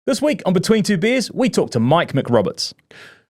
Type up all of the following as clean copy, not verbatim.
This week on Between Two Beers, we talk to Mike McRoberts.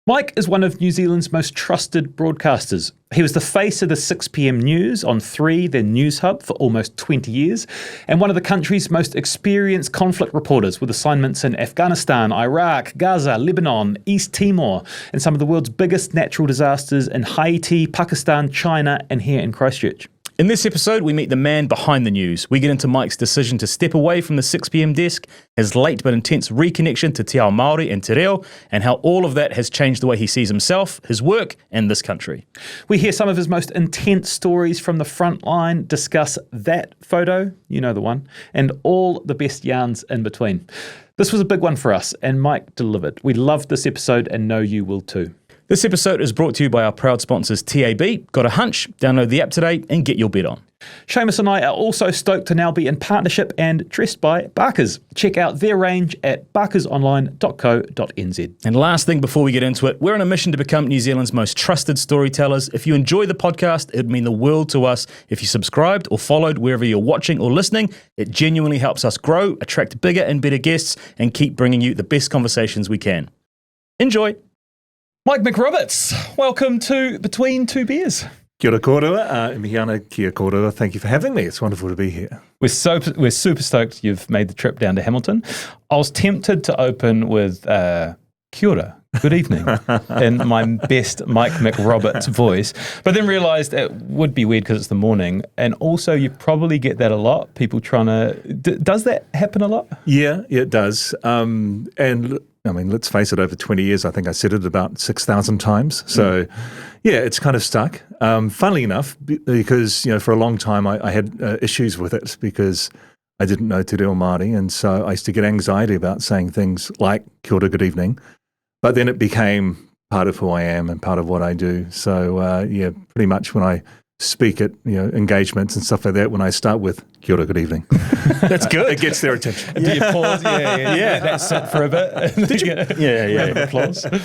Mike is one of New Zealand's most trusted broadcasters. He was the face of the 6pm news on 3, then Newshub, for almost 20 years, and one of the country's most experienced conflict reporters with assignments in Afghanistan, Iraq, Gaza, Lebanon, East Timor, and some of the world's biggest natural disasters in Haiti, Pakistan, China, and here in Christchurch. In this episode, we meet the man behind the news. We get into Mike's decision to step away from the 6pm desk, his late but intense reconnection to Te Ao Māori and Te Reo, and how all of that has changed the way he sees himself, his work, and this country. We hear some of his most intense stories from the front line, discuss that photo, you know the one, and all the best yarns in between. This was a big one for us, and Mike delivered. We loved this episode and know you will too. This episode is brought to you by our proud sponsors TAB. Got a hunch? Download the app today and get your bet on. Seamus and I are also stoked to now be in partnership and dressed by Barkers. Check out their range at barkersonline.co.nz. And last thing before we get into it, we're on a mission to become New Zealand's most trusted storytellers. If you enjoy the podcast, it would mean the world to us if you subscribed or followed wherever you're watching or listening. It genuinely helps us grow, attract bigger and better guests, and keep bringing you the best conversations we can. Enjoy. Mike McRoberts, welcome to Between Two Beers. Kia ora kōrua, Mihiana kia kōrua. Thank you for having me. It's wonderful to be here. We're super stoked you've made the trip down to Hamilton. I was tempted to open with kia ora, good evening, in my best Mike McRoberts voice, but then realised it would be weird because it's the morning, and also you probably get that a lot, people trying to... does that happen a lot? Yeah, it does. And I mean, let's face it, over 20 years, I think I said it about 6,000 times. So, yeah, it's kind of stuck. Funnily enough, because, for a long time I had issues with it because I didn't know Te Reo Māori, and so I used to get anxiety about saying things like kia ora, good evening. But then it became part of who I am and part of what I do. So, pretty much when I speak at engagements and stuff like that, when I start with kia ora, good evening. That's good. It gets their attention. Do you pause? Yeah. That's it for a bit. Did you? Yeah. Applause. I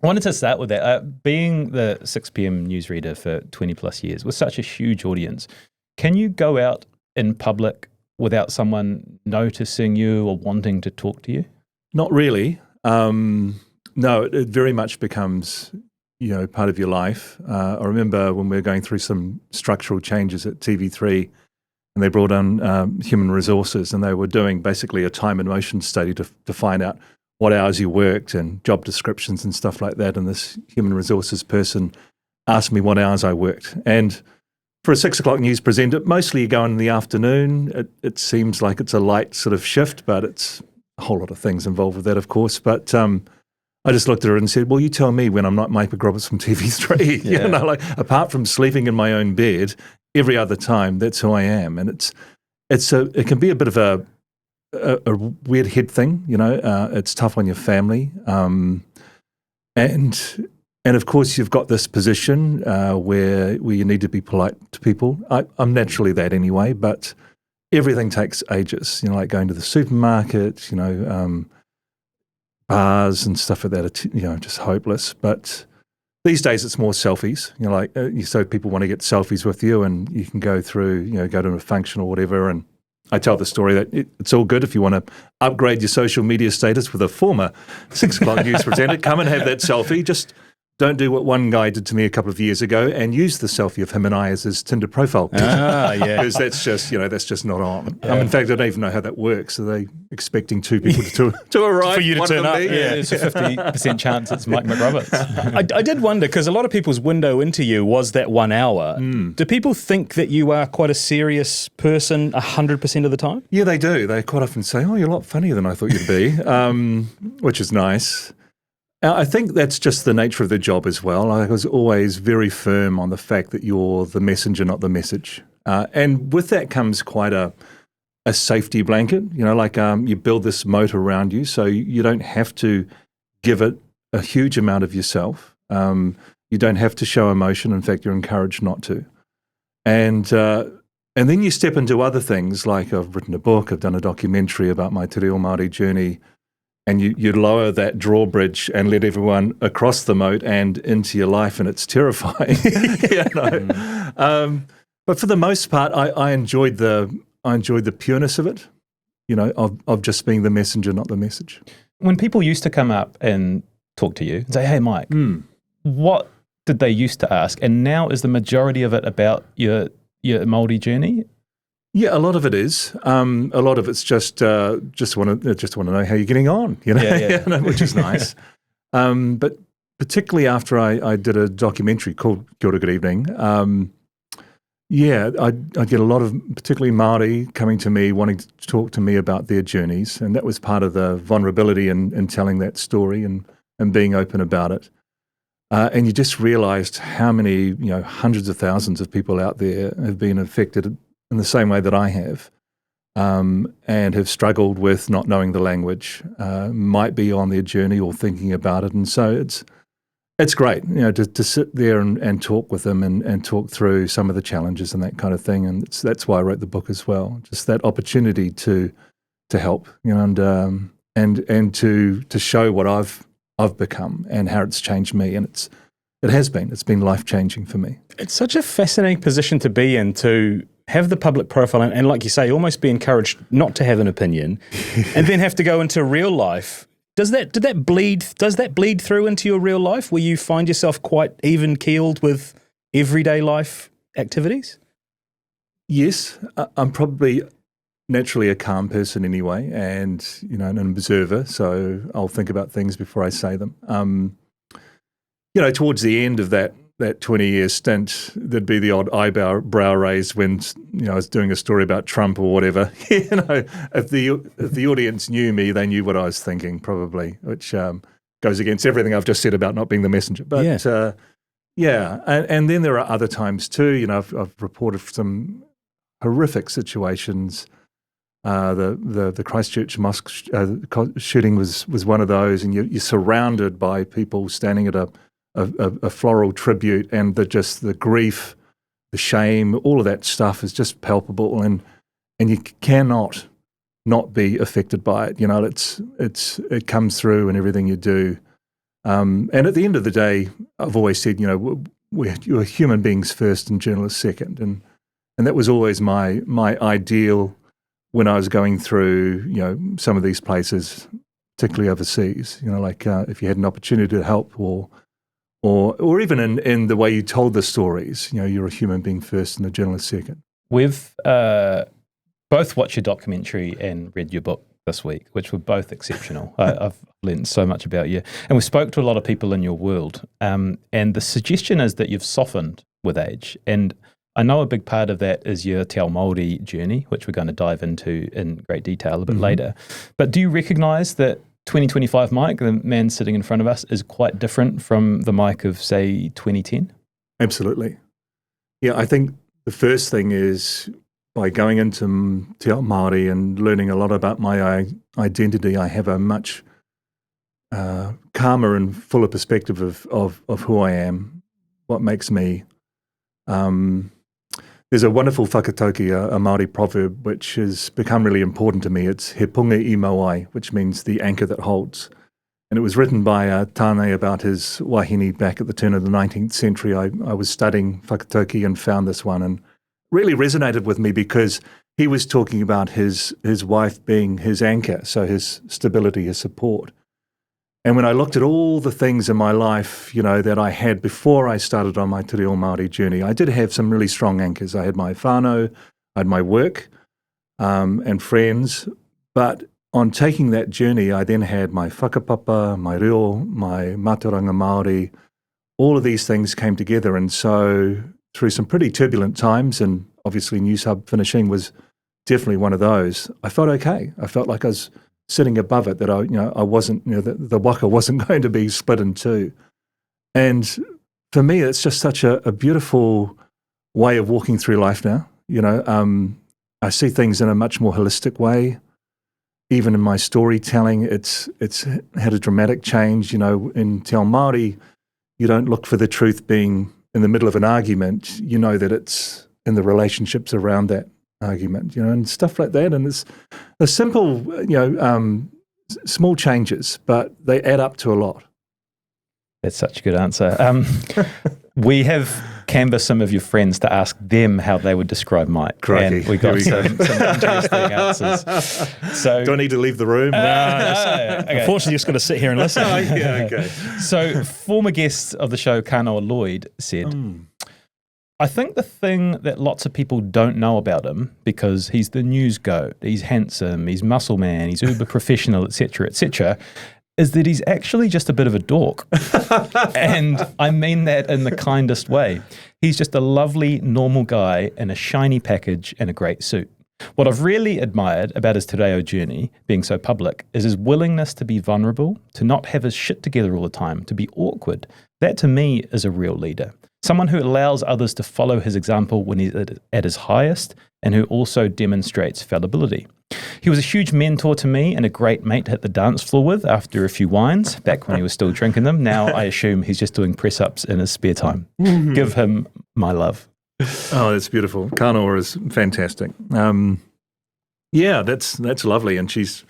wanted to start with that. Being the 6pm newsreader for 20 plus years with such a huge audience, can you go out in public without someone noticing you or wanting to talk to you? Not really. No, it very much becomes part of your life. I remember when we were going through some structural changes at TV3, and they brought on human resources, and they were doing basically a time and motion study to find out what hours you worked and job descriptions and stuff like that. And this human resources person asked me what hours I worked. And for a 6 o'clock news presenter, mostly you go in the afternoon. It seems like it's a light sort of shift, but it's a whole lot of things involved with that, of course. But I just looked at her and said, well, you tell me when I'm not Mike McRoberts from TV3. Yeah. Apart from sleeping in my own bed, every other time, that's who I am. And it can be a bit of a weird head thing, it's tough on your family. And of course, you've got this position where you need to be polite to people. I'm naturally that anyway, but everything takes ages, like going to the supermarket, bars and stuff like that are, just hopeless. But these days it's more selfies, so people want to get selfies with you, and you can go through, go to a function or whatever. And I tell the story that it's all good if you want to upgrade your social media status with a former 6 o'clock news presenter. Come and have that selfie. Just don't do what one guy did to me a couple of years ago and use the selfie of him and I as his Tinder profile picture. Yeah. Because that's just not on. Yeah. In fact, I don't even know how that works. Are they expecting two people to arrive? For you to turn up. Yeah, it's a 50% chance it's Mike McRoberts. I did wonder, because a lot of people's window into you was that 1 hour. Do people think that you are quite a serious person 100% of the time? Yeah, they do. They quite often say, oh, you're a lot funnier than I thought you'd be, which is nice. I think that's just the nature of the job as well. I was always very firm on the fact that you're the messenger, not the message. And with that comes quite a safety blanket, you build this moat around you so you don't have to give it a huge amount of yourself. You don't have to show emotion. In fact, you're encouraged not to. And then you step into other things, like I've written a book, I've done a documentary about my Te Reo Māori journey, and you lower that drawbridge and let everyone across the moat and into your life, and it's terrifying. But for the most part, I enjoyed the pureness of it. of just being the messenger, not the message. When people used to come up and talk to you and say, hey, Mike, what did they used to ask? And now is the majority of it about your Māori journey? Yeah, a lot of it is. A lot of it's just want to know how you're getting on, which is nice. But particularly after I did a documentary called Kia ora, Good Evening, I'd get a lot of particularly Māori coming to me wanting to talk to me about their journeys, and that was part of the vulnerability in telling that story and being open about it. And you just realised how many, hundreds of thousands of people out there have been affected in the same way that I have, and have struggled with not knowing the language, might be on their journey or thinking about it. And so it's great, to sit there and talk with them and talk through some of the challenges and that kind of thing. And that's why I wrote the book as well, just that opportunity to help, and to show what I've become and how it's changed me. And it's been life-changing for me. It's such a fascinating position to be in, to have the public profile and like you say, almost be encouraged not to have an opinion and then have to go into real life. Does that bleed through into your real life, where you find yourself quite even-keeled with everyday life activities? Yes, I'm probably naturally a calm person anyway, and an observer, so I'll think about things before I say them. Towards the end of that 20-year stint, there'd be the odd eyebrow raised when I was doing a story about Trump or whatever. If the audience knew me, they knew what I was thinking, probably, which goes against everything I've just said about not being the messenger. But and then there are other times too. I've reported some horrific situations. The Christchurch mosque shooting was one of those, and you're surrounded by people standing at a floral tribute, and the grief, the shame, all of that stuff is just palpable, and you cannot not be affected by it. It comes through in everything you do. And at the end of the day, I've always said, you're human beings first and journalists second, and that was always my ideal when I was going through some of these places, particularly overseas. If you had an opportunity to help or even in the way you told the stories, you're a human being first and a journalist second. We've both watched your documentary and read your book this week, which were both exceptional. I've learned so much about you. And we spoke to a lot of people in your world. And the suggestion is that you've softened with age. And I know a big part of that is your Te Ao Māori journey, which we're going to dive into in great detail a bit later. But do you recognise that 2025 Mike, the man sitting in front of us, is quite different from the Mike of, say, 2010? Absolutely. Yeah, I think the first thing is by going into Te Ao Māori and learning a lot about my identity, I have a much calmer and fuller perspective of who I am, what makes me. There's a wonderful whakatauki, a Māori proverb, which has become really important to me. It's he punga I mauai, which means the anchor that holds. And it was written by Tāne about his wahine back at the turn of the 19th century. I was studying whakatauki and found this one and really resonated with me because he was talking about his wife being his anchor, so his stability, his support. And when I looked at all the things in my life, that I had before I started on my Te Reo Māori journey, I did have some really strong anchors. I had my whānau, I had my work and friends. But on taking that journey, I then had my whakapapa, my reo, my mātauranga Māori. All of these things came together. And so through some pretty turbulent times, and obviously Newshub finishing was definitely one of those, I felt okay. I felt like I was sitting above it, that I wasn't, the waka wasn't going to be split in two. And for me, it's just such a beautiful way of walking through life now. I see things in a much more holistic way. Even in my storytelling, it's had a dramatic change. In Te Ao Māori, you don't look for the truth being in the middle of an argument. You know that it's in the relationships around that argument, and stuff like that. And it's a simple, small changes, but they add up to a lot. That's such a good answer. We have canvass some of your friends to ask them how they would describe Mike. Crikey. And we got some interesting answers. So, Do I need to leave the room? okay. Unfortunately, you're just going to sit here and listen. Yeah, okay. So, former guest of the show, Kanoa Lloyd, said, I think the thing that lots of people don't know about him, because he's the news goat, he's handsome, he's muscle man, he's uber professional, etc., is that he's actually just a bit of a dork. And I mean that in the kindest way. He's just a lovely, normal guy in a shiny package and a great suit. What I've really admired about his Reo Journey being so public is his willingness to be vulnerable, to not have his shit together all the time, to be awkward. That to me is a real leader. Someone who allows others to follow his example when he's at his highest, and who also demonstrates fallibility. He was a huge mentor to me and a great mate to hit the dance floor with after a few wines, back when he was still drinking them. Now I assume he's just doing press-ups in his spare time. Give him my love. Oh, that's beautiful. Kanoa is fantastic. Yeah, that's lovely, and she's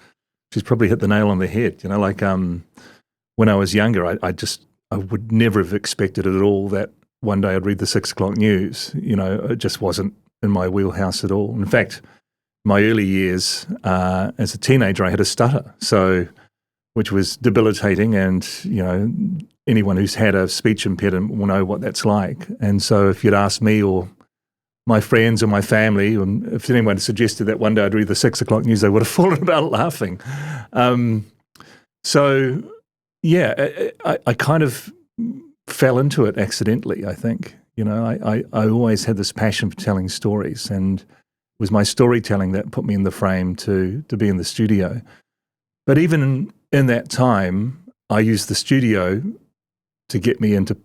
probably hit the nail on the head. You know, like when I was younger, I would never have expected it at all that one day I'd read the 6 o'clock news. You know, it just wasn't in my wheelhouse at all. In fact, my early years as a teenager, I had a stutter, which was debilitating, and you know, anyone who's had a speech impediment will know what that's like. And so if you'd asked me or my friends or my family, and if anyone suggested that one day I'd read the 6 o'clock news, they would have fallen about laughing. So yeah, I kind of fell into it accidentally, I think. You know, I always had this passion for telling stories, and it was my storytelling that put me in the frame to be in the studio. But even in that time, I used the studio to get me into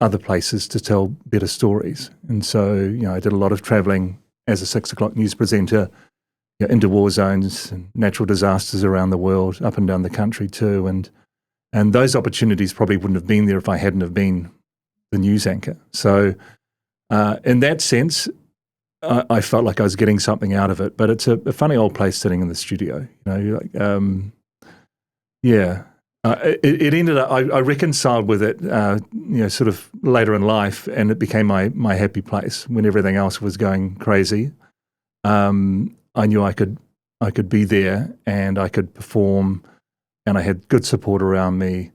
other places to tell better stories. And so, you know, I did a lot of traveling as a 6 o'clock news presenter, you know, into war zones and natural disasters around the world, up and down the country too. And those opportunities probably wouldn't have been there if I hadn't have been the news anchor. So in that sense, I felt like I was getting something out of it. But it's a funny old place sitting in the studio. You know, you're like, yeah. It ended up, I reconciled with it, you know, sort of later in life, and it became my happy place when everything else was going crazy. I knew I could be there, and I could perform, and I had good support around me,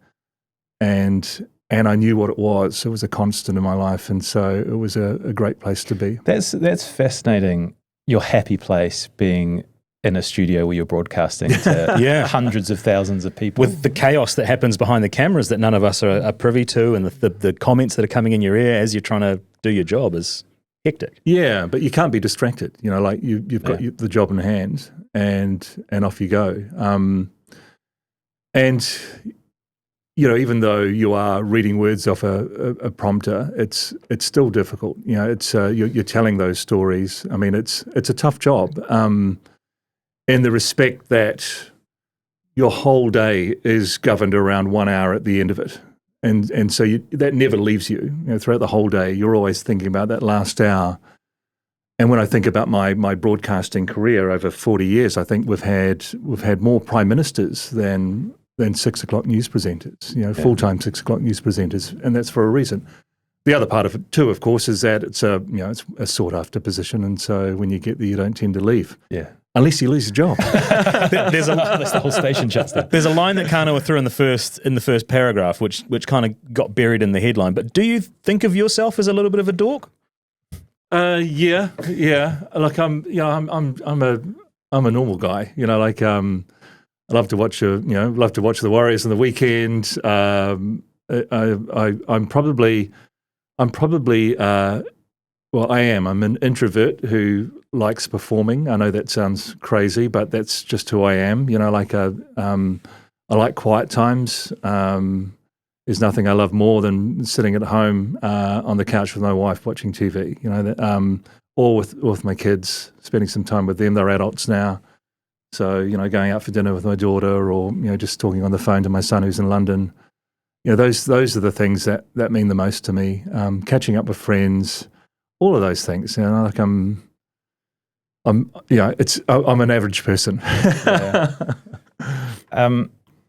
and I knew what it was. It was a constant in my life, and so it was a great place to be. That's fascinating. Your happy place being in a studio where you're broadcasting to hundreds of thousands of people. With the chaos that happens behind the cameras that none of us are privy to, and the comments that are coming in your ear as you're trying to do your job is hectic. Yeah, but you can't be distracted. You know, like you've got the job in hand, and off you go. And you know, even though you are reading words off a prompter, it's still difficult. You know, it's you're telling those stories. I mean, it's a tough job. In the respect that your whole day is governed around 1 hour at the end of it. And so that never leaves you. You know, throughout the whole day, you're always thinking about that last hour. And when I think about my broadcasting career over 40 years, I think we've had more prime ministers than 6 o'clock news presenters, you know, full-time 6 o'clock news presenters, and that's for a reason. The other part of it too, of course, is that it's a sought-after position, and so when you get there, you don't tend to leave. Yeah. Unless you lose your job. There's the whole station shuts down. There's a line that Kanoa threw in the first paragraph, which kind of got buried in the headline. But do you think of yourself as a little bit of a dork? Yeah. Like I'm a normal guy. You know, like I love to watch the Warriors on the weekend. I'm probably I'm an introvert who likes performing. I know that sounds crazy, but that's just who I am. You know, like I like quiet times. There's nothing I love more than sitting at home on the couch with my wife watching TV. You know, or with my kids, spending some time with them. They're adults now, so you know, going out for dinner with my daughter, or you know, just talking on the phone to my son who's in London. You know, those are the things that mean the most to me. Catching up with friends. All of those things, you know, like I'm an average person.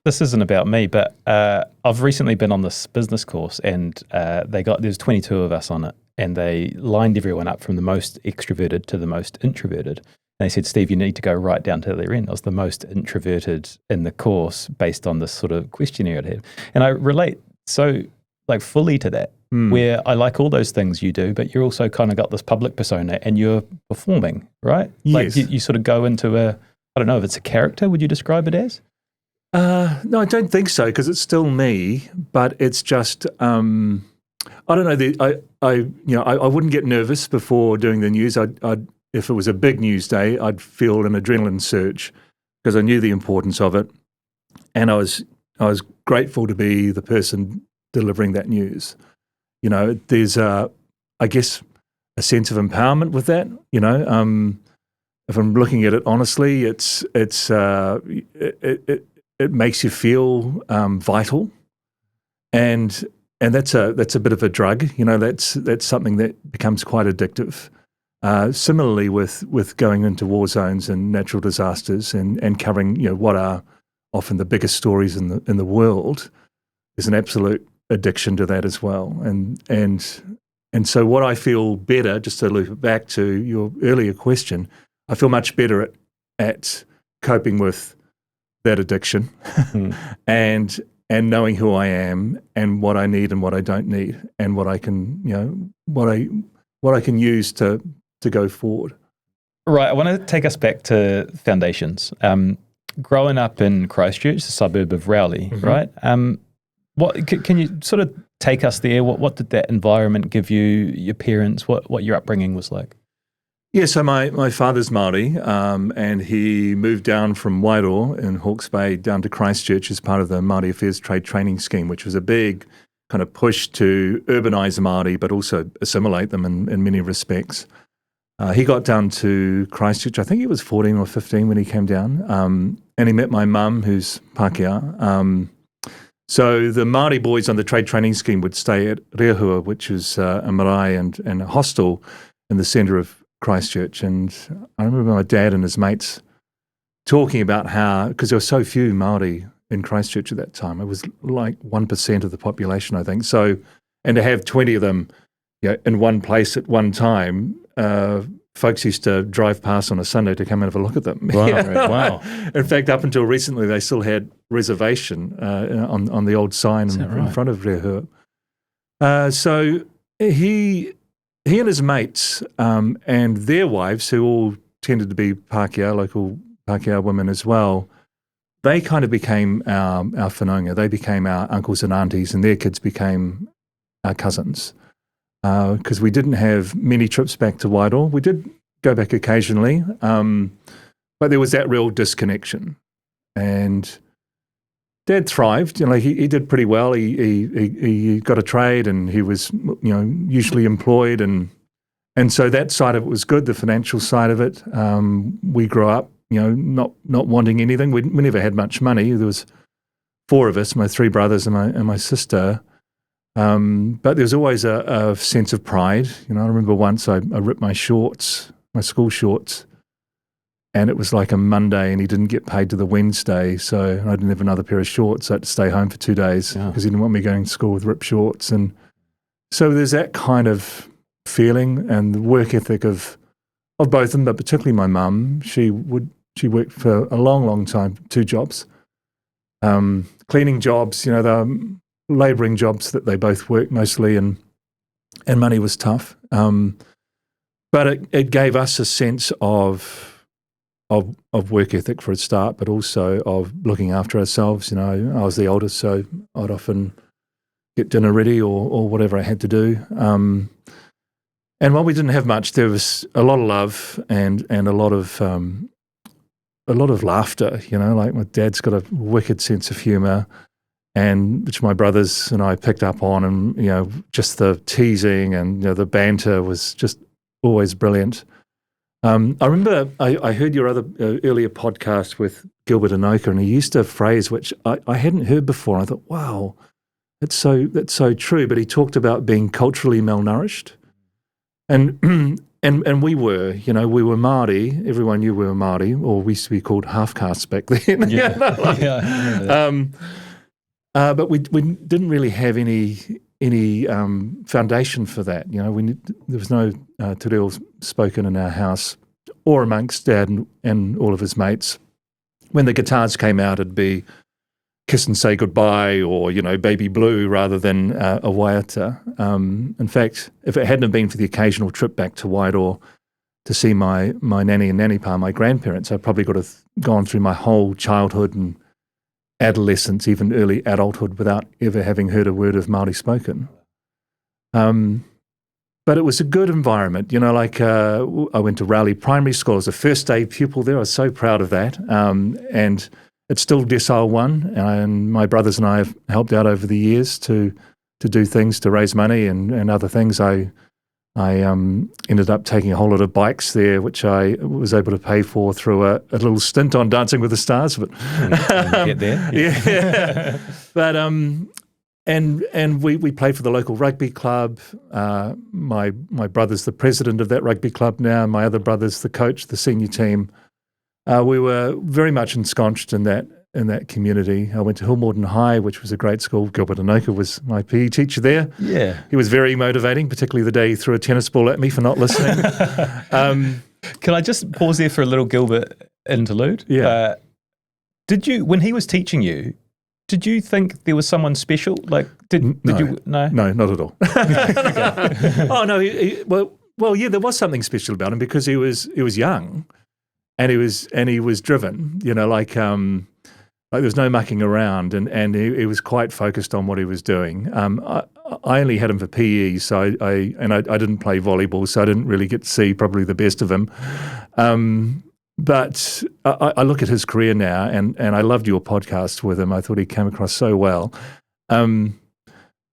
This isn't about me, but I've recently been on this business course, and there's 22 of us on it, and they lined everyone up from the most extroverted to the most introverted. And they said, Steve, you need to go right down to the end. I was the most introverted in the course based on this sort of questionnaire it had. And I relate so like fully to that, where I like all those things you do, but you're also kind of got this public persona and you're performing, right? Yes. Like you sort of go into I don't know if it's a character, would you describe it as? No, I don't think so, because it's still me, but it's just, I don't know, I wouldn't get nervous before doing the news. If it was a big news day, I'd feel an adrenaline surge because I knew the importance of it. And I was grateful to be the person delivering that news. You know, there's I guess a sense of empowerment with that. You know, if I'm looking at it honestly, it makes you feel vital, and that's a bit of a drug. You know, that's something that becomes quite addictive. Similarly, with going into war zones and natural disasters and covering, you know, what are often the biggest stories in the world, there's an absolute addiction to that as well. And so what I feel better, just to loop it back to your earlier question, I feel much better at coping with that addiction and knowing who I am and what I need and what I don't need and what I can, you know, what I can use to go forward. Right. I want to take us back to foundations. Growing up in Christchurch, the suburb of Rowley, right? What can you sort of take us there? What did that environment give you? Your parents? What your upbringing was like? Yeah, so my father's Māori, and he moved down from Wairoa in Hawke's Bay down to Christchurch as part of the Māori Affairs Trade Training Scheme, which was a big kind of push to urbanise Māori, but also assimilate them in many respects. He got down to Christchurch, I think he was 14 or 15 when he came down, and he met my mum, who's Pākehā. So the Māori boys on the trade training scheme would stay at Rehua, which is a marae and a hostel in the centre of Christchurch. And I remember my dad and his mates talking about how, because there were so few Māori in Christchurch at that time, it was like 1% of the population, I think. So, and to have 20 of them, you know, in one place at one time, folks used to drive past on a Sunday to come and have a look at them. Wow, wow. In fact, up until recently, they still had reservation on the old sign in front of Rehua. So he and his mates and their wives, who all tended to be Pākehā, local Pākehā women as well, they kind of became our whanaunga. They became our uncles and aunties, and their kids became our cousins. Because we didn't have many trips back to Wairoa. We did go back occasionally, but there was that real disconnection. And Dad thrived. You know, he did pretty well. He got a trade, and he was, you know, usually employed, and so that side of it was good. The financial side of it, we grew up, you know, not wanting anything. We never had much money. There was 4 of us, my 3 brothers and my sister. But there was always a sense of pride. You know, I remember once I ripped my shorts, my school shorts, and it was like a Monday, and he didn't get paid to the Wednesday, so I didn't have another pair of shorts. I had to stay home for 2 days because he didn't want me going to school with ripped shorts. And so there's that kind of feeling and the work ethic of both of them, but particularly my mum. She worked for a long, long time, 2 jobs, cleaning jobs. You know, the labouring jobs that they both worked mostly, and money was tough. But it gave us a sense of work ethic for a start, but also of looking after ourselves. You know, I was the oldest, so I'd often get dinner ready or whatever I had to do. And while we didn't have much, there was a lot of love and a lot of laughter. You know, like my dad's got a wicked sense of humour, and which my brothers and I picked up on, and, you know, just the teasing and, you know, the banter was just always brilliant. I remember I heard your other earlier podcast with Gilbert Anoka, and he used a phrase which I hadn't heard before. I thought, wow, that's so true. But he talked about being culturally malnourished, and we were, you know, we were Māori. Everyone knew we were Māori, or we used to be called half castes back then. Yeah, But we didn't really have any foundation for that. There was no te reo spoken in our house or amongst Dad and all of his mates. When the guitars came out, it'd be Kiss and Say Goodbye or, Baby Blue rather than a waiata. In fact, if it hadn't have been for the occasional trip back to Wairoa to see my nanny and nannypa, my grandparents, I probably could have gone through my whole childhood and adolescence, even early adulthood, without ever having heard a word of Māori spoken. But it was a good environment. I went to Rowley Primary School as a first-day pupil there. I was so proud of that. And it's still Decile 1, and my brothers and I have helped out over the years to do things, to raise money and other things. I ended up taking a whole lot of bikes there, which I was able to pay for through a little stint on Dancing with the Stars. But get there. Yeah. But and we played for the local rugby club. My brother's the president of that rugby club now. My other brother's the coach, the senior team. We were very much ensconced in that community. I went to Hillmorden High, which was a great school. Gilbert Anoka was my PE teacher there. Yeah. He was very motivating, particularly the day he threw a tennis ball at me for not listening. Can I just pause there for a little Gilbert interlude? Yeah. Did you, when he was teaching you, did you think there was someone special? Did you? No, not at all. Oh no. Well, yeah, there was something special about him because he was young, and he was driven. There was no mucking around, and he was quite focused on what he was doing. I only had him for PE, so I didn't play volleyball, so I didn't really get to see probably the best of him. But I look at his career now, and I loved your podcast with him. I thought he came across so well, and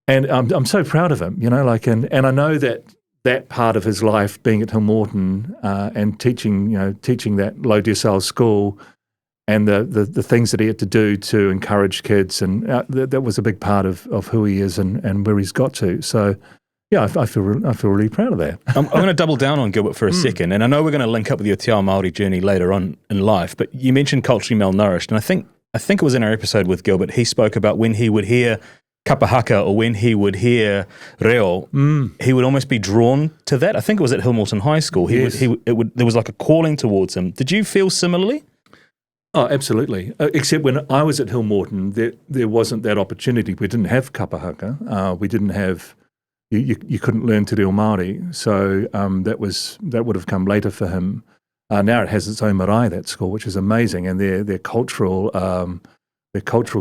I'm so proud of him. And I know that part of his life, being at Hillmorden and teaching that low decile school, and the things that he had to do to encourage kids, and that was a big part of who he is and where he's got to. So. Yeah, I feel really proud of that. I'm going to double down on Gilbert for a second, and I know we're going to link up with your Te Ao Māori journey later on in life, but you mentioned culturally malnourished, and I think it was in our episode with Gilbert, he spoke about when he would hear kapahaka or when he would hear reo, he would almost be drawn to that. I think it was at Hillmorden High School. Yes. There was like a calling towards him. Did you feel similarly? Oh, absolutely. Except when I was at Hillmorden, there wasn't that opportunity. We didn't have kapahaka. We didn't have... You couldn't learn te reo Māori, so that would have come later for him. Now it has its own marae, that school, which is amazing, and their cultural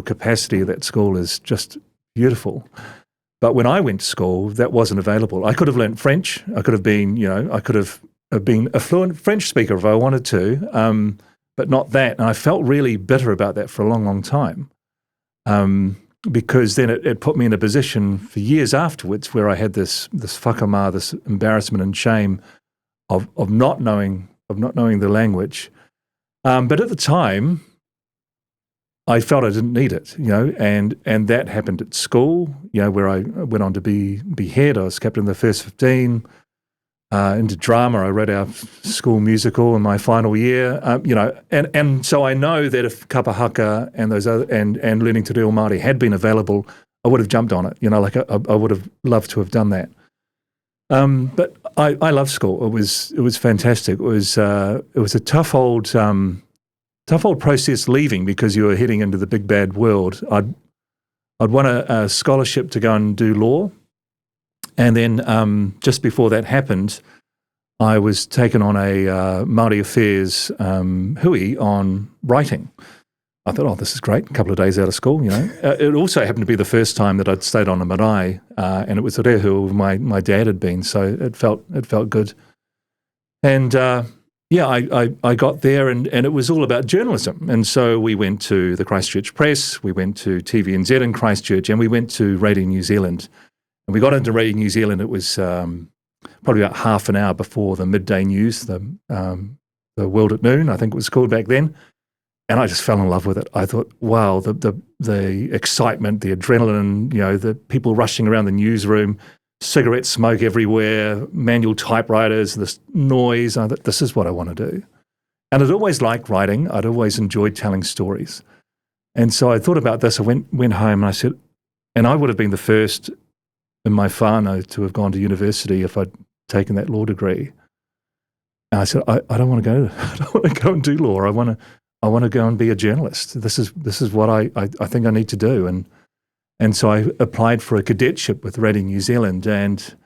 capacity of that school is just beautiful. But when I went to school, that wasn't available. I could have learnt French. I could have been, I could have been a fluent French speaker if I wanted to, but not that. And I felt really bitter about that for a long, long time. Because then it put me in a position for years afterwards where I had this whakamā, this embarrassment and shame of not knowing the language. But at the time, I felt I didn't need it, and that happened at school, where I went on to be head. I was captain of the first 15. Into drama, I wrote our school musical in my final year, and so I know that if kapahaka and those other and learning te reo Māori had been available, I would have jumped on it. I would have loved to have done that. But I love school. It was fantastic. It was a tough old process leaving because you were heading into the big bad world. I'd won a scholarship to go and do law. And then just before that happened, I was taken on a Māori Affairs hui on writing. I thought, this is great, a couple of days out of school, It also happened to be the first time that I'd stayed on a marae, and it was a rehua my dad had been, so it felt good. And I got there, and it was all about journalism. And so we went to the Christchurch Press, we went to TVNZ in Christchurch, and we went to Radio New Zealand. And we got into Radio New Zealand. It was probably about half an hour before the midday news, the World at Noon, I think it was called back then. And I just fell in love with it. I thought, wow, the excitement, the adrenaline, the people rushing around the newsroom, cigarette smoke everywhere, manual typewriters, this noise. I thought, this is what I want to do. And I'd always liked writing. I'd always enjoyed telling stories. And so I thought about this. I went home and I said, and I would have been the first in my whānau to have gone to university if I'd taken that law degree. And I said, I don't want to go. I don't want to go and do law. I want to go and be a journalist. This is what I think I need to do. And so I applied for a cadetship with Radio New Zealand. And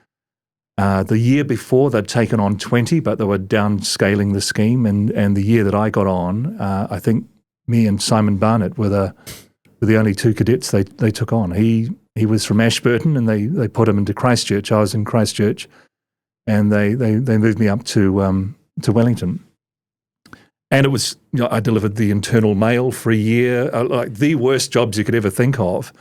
the year before, they'd taken on 20, but they were downscaling the scheme. And the year that I got on, I think me and Simon Barnett were the only two cadets they took on. He was from Ashburton, and they put him into Christchurch. I was in Christchurch, and they moved me up to Wellington. And it was, I delivered the internal mail for a year, like the worst jobs you could ever think of.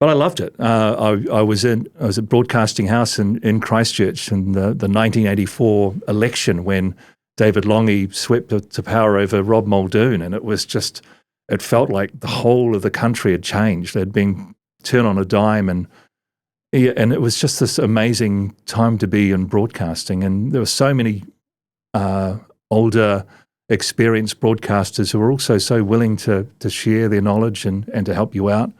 But I loved it. I was at Broadcasting House in Christchurch in the 1984 election when David Lange swept to power over Rob Muldoon, and it felt like the whole of the country had changed. It had been turned on a dime, and it was just this amazing time to be in broadcasting. And there were so many older, experienced broadcasters who were also so willing to share their knowledge and to help you out.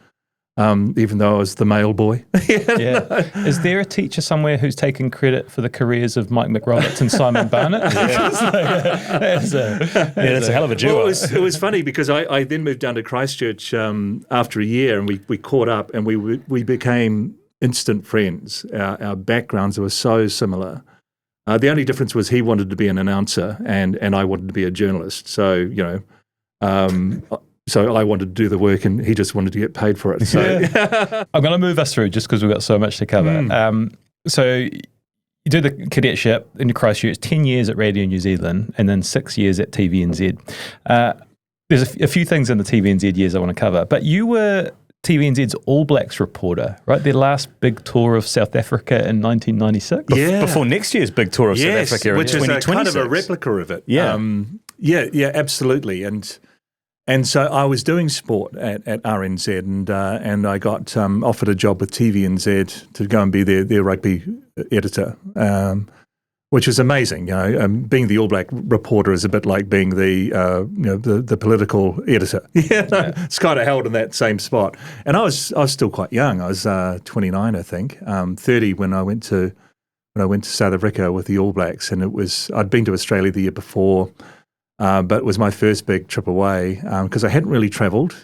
Even though I was the mail boy. Yeah. Is there a teacher somewhere who's taken credit for the careers of Mike McRoberts and Simon Barnett? That's a hell of a duo. Well, it was funny because I then moved down to Christchurch after a year, and we caught up, and we became instant friends. Our backgrounds were so similar. The only difference was he wanted to be an announcer, and I wanted to be a journalist. So, so I wanted to do the work, and he just wanted to get paid for it. So I'm going to move us through just because we've got so much to cover. So you do the cadetship in Christchurch, 10 years at Radio New Zealand, and then 6 years at TVNZ. There's a few things in the TVNZ years I want to cover, but you were TVNZ's All Blacks reporter, right? Their last big tour of South Africa in 1996. Before next year's big tour of South Africa, which in is kind of a replica of it. Yeah, absolutely. And so I was doing sport at RNZ, and I got offered a job with TVNZ to go and be their rugby editor, which was amazing. Being the All Black reporter is a bit like being the political editor. It's kind of held in that same spot. And I was still quite young. I was 29, I think, 30 when I went to South Africa with the All Blacks, and I'd been to Australia the year before. But it was my first big trip away because I hadn't really travelled.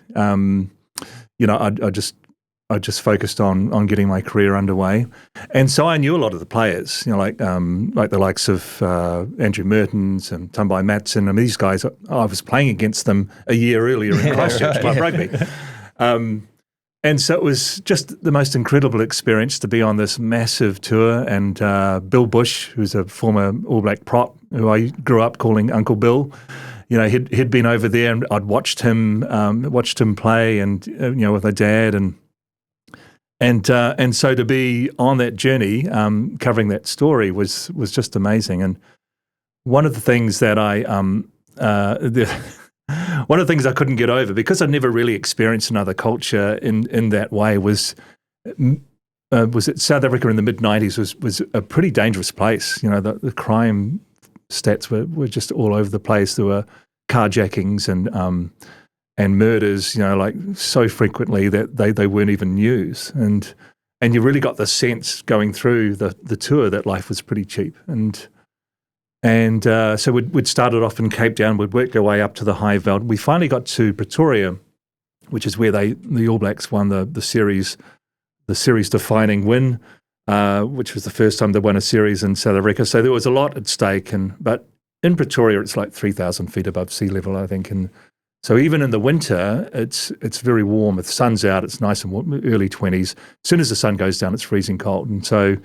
I just focused on getting my career underway, and so I knew a lot of the players. Like the likes of Andrew Mertens and Tumbai Matson. And these guys, I was playing against them a year earlier in Christchurch Club Rugby. And so it was just the most incredible experience to be on this massive tour. And Bill Bush, who's a former All Black prop, who I grew up calling Uncle Bill, he'd been over there, and I'd watched him play, and with my dad, and so to be on that journey, covering that story was just amazing. And one of the things that one of the things I couldn't get over, because I'd never really experienced another culture in that way, was that South Africa in the mid-90s was a pretty dangerous place. The crime stats were just all over the place. There were carjackings and murders, like so frequently that they weren't even news. And you really got the sense going through the tour that life was pretty cheap. And so we'd started off in Cape Town, we'd worked our way up to the High Veld. We finally got to Pretoria, which is where the All Blacks won the series-defining win, which was the first time they won a series in South Africa. So there was a lot at stake. But in Pretoria, it's like 3,000 feet above sea level, I think. And so even in the winter, it's very warm. If the sun's out, it's nice and warm, early 20s. As soon as the sun goes down, it's freezing cold. And so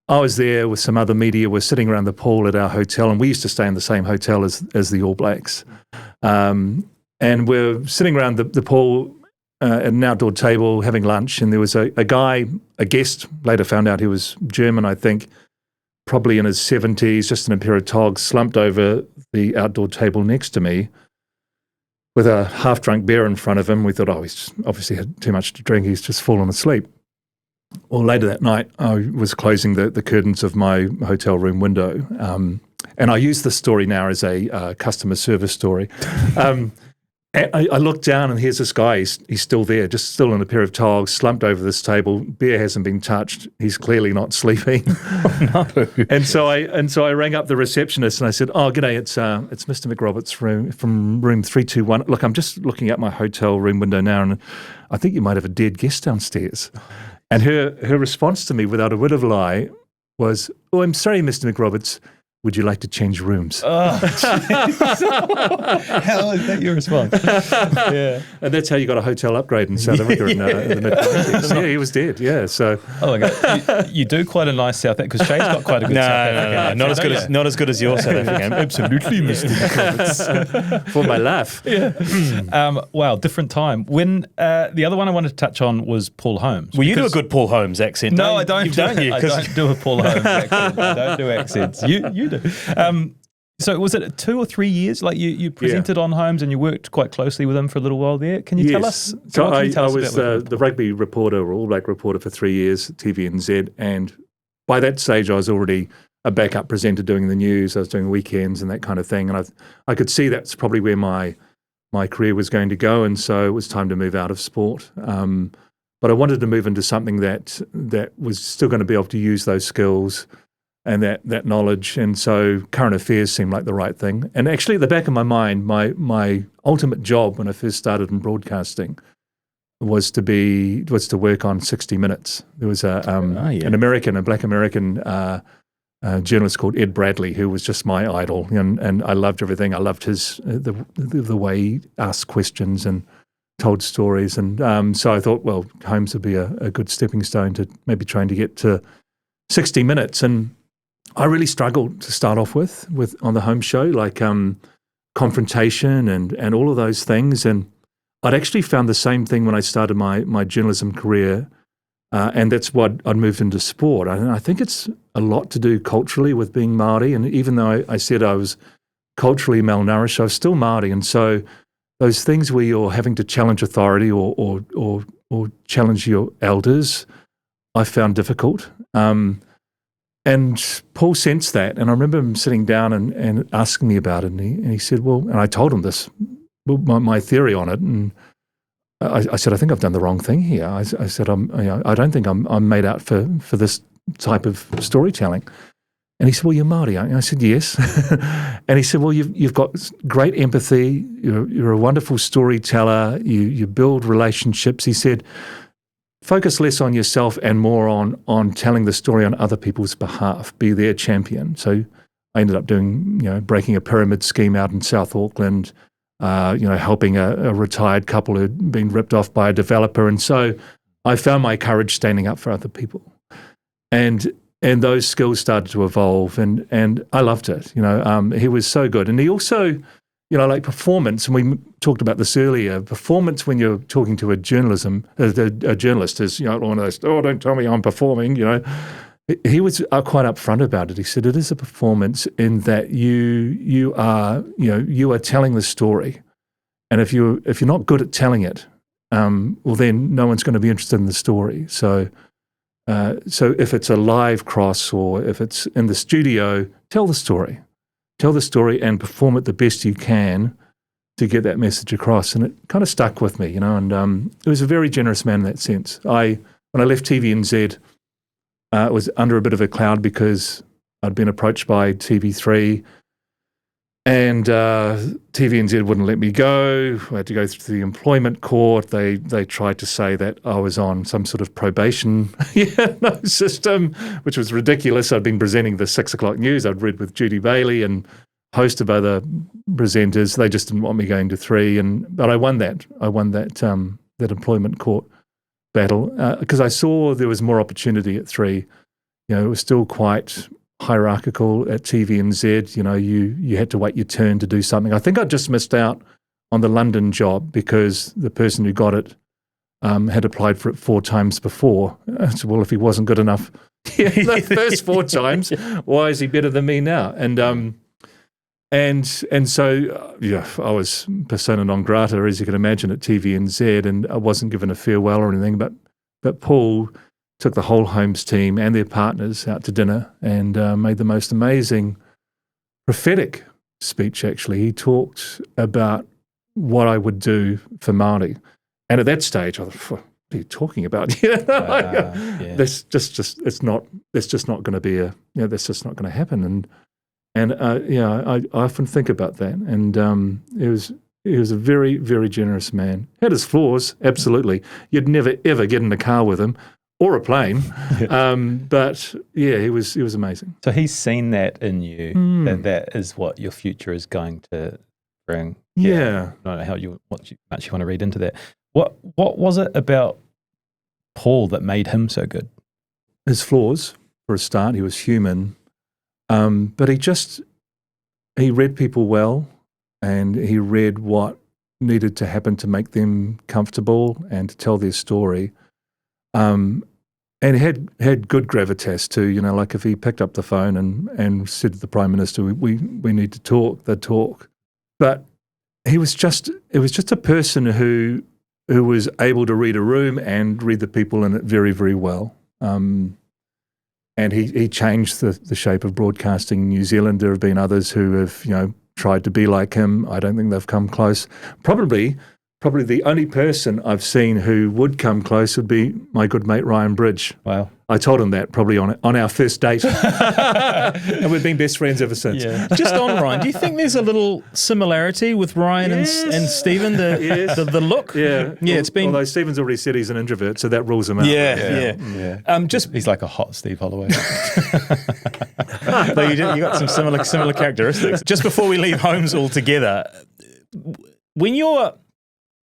I was there with some other media. We're sitting around the pool at our hotel, and we used to stay in the same hotel as the All Blacks. And we're sitting around the pool at an outdoor table having lunch, and there was a guy, a guest, later found out he was German, I think, probably in his 70s, just in a pair of togs, slumped over the outdoor table next to me with a half-drunk beer in front of him. We thought, he's obviously had too much to drink. He's just fallen asleep. Well, later that night, I was closing the curtains of my hotel room window. And I use this story now as a customer service story. And I look down and here's this guy, he's still there, just still in a pair of togs, slumped over this table. Beer hasn't been touched. He's clearly not sleeping. Oh, no. And so I rang up the receptionist and I said, "Oh, g'day, it's Mr. McRoberts from room 321. Look, I'm just looking out my hotel room window now, and I think you might have a dead guest downstairs." And her response to me, without a word of lie, was, "Oh, I'm sorry, Mr. McRoberts. Would you like to change rooms?" Oh, how is that your response? Yeah. And that's how you got a hotel upgrade in South Africa in the mid-90s. Yeah, he was dead. Yeah, so Oh my God, you do quite a nice South African, because Shay's got quite a good South African. Not as good as your South African. Absolutely, Mr. McRoberts. for my laugh. Wow, different time. When the other one I wanted to touch on was Paul Holmes. Well, you do a good Paul Holmes accent. No, I don't. Don't you? I don't do a Paul Holmes accent. I don't do accents. You do. So was it 2 or 3 years? Like you presented on Holmes and you worked quite closely with him for a little while there. Can you tell us? So I about was the rugby reporter, or All Black reporter, for 3 years at TVNZ, and by that stage I was already a backup presenter doing the news. I was doing weekends and that kind of thing, and I could see that's probably where my career was going to go, and so it was time to move out of sport. But I wanted to move into something that was still going to be able to use those skills and that knowledge, and so current affairs seemed like the right thing. And actually, at the back of my mind, my ultimate job when I first started in broadcasting was to work on 60 Minutes. There was a black American journalist called Ed Bradley, who was just my idol, and I loved everything. I loved his the way he asked questions and told stories, and so I thought, well, Holmes would be a good stepping stone to maybe trying to get to 60 Minutes. And I really struggled to start off with on the Holmes show, like confrontation and all of those things. And I'd actually found the same thing when I started my journalism career, and that's what I'd moved into sport. I think it's a lot to do culturally with being Māori, and even though I said I was culturally malnourished, I was still Māori, and so those things where you're having to challenge authority or challenge your elders, I found difficult. And Paul sensed that, and I remember him sitting down and asking me about it, and he said, well, and I told him this, my theory on it, and I said, I think I've done the wrong thing here. I said, I don't think I'm made out for this type of storytelling. And he said, well, you're Māori, aren't you? I said, yes. And he said, well, you've got great empathy, you're a wonderful storyteller, you build relationships. He said, focus less on yourself and more on telling the story on other people's behalf. Be their champion. So I ended up doing, breaking a pyramid scheme out in South Auckland, helping a retired couple who'd been ripped off by a developer. And so I found my courage standing up for other people. And those skills started to evolve, and I loved it. He was so good. And he also, like performance, and we talked about this earlier, performance when you're talking to a journalist is, one of those, oh, don't tell me I'm performing, He was quite upfront about it. He said, it is a performance in that you are telling the story. And if you're not good at telling it, well, then no one's going to be interested in the story. So if it's a live cross or if it's in the studio, tell the story. Tell the story and perform it the best you can to get that message across. And it kind of stuck with me, and it was a very generous man in that sense. When I left TVNZ, it was under a bit of a cloud because I'd been approached by TV3 and TVNZ wouldn't let me go. I had to go through the employment court. They tried to say that I was on some sort of probation system, which was ridiculous. I'd been presenting the 6 o'clock news. I'd read with Judy Bailey and a host of other presenters. They just didn't want me going to 3, but I won that. I won that employment court battle because I saw there was more opportunity at 3. It was still quite hierarchical at TVNZ. You had to wait your turn to do something. I think I just missed out on the London job because the person who got it had applied for it 4 times before. So, well, if he wasn't good enough the first 4 times, why is he better than me now? And so I was persona non grata, as you can imagine, at TVNZ, and I wasn't given a farewell or anything. But Paul took the whole Holmes team and their partners out to dinner and made the most amazing prophetic speech, actually. He talked about what I would do for Māori. And at that stage, I thought, what are you talking about? That's just not going to be that's just not going to happen. I often think about that. And he was a very, very generous man. Had his flaws, absolutely. You'd never ever get in a car with him or a plane. But yeah, he was amazing. So he's seen that in you. That is what your future is going to bring. Yeah. I don't know much you want to read into that. What was it about Paul that made him so good? His flaws, for a start. He was human. But he read people well, and he read what needed to happen to make them comfortable and to tell their story. And he had good gravitas too, like if he picked up the phone and said to the Prime Minister, we need to talk, they'd talk. But it was just a person who was able to read a room and read the people in it very, very well. And he changed the shape of broadcasting in New Zealand. There have been others who have, tried to be like him. I don't think they've come close. Probably the only person I've seen who would come close would be my good mate Ryan Bridge. Wow. I told him that probably on our first date. And we've been best friends ever since. Yeah. Just on Ryan, do you think there's a little similarity with Ryan and Stephen, the look? Yeah. Yeah, it's been... Although Stephen's already said he's an introvert, so that rules him out. Yeah. He's like a hot Steve Holloway. Though you got some similar characteristics. Just before we leave Holmes altogether, when you're...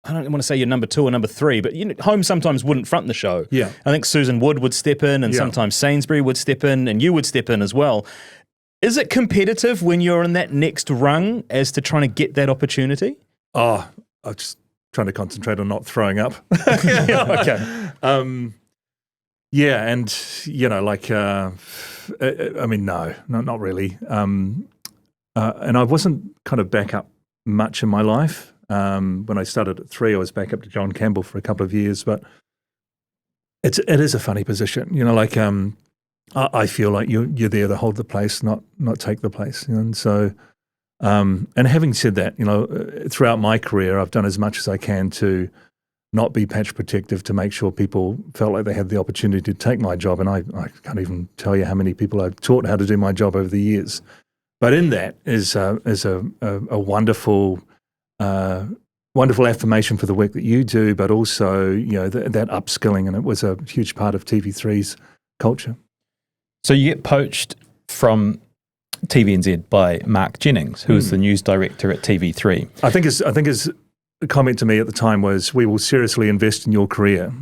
I don't want to say you're number 2 or number 3, but Holmes sometimes wouldn't front the show. Yeah. I think Susan Wood would step in, and sometimes Sainsbury would step in, and you would step in as well. Is it competitive when you're in that next rung as to trying to get that opportunity? Oh, I'm just trying to concentrate on not throwing up. Okay. Yeah, and no, not really. And I wasn't kind of back up much in my life. When I started at 3, I was back up to John Campbell for a couple of years, but it is a funny position. I feel like you're there to hold the place, not take the place. And so, and having said that, throughout my career, I've done as much as I can to not be patch protective, to make sure people felt like they had the opportunity to take my job. And I can't even tell you how many people I've taught how to do my job over the years. But in that is a wonderful affirmation for the work that you do, but also that upskilling, and it was a huge part of TV3's culture. So you get poached from TVNZ by Mark Jennings, who was the news director at TV3. I think his comment to me at the time was, "We will seriously invest in your career."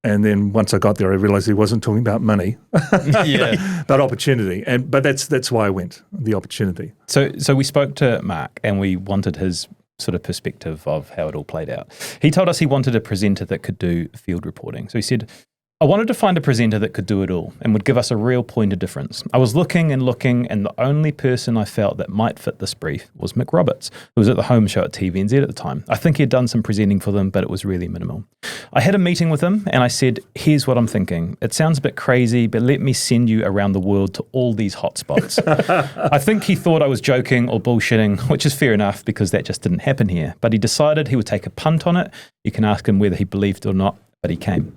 And then once I got there, I realised he wasn't talking about money, but opportunity. But that's why I went, the opportunity. So we spoke to Mark, and we wanted his sort of perspective of how it all played out. He told us he wanted a presenter that could do field reporting. So he said, I wanted to find a presenter that could do it all and would give us a real point of difference. I was looking, and the only person I felt that might fit this brief was McRoberts, who was at the home show at TVNZ at the time. I think he had done some presenting for them, but it was really minimal. I had a meeting with him, and I said, here's what I'm thinking. It sounds a bit crazy, but let me send you around the world to all these hotspots. I think he thought I was joking or bullshitting, which is fair enough because that just didn't happen here. But he decided he would take a punt on it. You can ask him whether he believed it or not, but he came.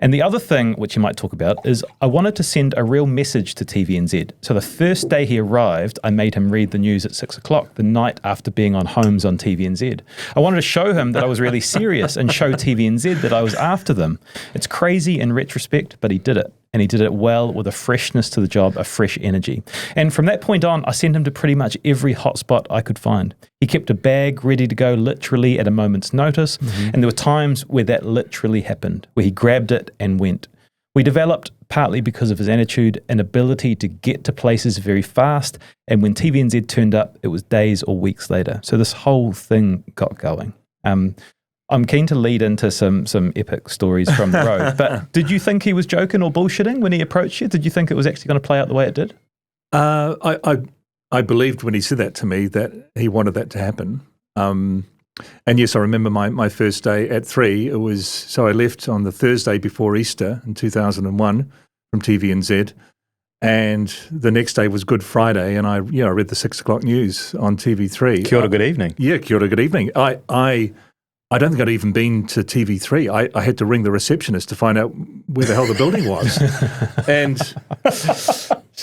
And the other thing, which you might talk about, is I wanted to send a real message to TVNZ. So the first day he arrived, I made him read the news at 6 o'clock, the night after being on Holmes on TVNZ. I wanted to show him that I was really serious and show TVNZ that I was after them. It's crazy in retrospect, but he did it. And he did it well, with a freshness to the job, a fresh energy. And from that point on, I sent him to pretty much every hotspot I could find. He kept a bag ready to go literally at a moment's notice. And there were times where that literally happened, where he grabbed it and went. We developed, partly because of his attitude, an ability to get to places very fast. And when TVNZ turned up, it was days or weeks later. So this whole thing got going. I'm keen to lead into some epic stories from the road, but did you think he was joking or bullshitting when he approached you? Did you think it was actually going to play out the way it did? I believed when he said that to me that he wanted that to happen. And yes, I remember my first day at 3. So I left on the Thursday before Easter in 2001 from TVNZ, And the next day was Good Friday, and I read the 6 o'clock news on TV3. Kia ora, good evening. Yeah, kia ora, good evening. I don't think I'd even been to TV3. I had to ring the receptionist to find out where the hell the building was.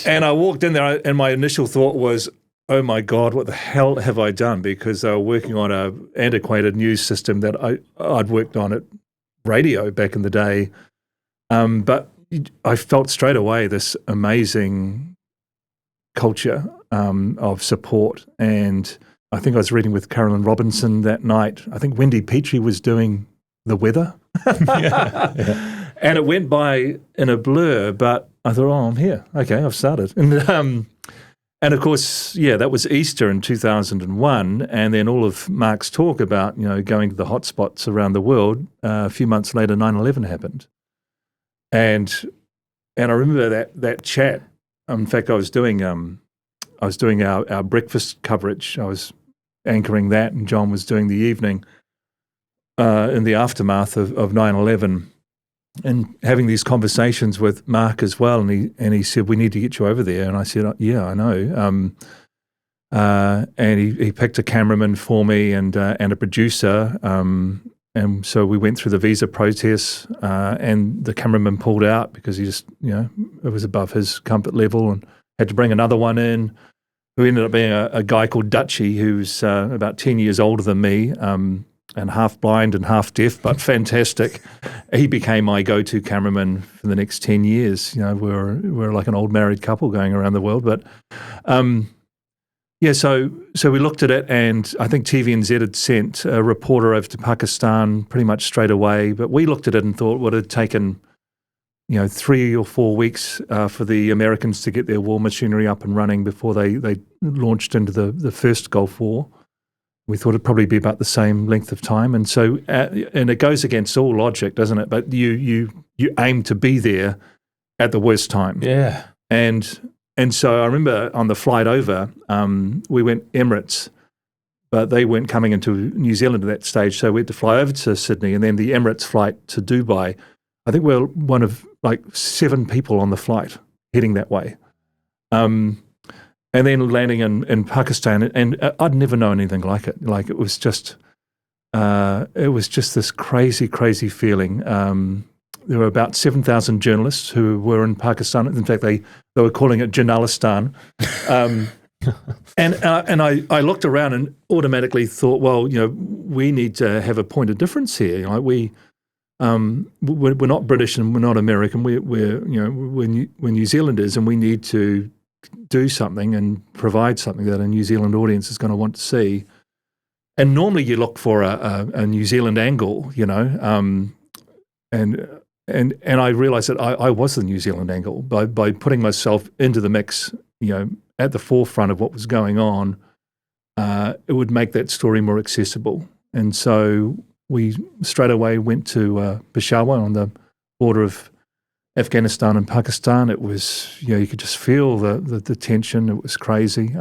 And I walked in there, and my initial thought was, oh my God, what the hell have I done? Because they were working on an antiquated news system that I'd worked on at radio back in the day. But I felt straight away this amazing culture of support. And I think I was reading with Carolyn Robinson that night. I think Wendy Petrie was doing the weather. Yeah. And it went by in a blur, but I thought, I'm here. Okay, I've started. And of course, that was Easter in 2001. And then all of Mark's talk about, going to the hotspots around the world, a few months later, 9/11 happened. And I remember that chat. In fact, I was doing our breakfast coverage. I was anchoring that, and John was doing the evening in the aftermath of 9/11, and having these conversations with Mark as well. And he said, we need to get you over there. And I said, yeah, I know. And he picked a cameraman for me and a producer. And so we went through the visa process, and the cameraman pulled out because he just, it was above his comfort level, and had to bring another one in, who ended up being a guy called Dutchie, who's about 10 years older than me, and half blind and half deaf, but fantastic. He became my go-to cameraman for the next 10 years. We're like an old married couple going around the world. But so we looked at it, and I think TVNZ had sent a reporter over to Pakistan pretty much straight away. But we looked at it and thought, what had taken 3 or 4 weeks for the Americans to get their war machinery up and running before they launched into the first Gulf War. We thought it'd probably be about the same length of time. And so, and it goes against all logic, doesn't it? But you aim to be there at the worst time. Yeah. And so I remember on the flight over, we went Emirates, but they weren't coming into New Zealand at that stage. So we had to fly over to Sydney, and then the Emirates flight to Dubai. I think we're one of like 7 people on the flight heading that way. And then landing in Pakistan, and I'd never known anything like it. Like it was just this crazy, crazy feeling. There were about 7,000 journalists who were in Pakistan. In fact, they were calling it Journalistan. And I looked around and automatically thought, well, we need to have a point of difference here. We're not British and we're not American. We're New Zealanders, and we need to do something and provide something that a New Zealand audience is going to want to see. And normally you look for a New Zealand angle, and I realised that I was the New Zealand angle by putting myself into the mix, at the forefront of what was going on. It would make that story more accessible. And so we straight away went to Peshawar on the border of Afghanistan and Pakistan. It was, you could just feel the tension. It was crazy.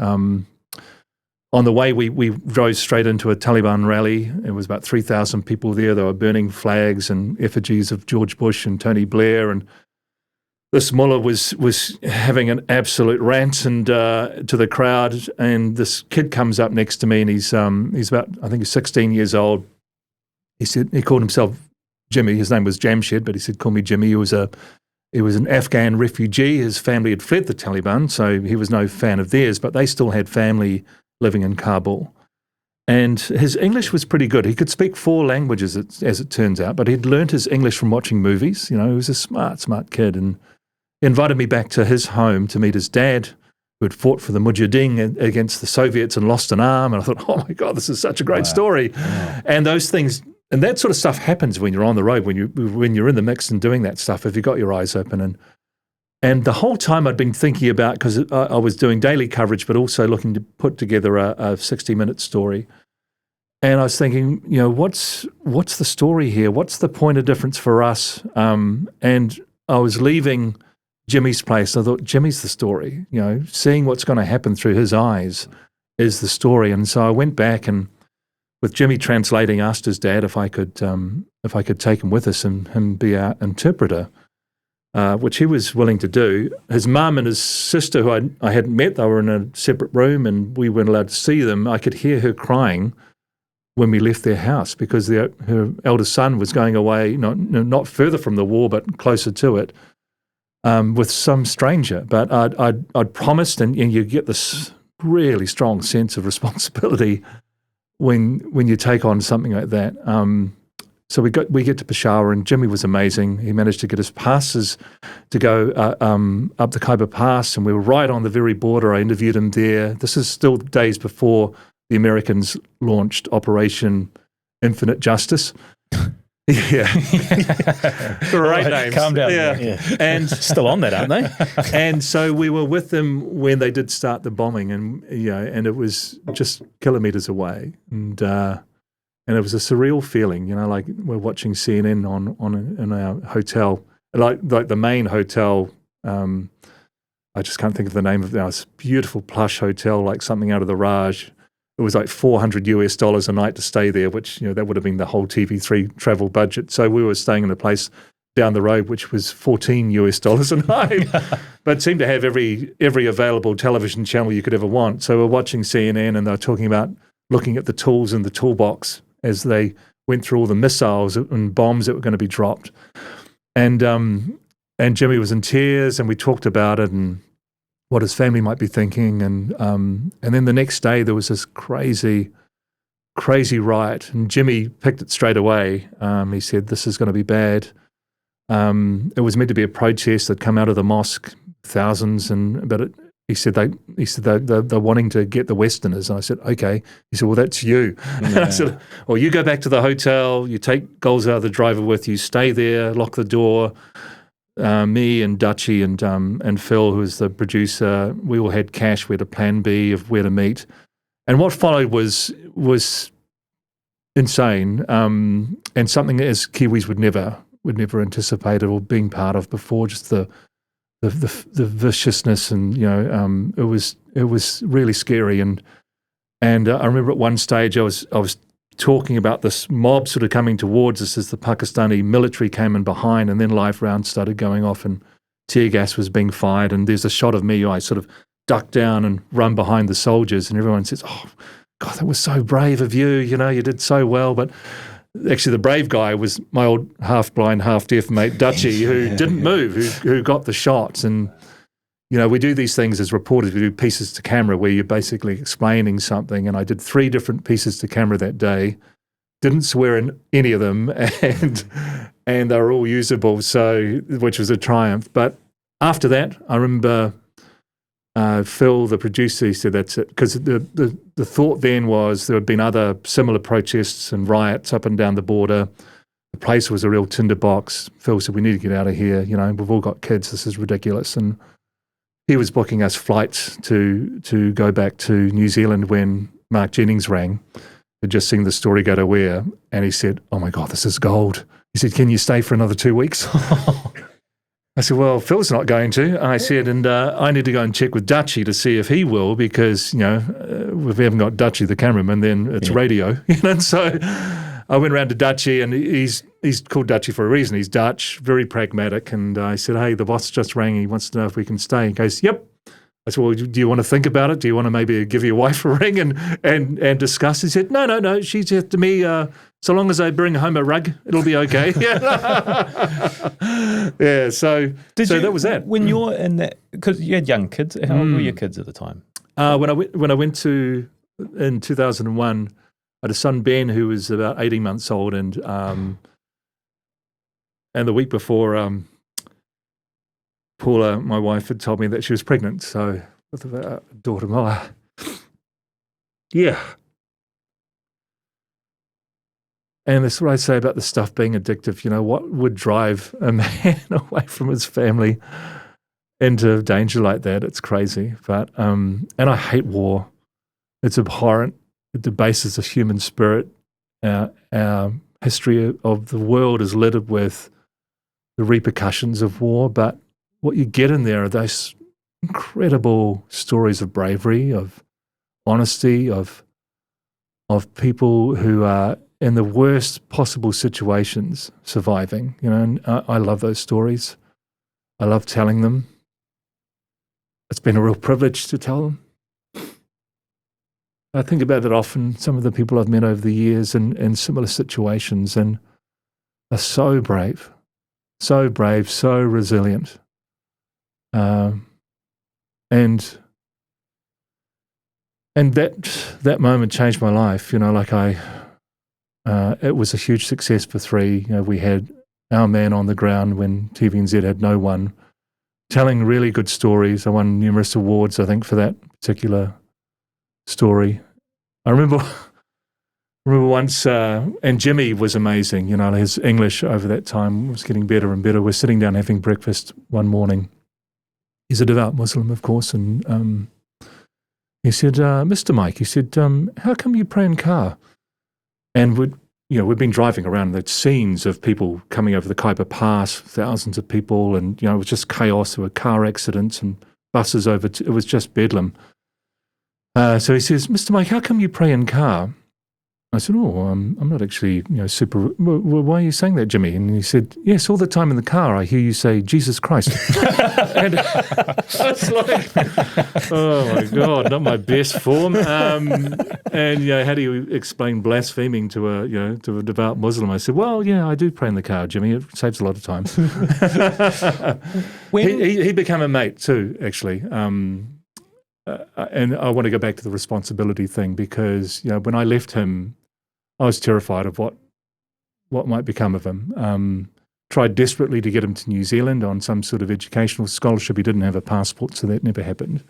On the way, we drove straight into a Taliban rally. It was about 3,000 people there. They were burning flags and effigies of George Bush and Tony Blair. And this mullah was having an absolute rant and to the crowd. And this kid comes up next to me, and he's about, I think he's 16 years old. He called himself Jimmy. His name was Jamshed, but he said, call me Jimmy. He was an Afghan refugee. His family had fled the Taliban, so he was no fan of theirs, but they still had family living in Kabul. And his English was pretty good. He could speak 4 languages, as it turns out, but he'd learnt his English from watching movies. He was a smart kid, and he invited me back to his home to meet his dad, who had fought for the Mujahideen against the Soviets and lost an arm. And I thought, oh my God, this is such a great story. Wow. And those things... And that sort of stuff happens when you're on the road, when you're in the mix and doing that stuff, if you've got your eyes open. And the whole time I'd been thinking about, because I was doing daily coverage, but also looking to put together a 60-minute story. And I was thinking, what's the story here? What's the point of difference for us? And I was leaving Jimmy's place. I thought, Jimmy's the story. Seeing what's going to happen through his eyes is the story. And so I went back and, with Jimmy translating, asked his dad if I could take him with us and him be our interpreter. which he was willing to do. His mum and his sister, who I hadn't met, they were in a separate room and we weren't allowed to see them. I could hear her crying when we left their house because her eldest son was going away, not further from the war, but closer to it, with some stranger. But I'd promised, and you get this really strong sense of responsibility when you take on something like that. So we get to Peshawar, and Jimmy was amazing. He managed to get us passes to go up the Khyber Pass, and we were right on the very border. I interviewed him there. This is still days before the Americans launched Operation Infinite Justice. Yeah. Great names. Calm down. Yeah. And Still on that, aren't they? and so we were with them when they did start the bombing, and and it was just kilometres away, and it was a surreal feeling, like we're watching CNN in our hotel, like the main hotel. I just can't think of the name of it now. It's a beautiful plush hotel, like something out of the Raj. It was like $400 a night to stay there, which, that would have been the whole TV3 travel budget. So we were staying in a place down the road, which was $14 a night, but seemed to have every available television channel you could ever want. So we're watching CNN, and they're talking about looking at the tools in the toolbox as they went through all the missiles and bombs that were going to be dropped. And Jimmy was in tears, and we talked about it and what his family might be thinking. And then the next day there was this crazy riot, and Jimmy picked it straight away. He said, "This is going to be bad." It was meant to be a protest that come out of the mosque, thousands, but he said they're wanting to get the Westerners. And I said, okay. He said, well, that's you. Yeah. And I said, well, you go back to the hotel, you take Golza, the driver, with you, stay there, lock the door. Me and Dutchie and Phil, who was the producer, we all had cash. We had a plan B of where to meet. And what followed was insane, and something as Kiwis would never anticipate or being part of before. Just the viciousness, and it was really scary. And I remember at one stage I was talking about this mob sort of coming towards us as the Pakistani military came in behind, and then live rounds started going off and tear gas was being fired. And there's a shot of me, I sort of duck down and run behind the soldiers, and everyone says, "Oh God, that was so brave of you. You did so well." But actually, the brave guy was my old half-blind, half-deaf mate, Dutchie, who didn't move, who got the shots. And, we do these things as reporters. We do pieces to camera where you're basically explaining something. And I did 3 different pieces to camera that day. Didn't swear in any of them, and they were all usable, which was a triumph. But after that, I remember Phil, the producer, he said that's it. Because the thought then was there had been other similar protests and riots up and down the border. The place was a real tinderbox. Phil said, we need to get out of here. We've all got kids. This is ridiculous. And he was booking us flights to go back to New Zealand when Mark Jennings rang. He'd just seen the story go to air, and he said, oh my God, this is gold. He said, can you stay for another 2 weeks? I said, well, Phil's not going to. I said, and I need to go and check with Dutchie to see if he will, because, if we haven't got Dutchie, the cameraman, then it's radio. And so I went around to Dutchie, and he's called Dutchie for a reason. He's Dutch, very pragmatic. And I said, hey, the boss just rang. He wants to know if we can stay. He goes, yep. I said, well, do you want to think about it? Do you want to maybe give your wife a ring and discuss? He said, no. She said to me, so long as I bring home a rug, it'll be okay. Yeah. So that was that. When you're in that, because you had young kids, how old were your kids at the time? When I went to, in 2001, I had a son, Ben, who was about 18 months old, and the week before, Paula, my wife, had told me that she was pregnant, so with a daughter, Maya. Yeah. And that's what I say about the stuff being addictive. What would drive a man away from his family into danger like that? It's crazy. But and I hate war. It's abhorrent. It debases the human spirit. Our history of the world is littered with the repercussions of war, but what you get in there are those incredible stories of bravery, of honesty, of people who are in the worst possible situations surviving. And I love those stories. I love telling them. It's been a real privilege to tell them. I think about it often, some of the people I've met over the years in similar situations, and are so brave, so resilient. And that moment changed my life. It was a huge success for 3. We had our man on the ground when TVNZ had no one, telling really good stories. I won numerous awards, I think, for that particular story. I remember once, and Jimmy was amazing. His English over that time was getting better and better. We're sitting down having breakfast one morning. He's a devout Muslim, of course, and he said, "Mr. Mike," he said, "how come you pray in car?" And we've been driving around the scenes of people coming over the Kuiper Pass, thousands of people, and it was just chaos. There were car accidents and buses over. It was just bedlam. So he says, "Mr. Mike, how come you pray in car?" I said, I'm not actually, super. Well, why are you saying that, Jimmy? And he said, "Yes, all the time in the car, I hear you say Jesus Christ." And I was like, oh my God, not my best form. And how do you explain blaspheming to a devout Muslim? I said, "Well, yeah, I do pray in the car, Jimmy. It saves a lot of time." He became a mate too, actually. And I want to go back to the responsibility thing, because when I left him, I was terrified of what might become of him. Tried desperately to get him to New Zealand on some sort of educational scholarship. He didn't have a passport, so that never happened.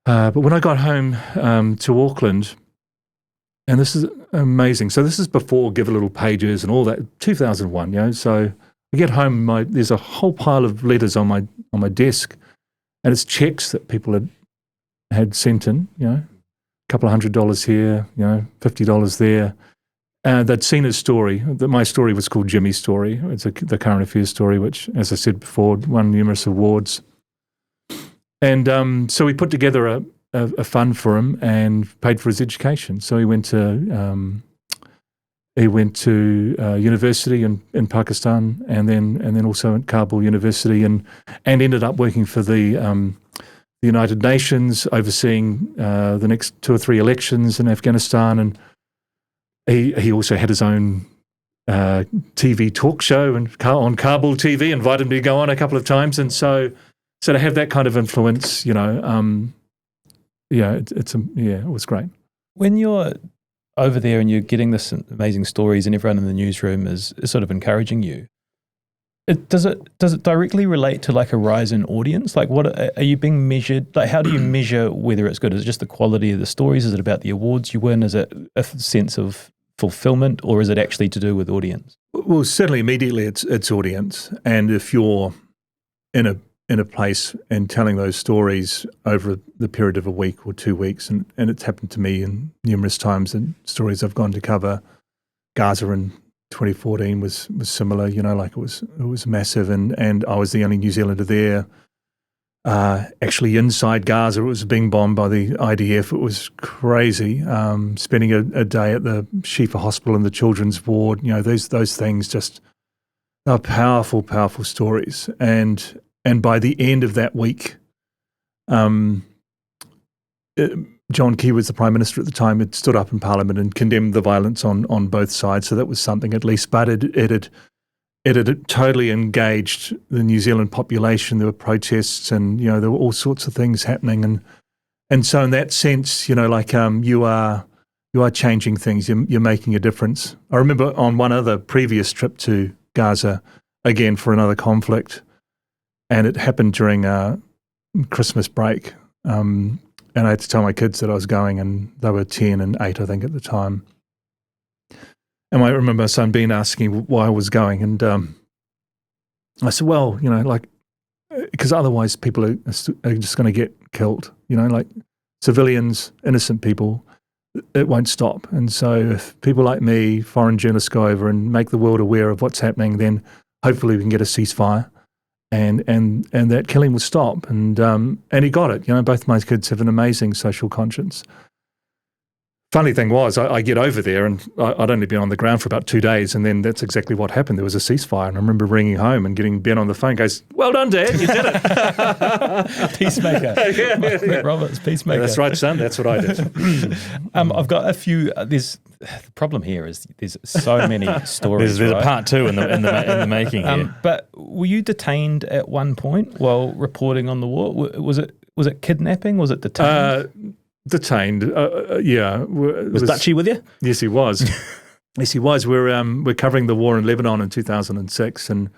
But when I got home to Auckland, and this is amazing. So this is before Give a Little Pages and all that, 2001. So I get home, there's a whole pile of letters on my desk. And it's checks that people had sent in, a couple of $100 here, $50 there. They'd seen his story. My story was called Jimmy's Story. It's the current affairs story, which, as I said before, won numerous awards. And so we put together a fund for him and paid for his education. So he went to university in Pakistan, and then also at Kabul University, and ended up working for the United Nations, overseeing the next 2 or 3 elections in Afghanistan. And he also had his own TV talk show on Kabul TV, invited me to go on a couple of times. And so to have that kind of influence, it was great. When you're over there and you're getting this amazing stories and everyone in the newsroom is sort of encouraging you, does it directly relate to like a rise in audience? Like, what are you being measured? Like, how do you measure whether it's good? Is it just the quality of the stories? Is it about the awards you win? Is it a sense of fulfillment, or is it actually to do with audience? Well, certainly immediately it's audience. And if you're in a place and telling those stories over the period of a week or 2 weeks, and it's happened to me in numerous times, and stories I've gone to cover. Gaza in 2014 was similar, it was massive, and I was the only New Zealander there. Actually inside Gaza, it was being bombed by the IDF. It was crazy. Spending a day at the Shifa Hospital in the children's ward, those things just are powerful, powerful stories. And by the end of that week, John Key was the Prime Minister at the time, had stood up in Parliament and condemned the violence on both sides. So that was something at least, but it had totally engaged the New Zealand population. There were protests, and there were all sorts of things happening, and so in that sense, you are changing things. You're making a difference. I remember on one other previous trip to Gaza, again for another conflict, and it happened during Christmas break. And I had to tell my kids that I was going, and they were 10 and 8, I think, at the time. And I remember my son Ben asking why I was going, and I said, well, because otherwise people are just going to get killed, like civilians, innocent people, it won't stop. And so if people like me, foreign journalists, go over and make the world aware of what's happening, then hopefully we can get a ceasefire. And that killing will stop, and he got it. Both my kids have an amazing social conscience. Funny thing was, I get over there and I'd only been on the ground for about 2 days, and then that's exactly what happened. There was a ceasefire, and I remember ringing home and getting Ben on the phone, goes, "Well done, Dad, you did it." Peacemaker. McRoberts, peacemaker. That's right, son, that's what I did. I've got a few, the problem here is there's so many stories. There's right? a part two in the making here. But were you detained at one point while reporting on the war? Was it kidnapping? Was it detained? Detained, yeah. Was Dutchie with you? Yes, he was. Yes, he was. We're covering the war in Lebanon in 2006 and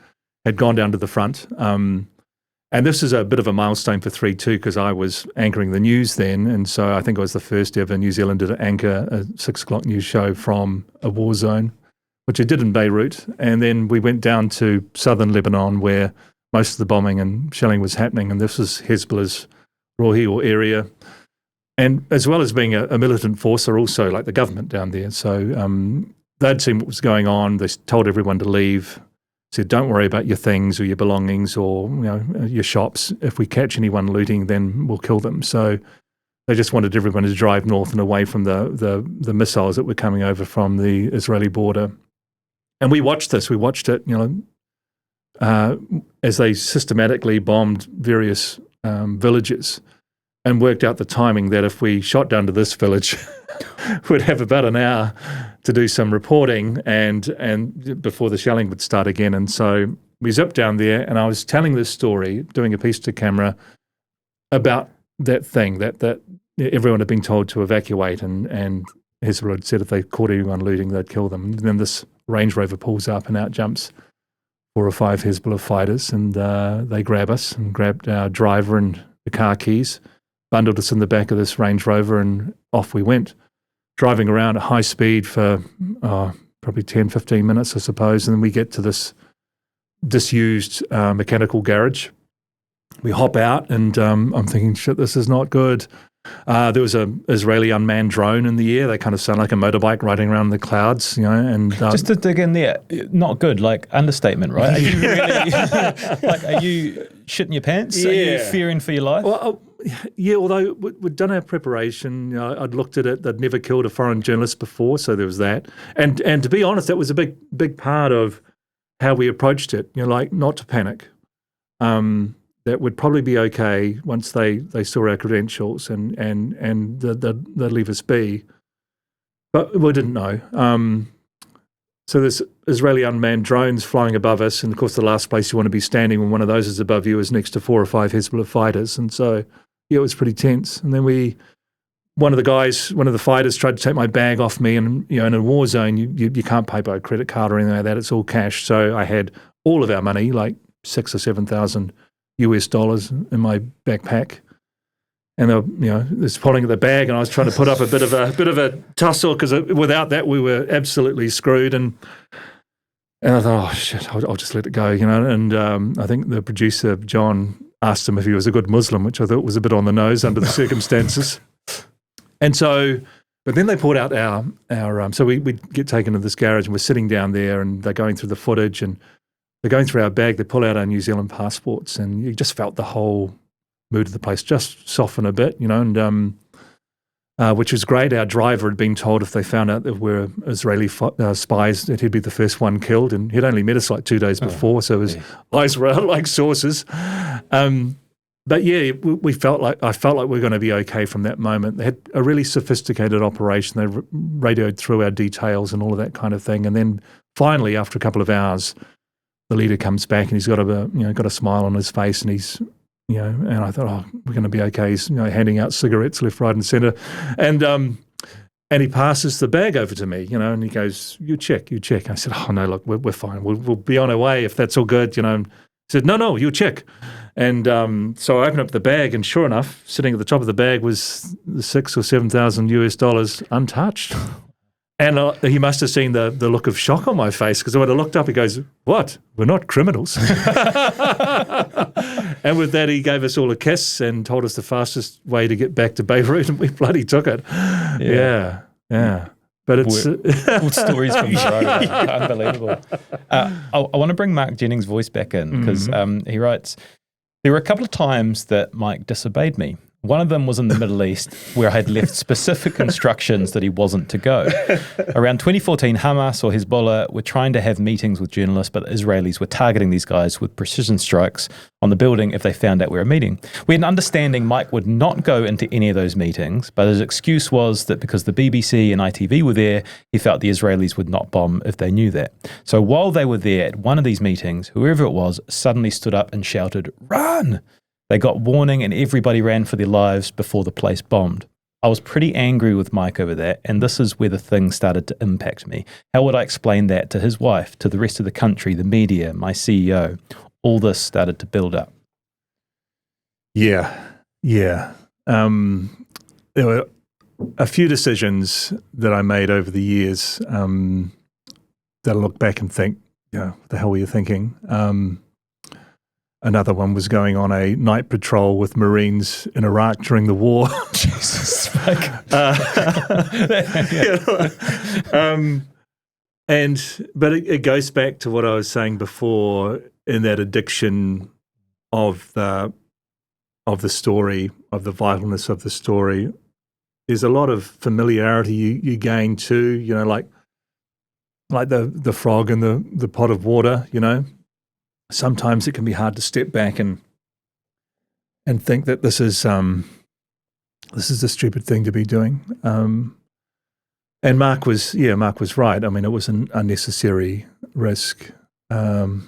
had gone down to the front. And this is a bit of a milestone for 3-2 because I was anchoring the news then. And so I think I was the first ever New Zealander to anchor a 6 o'clock news show from a war zone, which I did in Beirut. And then we went down to southern Lebanon where most of the bombing and shelling was happening. And this was Hezbollah's Rohil area. And as well as being a militant force, they're also like the government down there. So they'd seen what was going on. They told everyone to leave. Said, don't worry about your things or your belongings or your shops. If we catch anyone looting, then we'll kill them. So they just wanted everyone to drive north and away from the missiles that were coming over from the Israeli border. And we watched this. We watched it, as they systematically bombed various villages. And worked out the timing that if we shot down to this village, we'd have about an hour to do some reporting and before the shelling would start again. And so we zipped down there and I was telling this story, doing a piece to camera about that thing that everyone had been told to evacuate and Hezbollah had said if they caught anyone looting, they'd kill them. And then this Range Rover pulls up and out jumps 4 or 5 Hezbollah fighters and they grab us and grabbed our driver and the car keys, bundled us in the back of this Range Rover and off we went, driving around at high speed for probably 10, 15 minutes, I suppose. And then we get to this disused mechanical garage. We hop out and I'm thinking, shit, this is not good. There was an Israeli unmanned drone in the air. They kind of sound like a motorbike riding around the clouds, and just to dig in there, not good, like understatement, right? Are you really, are you shitting your pants? Yeah. Are you fearing for your life? Well, yeah, although we'd done our preparation, I'd looked at it. They'd never killed a foreign journalist before, so there was that. And to be honest, that was a big part of how we approached it. Not to panic. That would probably be okay once they saw our credentials and they'd leave us be. But we didn't know. So there's Israeli unmanned drones flying above us, and of course the last place you want to be standing when one of those is above you is next to 4 or 5 Hezbollah fighters. And so, yeah, it was pretty tense. And then one of the fighters tried to take my bag off me, and in a war zone you can't pay by a credit card or anything like that. It's all cash. So I had all of our money, like $6,000 or $7,000 US in my backpack, and it's pulling at the bag, and I was trying to put up a bit of a tussle because without that we were absolutely screwed. And I thought, oh shit, I'll just let it go, And I think the producer John asked him if he was a good Muslim, which I thought was a bit on the nose under the circumstances. And so, but then they pulled out our so we get taken to this garage, and we're sitting down there, and they're going through the footage and. They're going through our bag, they pull out our New Zealand passports, and you just felt the whole mood of the place just soften a bit, and which was great. Our driver had been told if they found out that we're Israeli spies that he'd be the first one killed, and he'd only met us like 2 days before, so his eyes were out like saucers. But yeah, I felt like we were going to be okay from that moment. They had a really sophisticated operation. They radioed through our details and all of that kind of thing, and then finally, after a couple of hours, the leader comes back and he's got a smile on his face, and he's and I thought, oh, we're going to be okay. He's handing out cigarettes left, right, and centre, and he passes the bag over to me, and he goes, "You check." I said, "Oh no, look, we're fine. We'll be on our way if that's all good." He said, "No, you check." And so I opened up the bag, and sure enough, sitting at the top of the bag was the $6,000 or $7,000 US untouched. And he must have seen the look of shock on my face, because when I looked up, he goes, "What? We're not criminals." And with that, he gave us all a kiss and told us the fastest way to get back to Beirut, and we bloody took it. Yeah. But it's all stories from the road. Unbelievable. I want to bring Mark Jennings' voice back in, because he writes, "There were a couple of times that Mike disobeyed me. One of them was in the Middle East, where I had left specific instructions that he wasn't to go. Around 2014, Hamas or Hezbollah were trying to have meetings with journalists, but the Israelis were targeting these guys with precision strikes on the building if they found out we were meeting. We had an understanding Mike would not go into any of those meetings, but his excuse was that because the BBC and ITV were there, he felt the Israelis would not bomb if they knew that. So while they were there at one of these meetings, whoever it was suddenly stood up and shouted, "Run!" They got warning and everybody ran for their lives before the place bombed. I was pretty angry with Mike over that, and this is where the thing started to impact me. How would I explain that to his wife, to the rest of the country, the media, my CEO? All this started to build up. Yeah. There were a few decisions that I made over the years that I look back and think, what the hell were you thinking? Another one was going on a night patrol with Marines in Iraq during the war. Jesus. But it goes back to what I was saying before in that addiction of the story, of the vitalness of the story. There's a lot of familiarity you gain too, like the frog in the pot of water, Sometimes it can be hard to step back and think that this is a stupid thing to be doing. And Mark was right. I mean, it was an unnecessary risk, but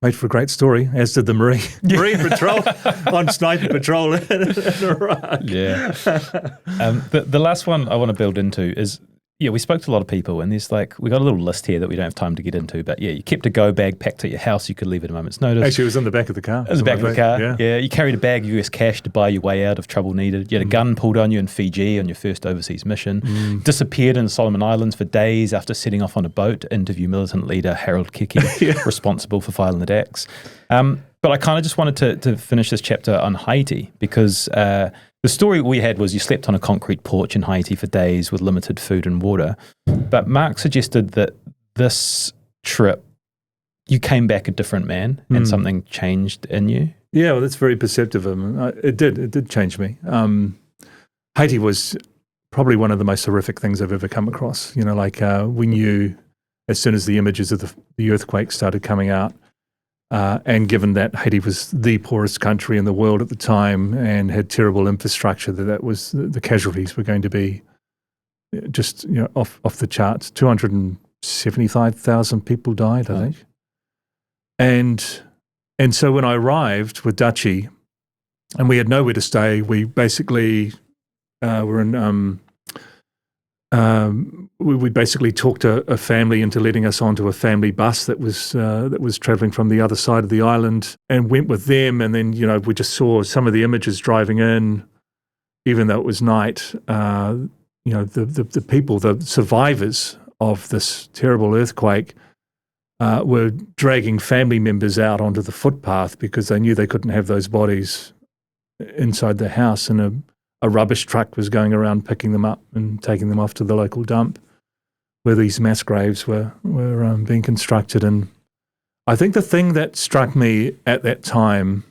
made for a great story, as did the Marine patrol on sniper patrol in Iraq. Yeah. The last one I want to build into is, we spoke to a lot of people, and there's we got a little list here that we don't have time to get into, but you kept a go bag packed at your house you could leave at a moment's notice. Actually, it was in the back of the car. It was the back of the car, yeah. You carried a bag of US cash to buy your way out if trouble needed. You had a gun pulled on you in Fiji on your first overseas mission. Disappeared in the Solomon Islands for days after setting off on a boat to interview militant leader Harold Kiki, responsible for filing the decks. But I kind of just wanted to finish this chapter on Haiti because the story we had was you slept on a concrete porch in Haiti for days with limited food and water. But Mark suggested that this trip, you came back a different man and something changed in you. Yeah, well, that's very perceptive of him. It did change me. Haiti was probably one of the most horrific things I've ever come across. We knew as soon as the images of the earthquake started coming out, and given that Haiti was the poorest country in the world at the time and had terrible infrastructure, that was the casualties were going to be just off the charts. 275,000 people died, I think. And so when I arrived with Dutchie, and we had nowhere to stay, we basically were in. We basically talked a family into letting us onto a family bus that was travelling from the other side of the island, and went with them. And then we just saw some of the images driving in, even though it was night. The people, the survivors of this terrible earthquake, were dragging family members out onto the footpath because they knew they couldn't have those bodies inside the house, and a rubbish truck was going around picking them up and taking them off to the local dump where these mass graves were being constructed. And I think the thing that struck me at that time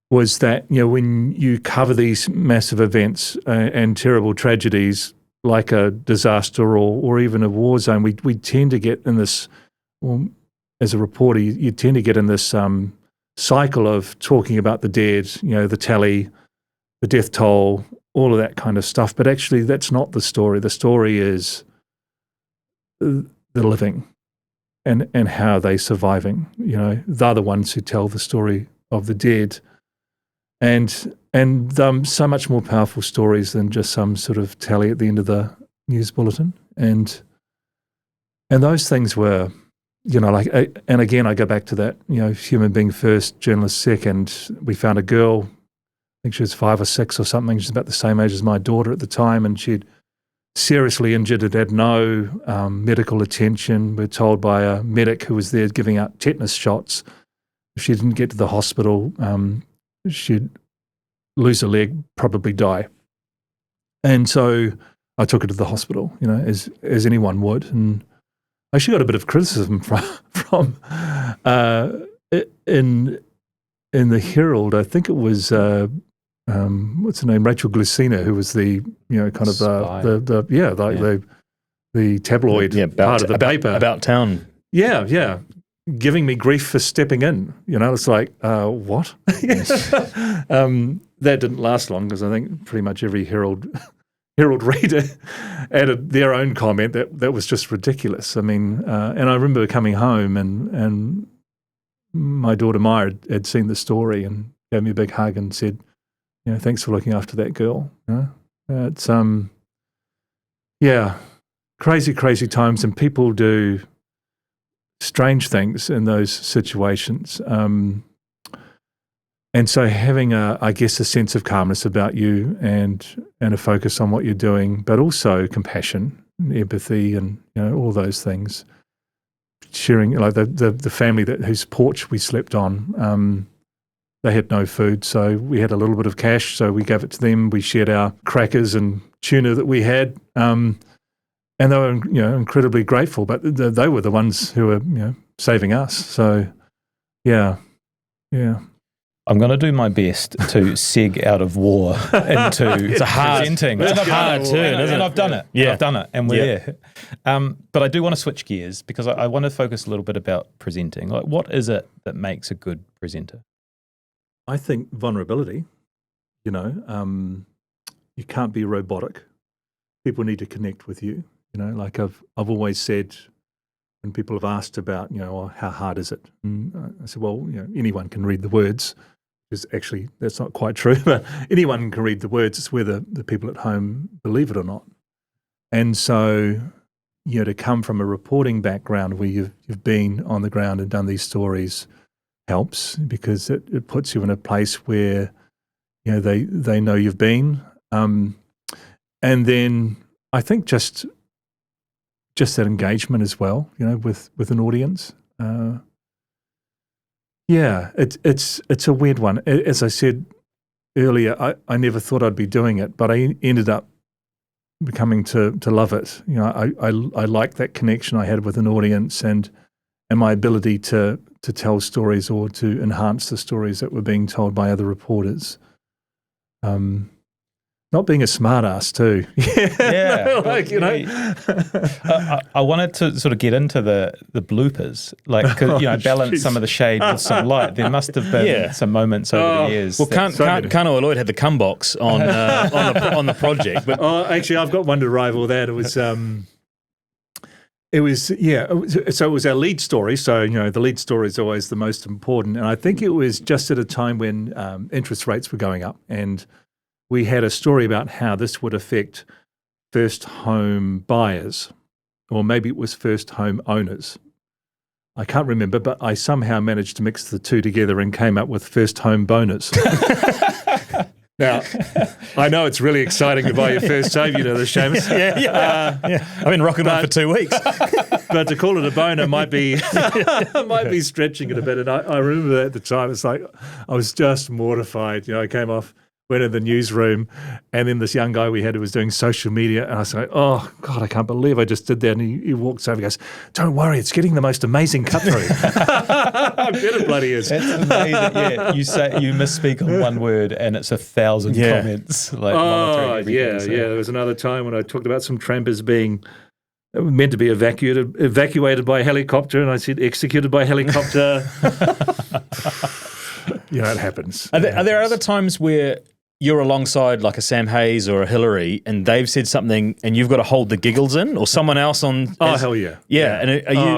was that, when you cover these massive events and terrible tragedies like a disaster or even a war zone, we tend to get in this, as a reporter, you tend to get in this cycle of talking about the dead, the tally, the death toll, all of that kind of stuff. But actually, that's not the story. The story is the living and how they're surviving. They're the ones who tell the story of the dead. And so much more powerful stories than just some sort of tally at the end of the news bulletin. And those things were, and again, I go back to that, human being first, journalist second. We found a girl, I think she was 5 or 6 or something. She's about the same age as my daughter at the time, and she'd seriously injured and had no medical attention. We're told by a medic who was there giving out tetanus shots, if she didn't get to the hospital, she'd lose a leg, probably die. And so I took her to the hospital, as anyone would. And I actually got a bit of criticism from in in the Herald, I think it was what's her name, Rachel Glicina, who was the kind of the tabloid part of the paper about town. Yeah, giving me grief for stepping in. It's like what? That didn't last long because I think pretty much every Herald reader added their own comment that was just ridiculous. I mean, and I remember coming home and my daughter Maya had seen the story and gave me a big hug and said, thanks for looking after that girl. It's crazy times, and people do strange things in those situations. And so having a sense of calmness about you and a focus on what you're doing, but also compassion, empathy, and all those things. Sharing, like the family whose porch we slept on, they had no food, so we had a little bit of cash, so we gave it to them. We shared our crackers and tuna that we had, and they were incredibly grateful. But they were the ones who were saving us. So yeah. I'm going to do my best to seg out of war into presenting. It's a hard turn, isn't it? And I've done it. Yeah. I've done it, and we're there. But I do want to switch gears because I want to focus a little bit about presenting. Like, what is it that makes a good presenter? I think vulnerability. You can't be robotic. People need to connect with you. Like I've always said, when people have asked about, how hard is it? And I said, well, anyone can read the words. Because actually, that's not quite true. But anyone can read the words. It's whether the people at home believe it or not. And so, to come from a reporting background where you've been on the ground and done these stories helps, because it puts you in a place where they know you've been. And then I think just that engagement as well, with an audience. It's a weird one. As I said earlier, I never thought I'd be doing it, but I ended up becoming to love it. I like that connection I had with an audience and my ability to tell stories or to enhance the stories that were being told by other reporters. Not being a smart ass too. I wanted to sort of get into the bloopers, like, balance some of the shade with some light. There must have been some moments over the years. Well, Kanoa Lloyd had the cum box on the project. But actually, I've got one to rival that. It was our lead story. So, the lead story is always the most important. And I think it was just at a time when interest rates were going up, and we had a story about how this would affect first home buyers, or maybe it was first home owners. I can't remember, but I somehow managed to mix the two together and came up with first home bonus. Now, I know it's really exciting to buy your first home, the Seamus. Yeah. I've been rocking on for 2 weeks. But to call it a boner might be stretching it a bit. And I remember at the time, it's like I was just mortified. I came off, went in the newsroom, and then this young guy we had who was doing social media, and I was like, oh, God, I can't believe I just did that. And he walks over and goes, don't worry, it's getting the most amazing cut through. I bet it bloody is. That's amazing. Yeah, you misspeak on one word and it's 1,000 comments. Like There was another time when I talked about some trampers being meant to be evacuated by helicopter, and I said executed by helicopter. It happens. Are there other times where you're alongside like a Sam Hayes or a Hillary and they've said something and you've got to hold the giggles in, or someone else on? Hell yeah. Yeah. And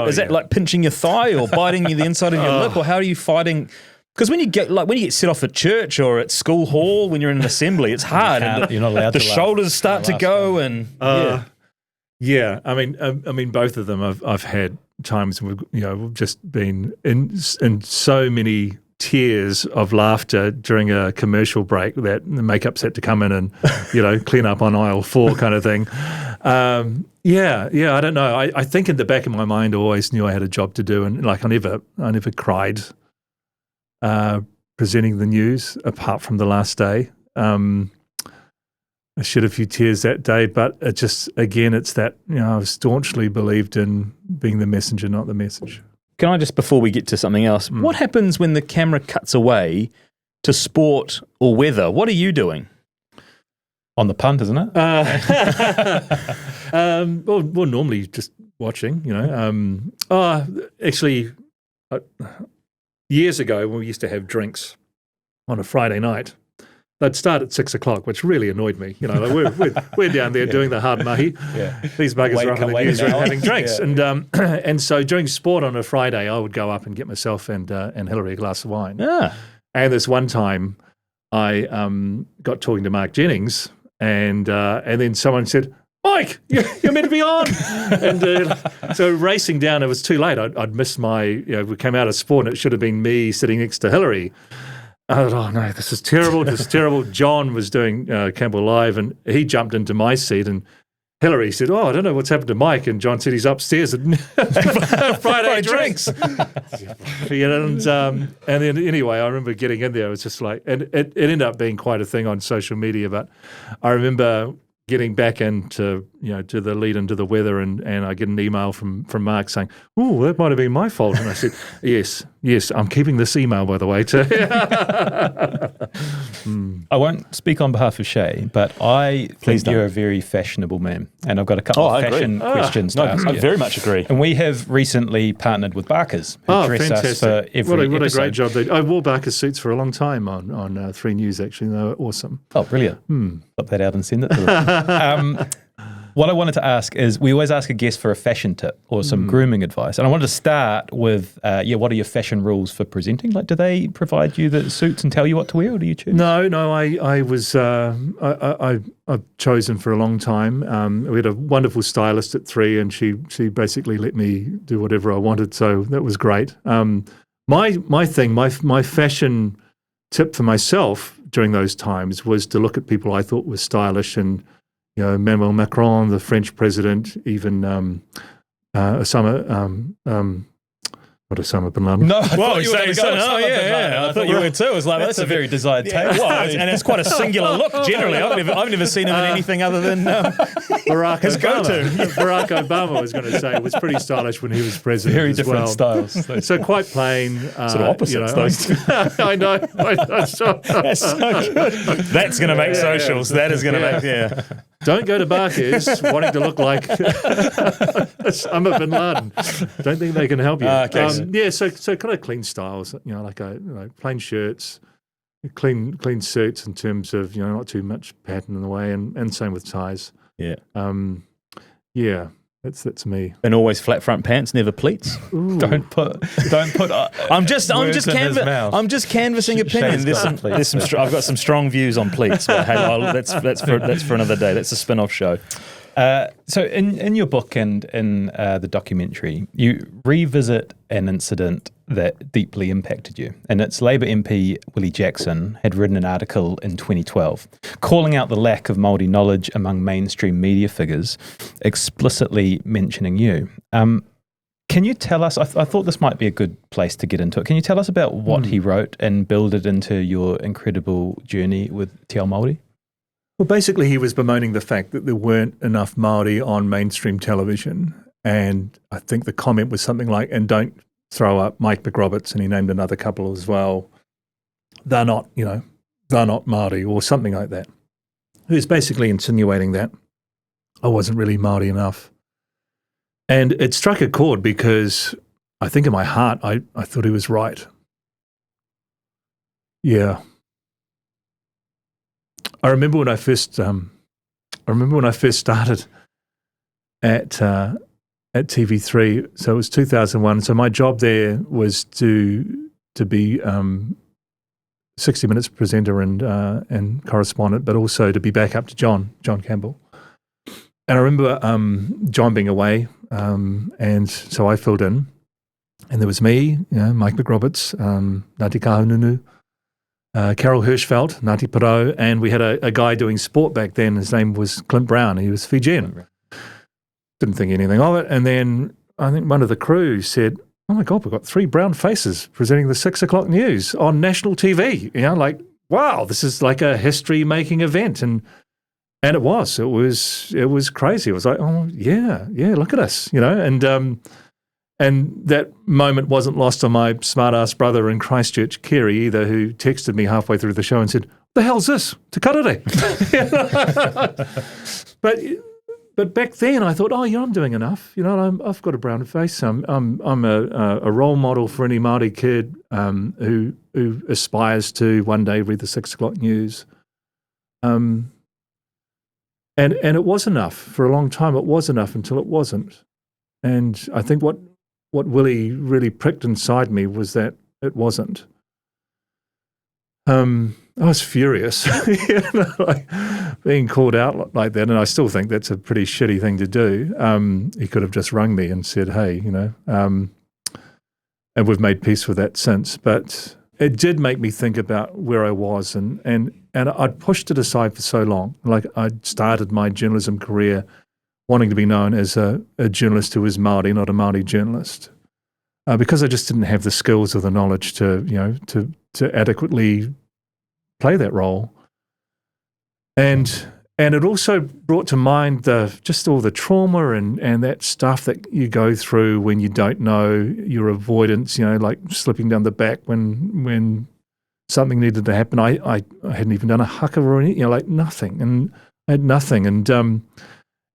is that like pinching your thigh or biting the inside of your lip, or how are you fighting? Because when you get set off at church or at school hall when you're in an assembly, it's hard. You're not allowed the to laugh. shoulders start to go and Yeah, I mean, both of them. I've had times we've just been in so many tears of laughter during a commercial break that the makeup's had to come in and clean up on aisle 4 kind of thing. I don't know. I think in the back of my mind I always knew I had a job to do, and like I never cried presenting the news apart from the last day. I shed a few tears that day, but it just, again, it's that, I staunchly believed in being the messenger, not the message. can I just, before we get to something else, what happens when the camera cuts away to sport or weather? What are you doing? On the punt, isn't it? Well, normally just watching, Actually, years ago when we used to have drinks on a Friday night, they'd start at 6 o'clock, which really annoyed me. We're down there doing the hard mahi. Yeah. These buggers are up in the newsroom having drinks. And so during sport on a Friday, I would go up and get myself and Hillary a glass of wine. Yeah. And this one time I got talking to Mark Jennings and then someone said, Mike, you're meant to be on. And so racing down, it was too late. I'd missed we came out of sport and it should have been me sitting next to Hillary. I thought, oh no, this is terrible. This is terrible. John was doing Campbell Live and he jumped into my seat and Hillary said, oh, I don't know what's happened to Mike. And John said he's upstairs at Friday drinks. And then anyway, I remember getting in there. It was just like, and it ended up being quite a thing on social media. But I remember getting back into, to the lead into the weather and I get an email from Mark saying, oh, that might have been my fault. And I said, yes, I'm keeping this email, by the way, too. I won't speak on behalf of Shay, but I think you're a very fashionable man. And I've got a couple of fashion questions to ask you. I very much agree. And we have recently partnered with Barker's, who dress fantastic. us for every What a episode. great job. I wore Barker's suits for a long time on 3 News, actually. They were awesome. Oh, brilliant. Put that out and send it to them. What I wanted to ask is, we always ask a guest for a fashion tip or some grooming advice. And I wanted to start with, what are your fashion rules for presenting? Like, do they provide you the suits and tell you what to wear, or do you choose? No, I've chosen for a long time. We had a wonderful stylist at 3 and she basically let me do whatever I wanted. So that was great. My fashion tip for myself during those times was to look at people I thought were stylish and, Emmanuel Macron, the French president, even not Osama bin Laden. No, I Well, thought you you were were going to saying, go. I thought you were too. It was like, That's a very desired take. Well, and it's quite a singular look generally. I've never seen him in anything other than Barack his go-to. Barack Obama, I was going to say, was pretty stylish when he was president. Very as different well. styles. So quite plain. Sort of opposites, those two. I know. That's so good. That's going to make socials. That is going to make, Don't go to Barker's wanting to look like Osama bin Laden. Don't think they can help you. Okay. So kind of clean styles, like plain shirts, clean suits in terms of, not too much pattern in the way, and same with ties. Yeah. That's me. And always flat front pants, never pleats. Don't put. I'm just words in his mouth. I'm just canvassing opinion. I've got some strong views on pleats, but hey, that's for another day. That's a spin-off show. So in your book and in the documentary, you revisit an incident that deeply impacted you. And it's Labour MP Willie Jackson had written an article in 2012 calling out the lack of Māori knowledge among mainstream media figures, explicitly mentioning you. Can you tell us, I thought this might be a good place to get into it, can you tell us about what he wrote and build it into your incredible journey with Te Ao Māori? Well, basically, he was bemoaning the fact that there weren't enough Māori on mainstream television. And I think the comment was something like, and don't throw up Mike McRoberts, and he named another couple as well. They're not Māori, or something like that. He was basically insinuating that I wasn't really Māori enough. And it struck a chord because I think in my heart, I thought he was right. Yeah. I remember when I first started at TV3. So it was 2001. So my job there was to be 60 Minutes presenter and correspondent, but also to be back up to John Campbell. And I remember John being away, and so I filled in. And there was me, Mike McRoberts, Ngāti Kahununu, Carol Hirschfeld, Ngāti Porou, and we had a guy doing sport back then. His name was Clint Brown. He was Fijian. Didn't think anything of it. And then I think one of the crew said, oh my God, we've got 3 brown faces presenting the 6 o'clock news on national TV. Wow, this is like a history-making event. And it was crazy. It was like, oh yeah, look at us, And And that moment wasn't lost on my smart-ass brother in Christchurch, Kerry, either, who texted me halfway through the show and said, "The hell's this? Te karere." But back then I thought, oh, yeah, I'm doing enough. I've got a brown face. I'm a role model for any Māori kid who aspires to one day read the 6 o'clock news. And it was enough for a long time. It was enough until it wasn't. And I think what Willie really pricked inside me was that it wasn't. I was furious, being called out like that, and I still think that's a pretty shitty thing to do. He could have just rung me and said, "Hey, and we've made peace with that since." But it did make me think about where I was, and I'd pushed it aside for so long. Like, I'd started my journalism career wanting to be known as a journalist who was Māori, not a Māori journalist, because I just didn't have the skills or the knowledge to adequately play that role. And it also brought to mind just all the trauma and that stuff that you go through when you don't know, your avoidance, like slipping down the back when something needed to happen. I hadn't even done a haka or anything, like nothing, and I had nothing. And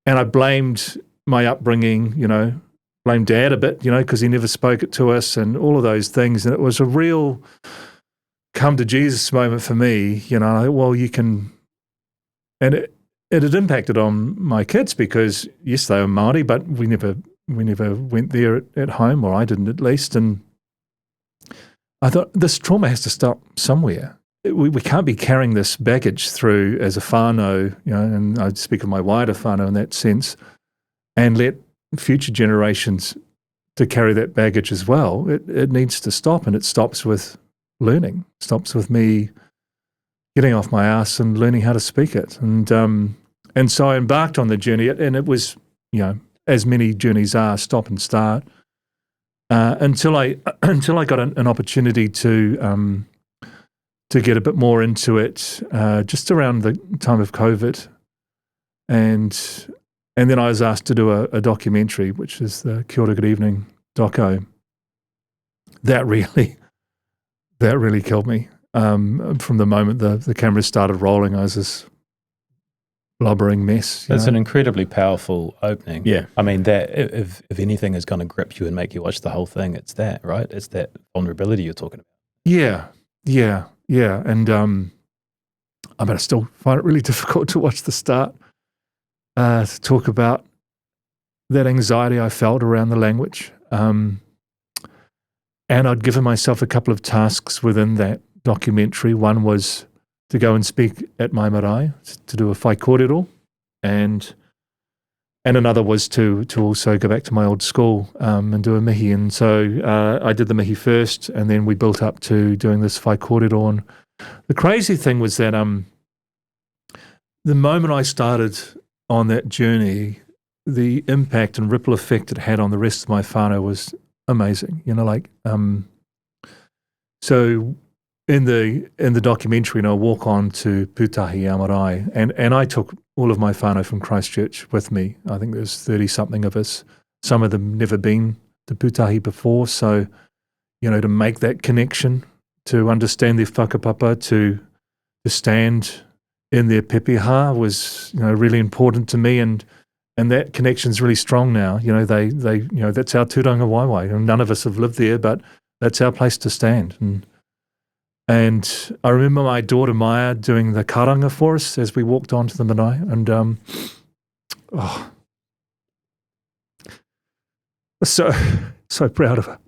I blamed my upbringing, blamed Dad a bit, because he never spoke it to us and all of those things. And it was a real come to Jesus moment for me, well, you can, and it had impacted on my kids because, yes, they were Māori, but we never went there at home, or I didn't at least. And I thought, this trauma has to stop somewhere. We can't be carrying this baggage through as a whānau, and I speak of my wider whānau in that sense, and let future generations to carry that baggage as well. It needs to stop, and it stops with learning, stops with me getting off my ass and learning how to speak it. And so I embarked on the journey, and it was, as many journeys are, stop and start, until I got an opportunity to get a bit more into it, just around the time of COVID, and then I was asked to do a documentary, which is the Kia ora, good evening doco. That really killed me. From the moment the camera started rolling, I was this blubbering mess. That's an incredibly powerful opening. Yeah. I mean, that if anything is going to grip you and make you watch the whole thing, it's that, right? It's that vulnerability you're talking about. Yeah. And I still find it really difficult to watch the start, to talk about that anxiety I felt around the language. And I'd given myself a couple of tasks within that documentary. One was to go and speak at my marae, to do a whai kōrero, and another was to also go back to my old school and do a mihi. And so I did the mihi first, and then we built up to doing this whai kōrero. And the crazy thing was that the moment I started on that journey, the impact and ripple effect it had on the rest of my whānau was amazing. So in the documentary, I walk on to Pūtahi Amarai, and I took all of my whānau from Christchurch with me. I think there's 30-something of us. Some of them never been to Pūtahi before, so, to make that connection, to understand their whakapapa, to stand in their pepeha was, really important to me, and that connection's really strong now. They that's our tūranga waiwai. And none of us have lived there, but that's our place to stand. And I remember my daughter Maya doing the karanga for us as we walked onto the marae, and so proud of her.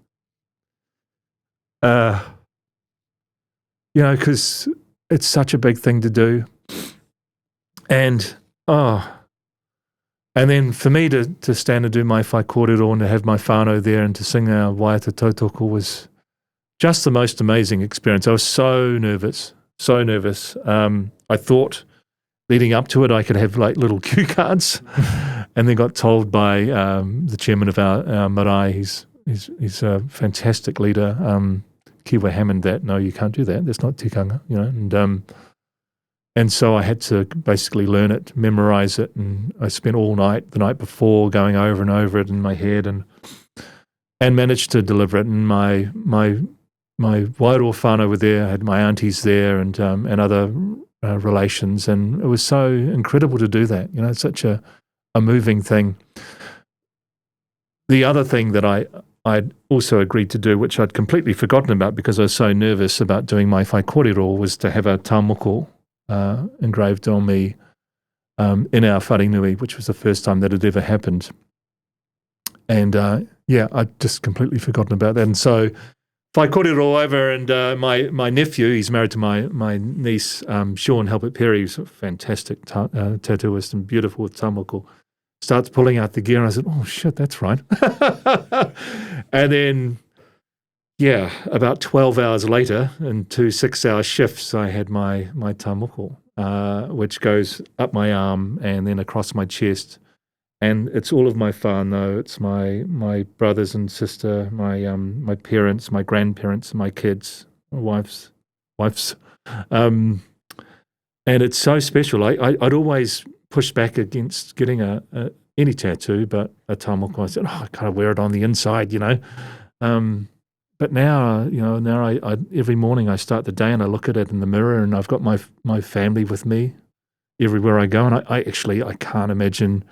Because it's such a big thing to do, and then for me to stand and do my whai kōrero and to have my whānau there and to sing our waiata tautoko was just the most amazing experience. I was so nervous. I thought leading up to it I could have like little cue cards, and then got told by the chairman of our marae, he's a fantastic leader, Kiwa Hammond, that no, you can't do that. That's not tikanga, and so I had to basically learn it, memorize it, and I spent all night the night before going over and over it in my head, and and managed to deliver it. And my Wairoa whānau were there, I had my aunties there and other relations, and it was so incredible to do that. You know, it's such a moving thing. The other thing that I'd also agreed to do, which I'd completely forgotten about because I was so nervous about doing my whai kōrero, was to have a tāmoko engraved on me in our wharenui, which was the first time that had ever happened. And I'd just completely forgotten about that. And so whai kōrero over, and my nephew, he's married to my niece, Sean Halbert Perry, who's a fantastic tattooist and beautiful with tāmoko, starts pulling out the gear, and I said, oh, shit, that's right. And then, about 12 hours later, in 2 6-hour shifts, I had my tāmoko, which goes up my arm and then across my chest. And it's all of my whānau, it's my brothers and sister, my parents, my grandparents, my kids, my wives. And it's so special. I'd always push back against getting any tattoo, but a tāmoko. I said, I kind of wear it on the inside, you know. But now, I every morning I start the day and I look at it in the mirror, and I've got my family with me everywhere I go, and I can't imagine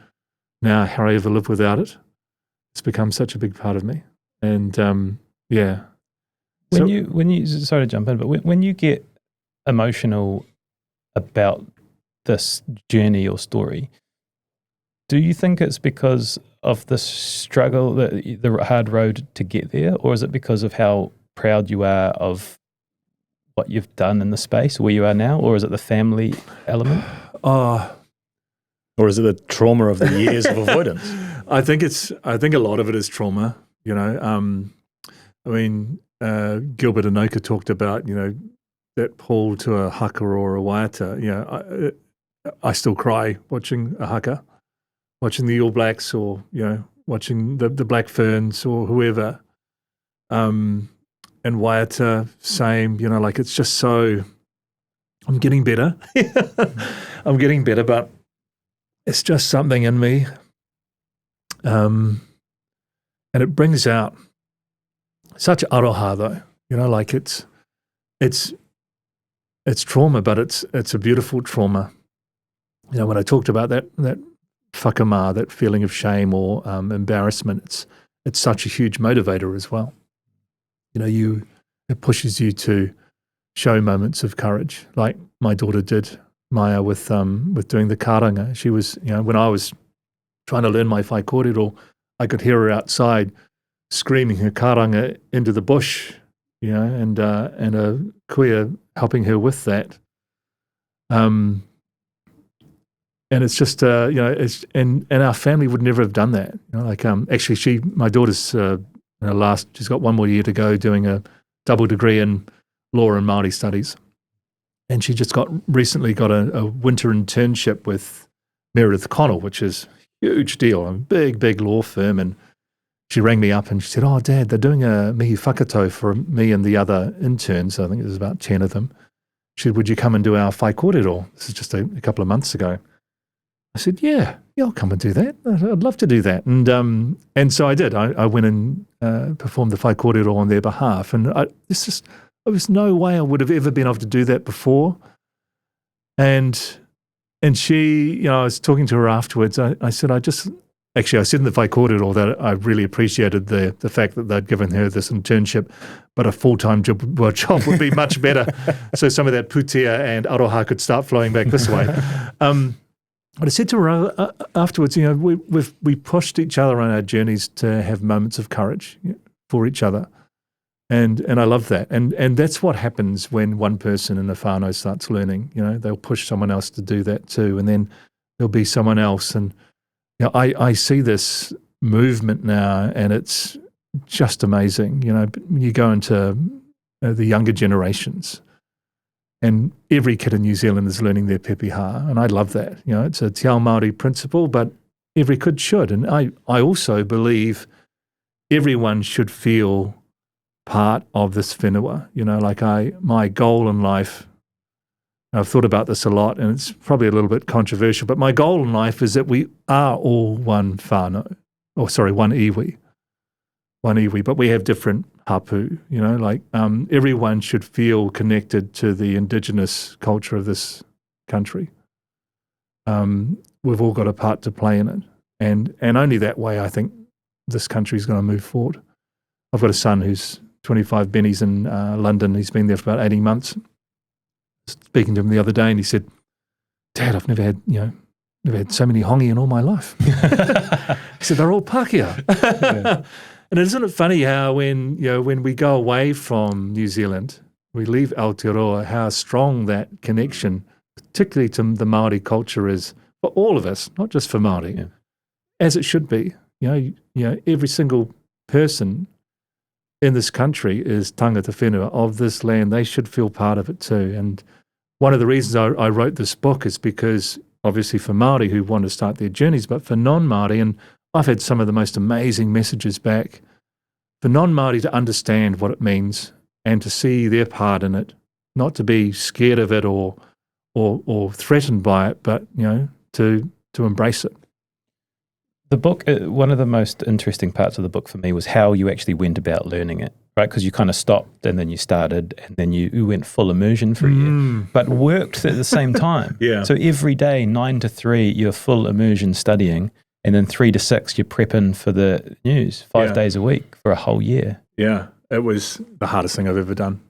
now how I ever live without it. It's become such a big part of me, and When you sorry to jump in, but when you get emotional about this journey or story, do you think it's because of the struggle, the hard road to get there, or is it because of how proud you are of what you've done in the space where you are now, or is it the family element? Or is it the trauma of the years of avoidance? I think a lot of it is trauma. You know, Gilbert Anoka talked about, you know, that pull to a haka or a waiata. You know, I still cry watching a haka, watching the All Blacks, or, you know, watching the Black Ferns or whoever. And waiata, same. You know, like, it's just so. I'm getting better. I'm getting better, but it's just something in me, and it brings out such aroha, though. You know, like, it's trauma, but it's a beautiful trauma. You know, when I talked about that whakamā, that feeling of shame or embarrassment, it's such a huge motivator as well. You know, it pushes you to show moments of courage, like my daughter did, Maya, with doing the karanga. She was, you know, when I was trying to learn my whai kōrero, I could hear her outside screaming her karanga into the bush, you know, and a kuia helping her with that. And it's just, you know, and our family would never have done that. You know, like, actually, my daughter's she's got one more year to go doing a double degree in law and Māori studies. And she just recently got a winter internship with Meredith Connell, which is a huge deal, a big law firm. And she rang me up and she said, "Oh, Dad, they're doing a mihi whakatau for me and the other interns." I think there's about 10 of them. She said, "Would you come and do our whai kōrero?" This is just a couple of months ago. I said, yeah, I'll come and do that. I'd love to do that. And so I did. I went and performed the whai kōrero on their behalf. And there was no way I would have ever been able to do that before. And she, you know, I was talking to her afterwards. I said, I said in the whai kōrero that I really appreciated the fact that they'd given her this internship, but a full-time job would be much better. So some of that putea and aroha could start flowing back this way. But I said to her afterwards, you know, we pushed each other on our journeys to have moments of courage for each other. And I love that. And that's what happens when one person in a whānau starts learning. You know, they'll push someone else to do that too. And then there'll be someone else. And, you know, I see this movement now, and it's just amazing. You know, when you go into the younger generations, and every kid in New Zealand is learning their pepeha, and I love that. You know, it's a te ao Māori principle, but every kid should. And I also believe everyone should feel part of this whenua. You know, like my goal in life, I've thought about this a lot, and it's probably a little bit controversial, but my goal in life is that we are all one whānau, one iwi, waniwi, but we have different hapu, like everyone should feel connected to the indigenous culture of this country. We've all got a part to play in it. And only that way, I think, this country is going to move forward. I've got a son who's 25, Benny's in London. He's been there for about 18 months. Speaking to him the other day, and he said, Dad, I've never had so many hongi in all my life. He said, they're all Pākehā. Yeah. And isn't it funny how when we go away from New Zealand, we leave Aotearoa, how strong that connection, particularly to the Māori culture, is for all of us, not just for Māori, as it should be. Every single person in this country is tangata whenua of this land. They should feel part of it too. And one of the reasons I wrote this book is because, obviously, for Māori who want to start their journeys, but for non-Māori, and I've had some of the most amazing messages back, for non-Māori to understand what it means and to see their part in it, not to be scared of it or threatened by it, but to embrace it. The book, one of the most interesting parts of the book for me was how you actually went about learning it, right? Because you kind of stopped and then you started and then you went full immersion for a year, but worked at the same time. Yeah. So every day, 9 to 3, you're full immersion studying, and then 3 to 6, you're prepping for the news 5 days a week for a whole year. Yeah, it was the hardest thing I've ever done.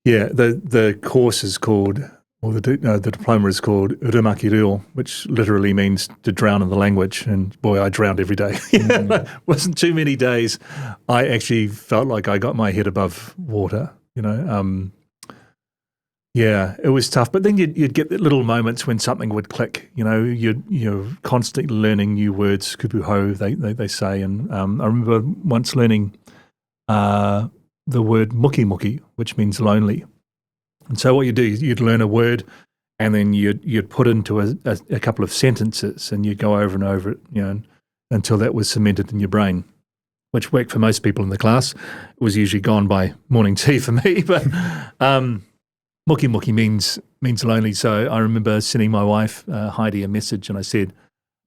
The course is called, or the diploma is called Urumaki Reo, which literally means to drown in the language. And boy, I drowned every day. It wasn't too many days I actually felt like I got my head above water, it was tough. But then you'd get the little moments when something would click. You're constantly learning new words, kupuho, they say. And I remember once learning the word muki muki, which means lonely. And so what you do, you'd learn a word, and then you'd put into a couple of sentences, and you'd go over and over it, until that was cemented in your brain, which worked for most people in the class. It was usually gone by morning tea for me, but muki muki means lonely. So I remember sending my wife, Heidi, a message, and I said,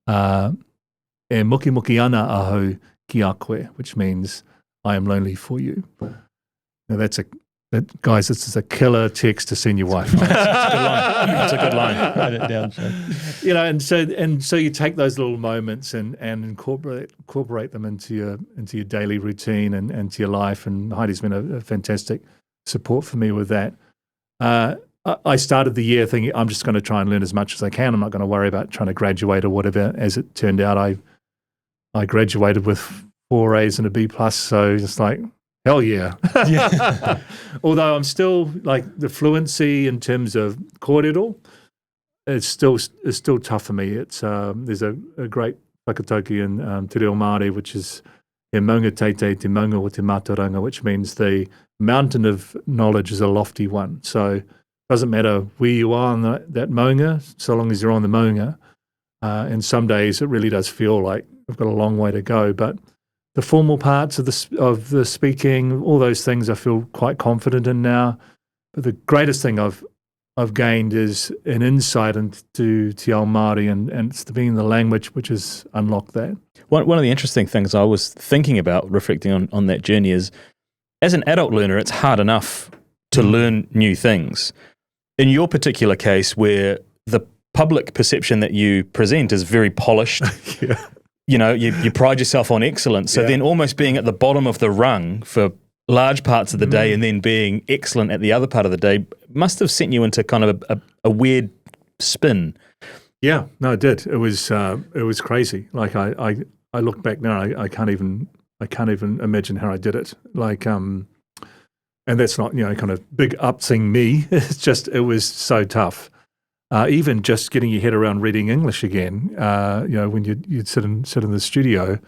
e muki muki ana aho ki a koe, which means I am lonely for you. Now guys, this is a killer text to send your wife. Right? That's a good line. Write it down. And so you take those little moments and incorporate them into your daily routine and into your life. And Heidi's been a fantastic support for me with that. I started the year thinking I'm just going to try and learn as much as I can. I'm not going to worry about trying to graduate or whatever. As it turned out, I graduated with 4 A's and a B+. So just like, hell yeah. Although I'm still like the fluency in terms of kōrero, it's still tough for me. It's there's a great whakatauki in Te Reo Māori, which is e maunga teitei te maunga o te mātauranga, which means the mountain of knowledge is a lofty one. So it doesn't matter where you are on that maunga, so long as you're on the maunga. And some days it really does feel like I've got a long way to go, but the formal parts of the speaking, all those things I feel quite confident in now. But the greatest thing I've gained is an insight into Te Ao Māori, and it's being the language which has unlocked that. One of the interesting things I was thinking about, reflecting on that journey, is as an adult learner, it's hard enough to learn new things. In your particular case, where the public perception that you present is very polished, you pride yourself on excellence. So then almost being at the bottom of the rung for large parts of the day and then being excellent at the other part of the day must have sent you into kind of a weird spin. Yeah, no, it did. It was crazy. Like I look back now, I can't even imagine how I did it. Like, and that's not, kind of big upping me. It's just, it was so tough. Even just getting your head around reading English again, when you'd sit in the studio.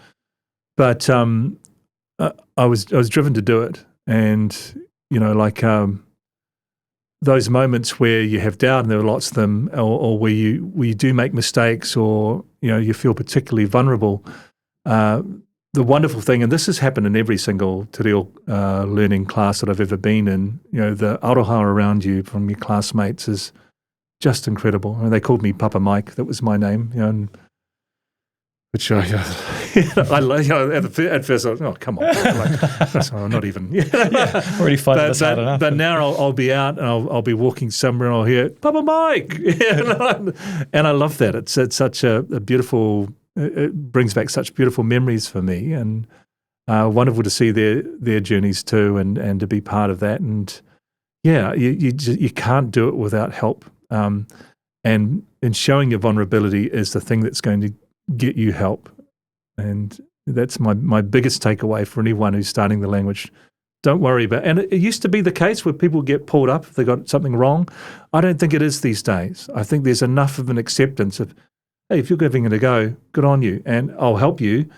But I was driven to do it, and those moments where you have doubt, and there are lots of them, or where you do make mistakes, or you feel particularly vulnerable. The wonderful thing, and this has happened in every single te reo learning class that I've ever been in, the aroha around you from your classmates is just incredible. I mean, they called me Papa Mike. That was my name. And Which I like. At first, I was, oh, come on. I'm not even. Already finding this hard enough. But now I'll be out and I'll be walking somewhere and I'll hear, Papa Mike. And I love that. It's such a beautiful, it brings back such beautiful memories for me. And wonderful to see their journeys too and to be part of that. And yeah, you can't do it without help. And showing your vulnerability is the thing that's going to get you help. And that's my biggest takeaway for anyone who's starting the language. Don't worry about it. And it used to be the case where people get pulled up if they got something wrong. I don't think it is these days. I think there's enough of an acceptance of, hey, if you're giving it a go, good on you. And I'll help you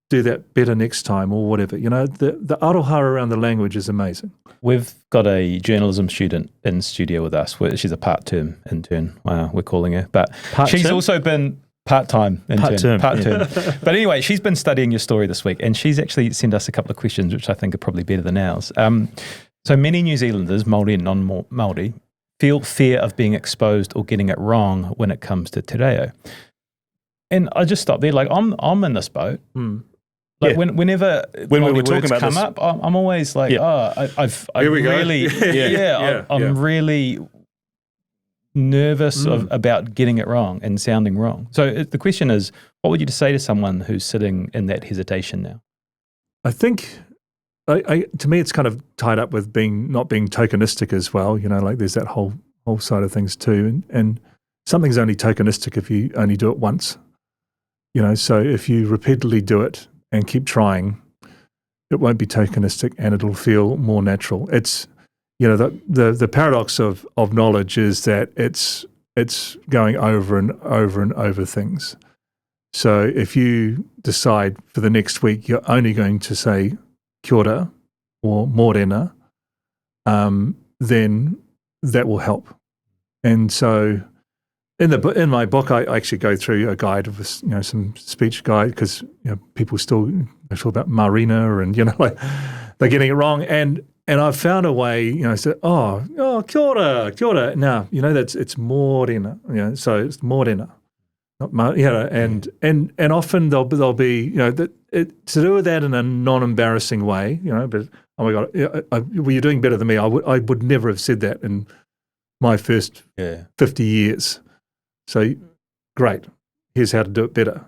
do that better next time or whatever. You know, the aroha around the language is amazing. We've got a journalism student in studio with us. She's a part-term intern, we're calling her. But she's also been part-time intern. Part-term. But anyway, she's been studying your story this week, and she's actually sent us a couple of questions, which I think are probably better than ours. So many New Zealanders, Māori and non-Māori, feel fear of being exposed or getting it wrong when it comes to te reo. And I just stopped there. Like, I'm in this boat. Like whenever when we were talking about come this, up, I'm always like, I've really, I'm really nervous about getting it wrong and sounding wrong. So the question is, what would you say to someone who's sitting in that hesitation now? I think, to me, it's kind of tied up with not being tokenistic as well. You know, like there's that whole side of things too. And something's only tokenistic if you only do it once. You know, so if you repeatedly do it and keep trying, it won't be tokenistic and it'll feel more natural. It's, you know, the paradox of knowledge is that it's going over and over and over things. So if you decide for the next week you're only going to say kia ora or morena, then that will help. And so in my book, I actually go through a guide of some speech guide because people still talk about marina and like they're getting it wrong. And I've found a way, say, oh, kia ora. Now, it's morena, so it's morena, not and often they'll be, to do with that in a non-embarrassing way, but oh my God, well, you're doing better than me. I would never have said that in my first 50 years. So great. Here's how to do it better.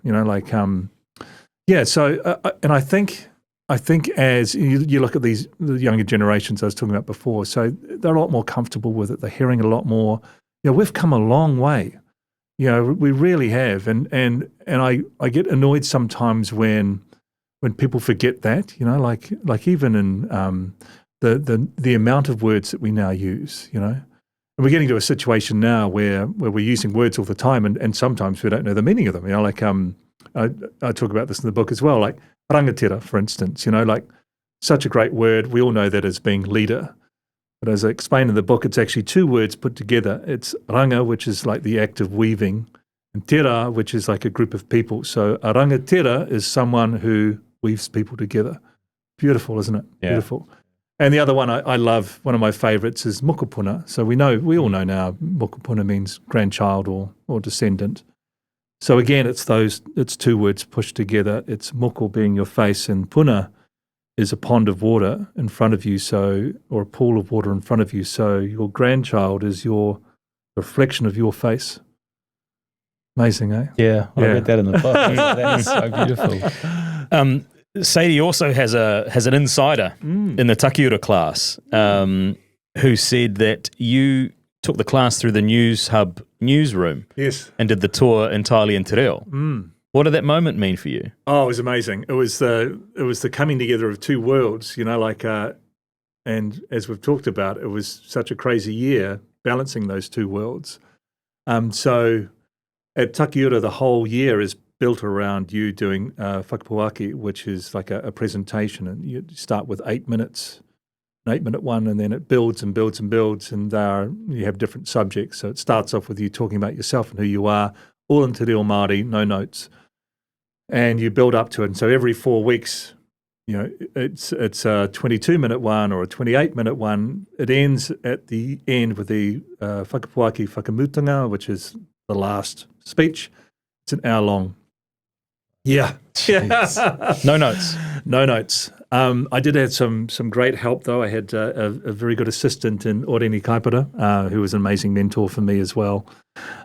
So and I think as you look at the younger generations I was talking about before, so they're a lot more comfortable with it. They're hearing it a lot more. We've come a long way. We really have. And I get annoyed sometimes when people forget that. Like even in the amount of words that we now use. And we're getting to a situation now where we're using words all the time, and sometimes we don't know the meaning of them. I talk about this in the book as well, like rangatira, for instance. Like such a great word. We all know that as being leader. But as I explain in the book, it's actually two words put together. It's ranga, which is like the act of weaving, and tera, which is like a group of people. So a rangatira is someone who weaves people together. Beautiful, isn't it? Yeah. Beautiful. And the other one I love, one of my favourites, is mokopuna. So we all know now mokopuna means grandchild or descendant. So again, it's two words pushed together. It's moko being your face, and puna is a pond of water in front of you, or a pool of water in front of you. So your grandchild is your reflection of your face. Amazing, eh? Yeah, I read that in the book. That is so beautiful. Sadie also has an insider in the Takiura class who said that you took the class through the Newshub newsroom and did the tour entirely in te reo. What did that moment mean for you? Oh, it was amazing. It was the coming together of two worlds, and as we've talked about, it was such a crazy year balancing those two worlds. So at Takiura, the whole year is built around you doing whakapuaki, which is like a presentation, and you start with 8 minutes, an 8-minute one, and then it builds and builds and builds, and you have different subjects. So it starts off with you talking about yourself and who you are, all in te reo Māori, no notes, and you build up to it. And so every 4 weeks, it's a 22-minute one or a 28-minute one. It ends at the end with the whakapuaki whakamutunga, which is the last speech. It's an hour long. Yeah. No notes. No notes. I did have some great help, though. I had a very good assistant in Oreni Kaipara, who was an amazing mentor for me as well.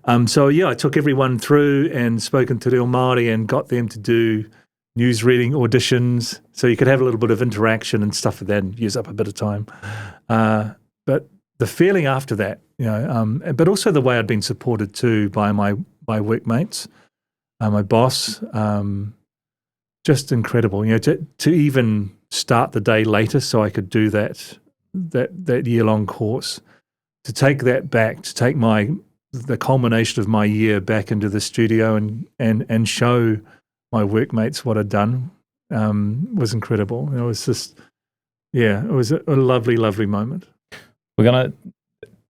I took everyone through and spoken to Reo Māori and got them to do news reading auditions, so you could have a little bit of interaction and stuff like that and use up a bit of time. But the feeling after that, but also the way I'd been supported too by my workmates, my boss, just incredible. To even start the day later so I could do that year-long course, to take that back, to take the culmination of my year back into the studio and show my workmates what I'd done, was incredible. It was just, it was a lovely, lovely moment. We're going to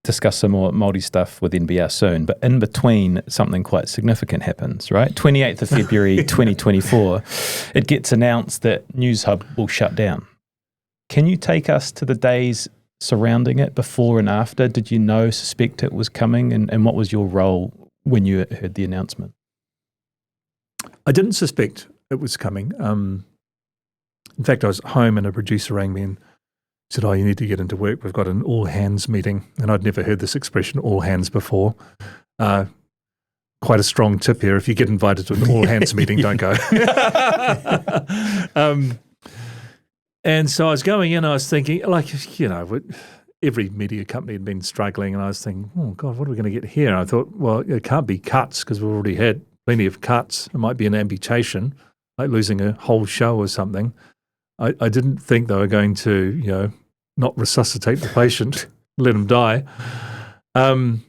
discuss some more Māori stuff with NBR soon, but in between, something quite significant happens, right? 28th of February 2024, it gets announced that Newshub will shut down. Can you take us to the days surrounding it, before and after? Did you suspect it was coming, and what was your role when you heard the announcement? I didn't suspect it was coming. In fact, I was at home and a producer rang me and said, you need to get into work. We've got an all-hands meeting. And I'd never heard this expression, all hands, before. Quite a strong tip here. If you get invited to an all-hands meeting, don't go. And so I was going in, I was thinking, every media company had been struggling, and I was thinking, oh, God, what are we going to get here? And I thought, well, it can't be cuts because we've already had plenty of cuts. It might be an amputation, like losing a whole show or something. I didn't think they were going to, not resuscitate the patient, let him die. When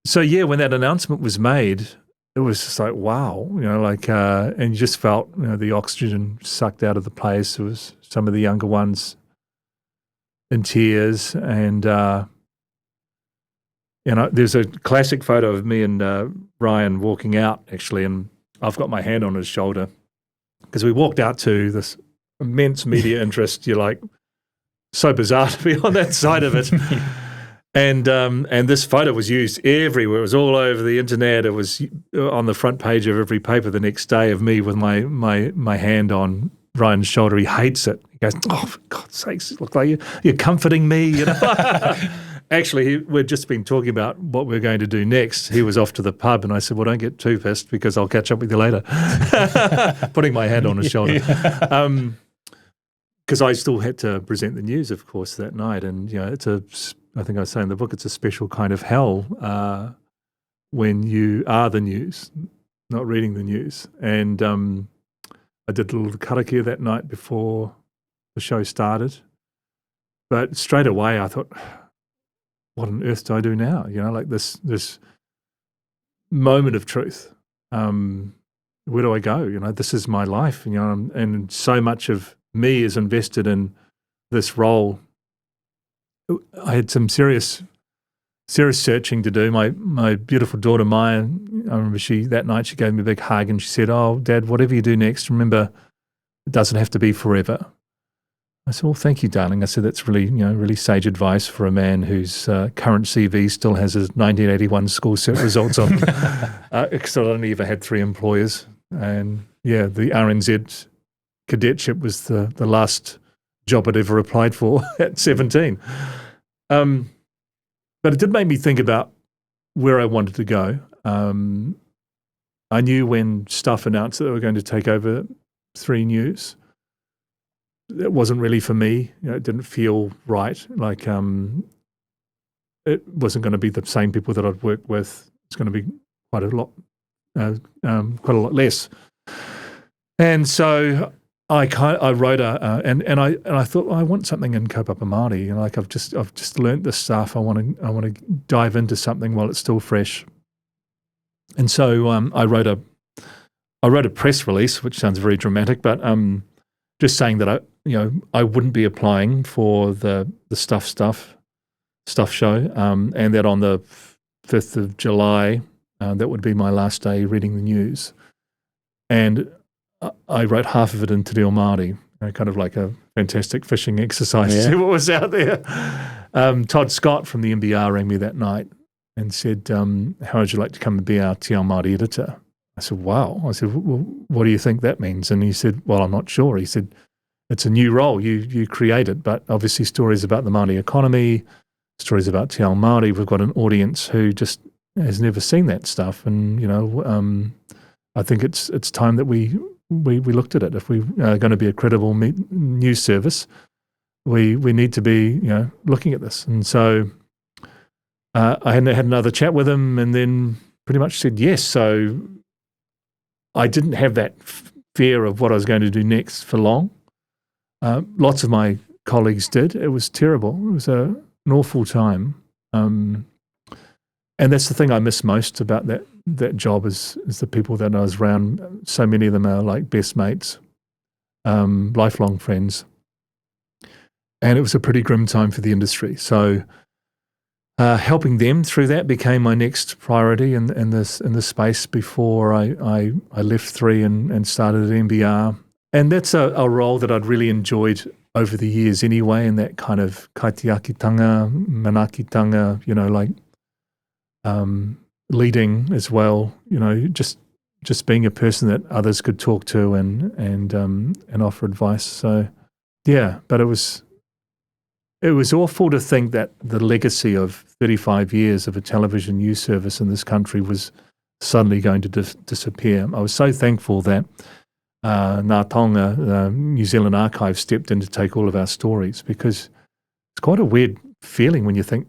that announcement was made, it was just like, wow, and you just felt, the oxygen sucked out of the place. There was some of the younger ones in tears, and there's a classic photo of me and Ryan walking out, actually, and I've got my hand on his shoulder because we walked out to this immense media interest. You're like, so bizarre to be on that side of it. And this photo was used everywhere. It was all over the internet. It was on the front page of every paper the next day of me with my hand on Ryan's shoulder. He hates it. He goes, oh, for God's sakes, it looked like you're comforting me. Actually, we'd just been talking about what we're going to do next. He was off to the pub, and I said, well, don't get too pissed because I'll catch up with you later. Putting my hand on his shoulder. Because I still had to present the news, of course, that night. And, I think I say in the book, it's a special kind of hell when you are the news, not reading the news. And I did a little karakia that night before the show started. But straight away I thought, what on earth do I do now? This moment of truth. Where do I go? This is my life, and so much of me is invested in this role. I had some serious searching to do. My beautiful daughter Maya, I remember that night she gave me a big hug and she said, oh, Dad, whatever you do next, remember, it doesn't have to be forever. I said, well, thank you, darling. I said, that's really, really sage advice for a man whose current CV still has his 1981 school cert results on. Because I only ever had 3 employers. And the RNZ cadetship was the last job I'd ever applied for at 17. But it did make me think about where I wanted to go. I knew when Stuff announced that they were going to take over 3 News, it wasn't really for me. It didn't feel right. Like it wasn't going to be the same people that I'd worked with. It's going to be quite a lot less. And so I wrote and I thought, well, I want something in kaupapa Māori. I've just learnt this stuff. I want to dive into something while it's still fresh. And so I wrote a press release, which sounds very dramatic, but just saying that I wouldn't be applying for the Stuff show, and that on the 5th of July, that would be my last day reading the news. And I wrote half of it in Te Reo Māori, kind of like a fantastic fishing exercise to see what was out there. Todd Scott from the MBR rang me that night and said, how would you like to come and be our Te Ao Māori editor? I said, wow. I said, well, what do you think that means? And he said, well, I'm not sure. He said, it's a new role. You create it, but obviously stories about the Māori economy, stories about Te Ao Māori. We've got an audience who just has never seen that stuff. And, I think it's time that we looked at it. If we are going to be a credible news service, we need to be, looking at this. And so I had another chat with him and then pretty much said yes. So I didn't have that fear of what I was going to do next for long. Lots of my colleagues did. It was terrible. It was an awful time. And that's the thing I miss most about that job is the people that I was around. So many of them are like best mates, lifelong friends. And it was a pretty grim time for the industry. So helping them through that became my next priority in this space before I left 3 and started at NBR. And that's a role that I'd really enjoyed over the years anyway, in that kind of kaitiakitanga, manakitanga, leading as well, just being a person that others could talk to and offer advice. So, yeah, but it was awful to think that the legacy of 35 years of a television news service in this country was suddenly going to disappear. I was so thankful that Ngā Taonga, the New Zealand Archive, stepped in to take all of our stories, because it's quite a weird feeling when you think,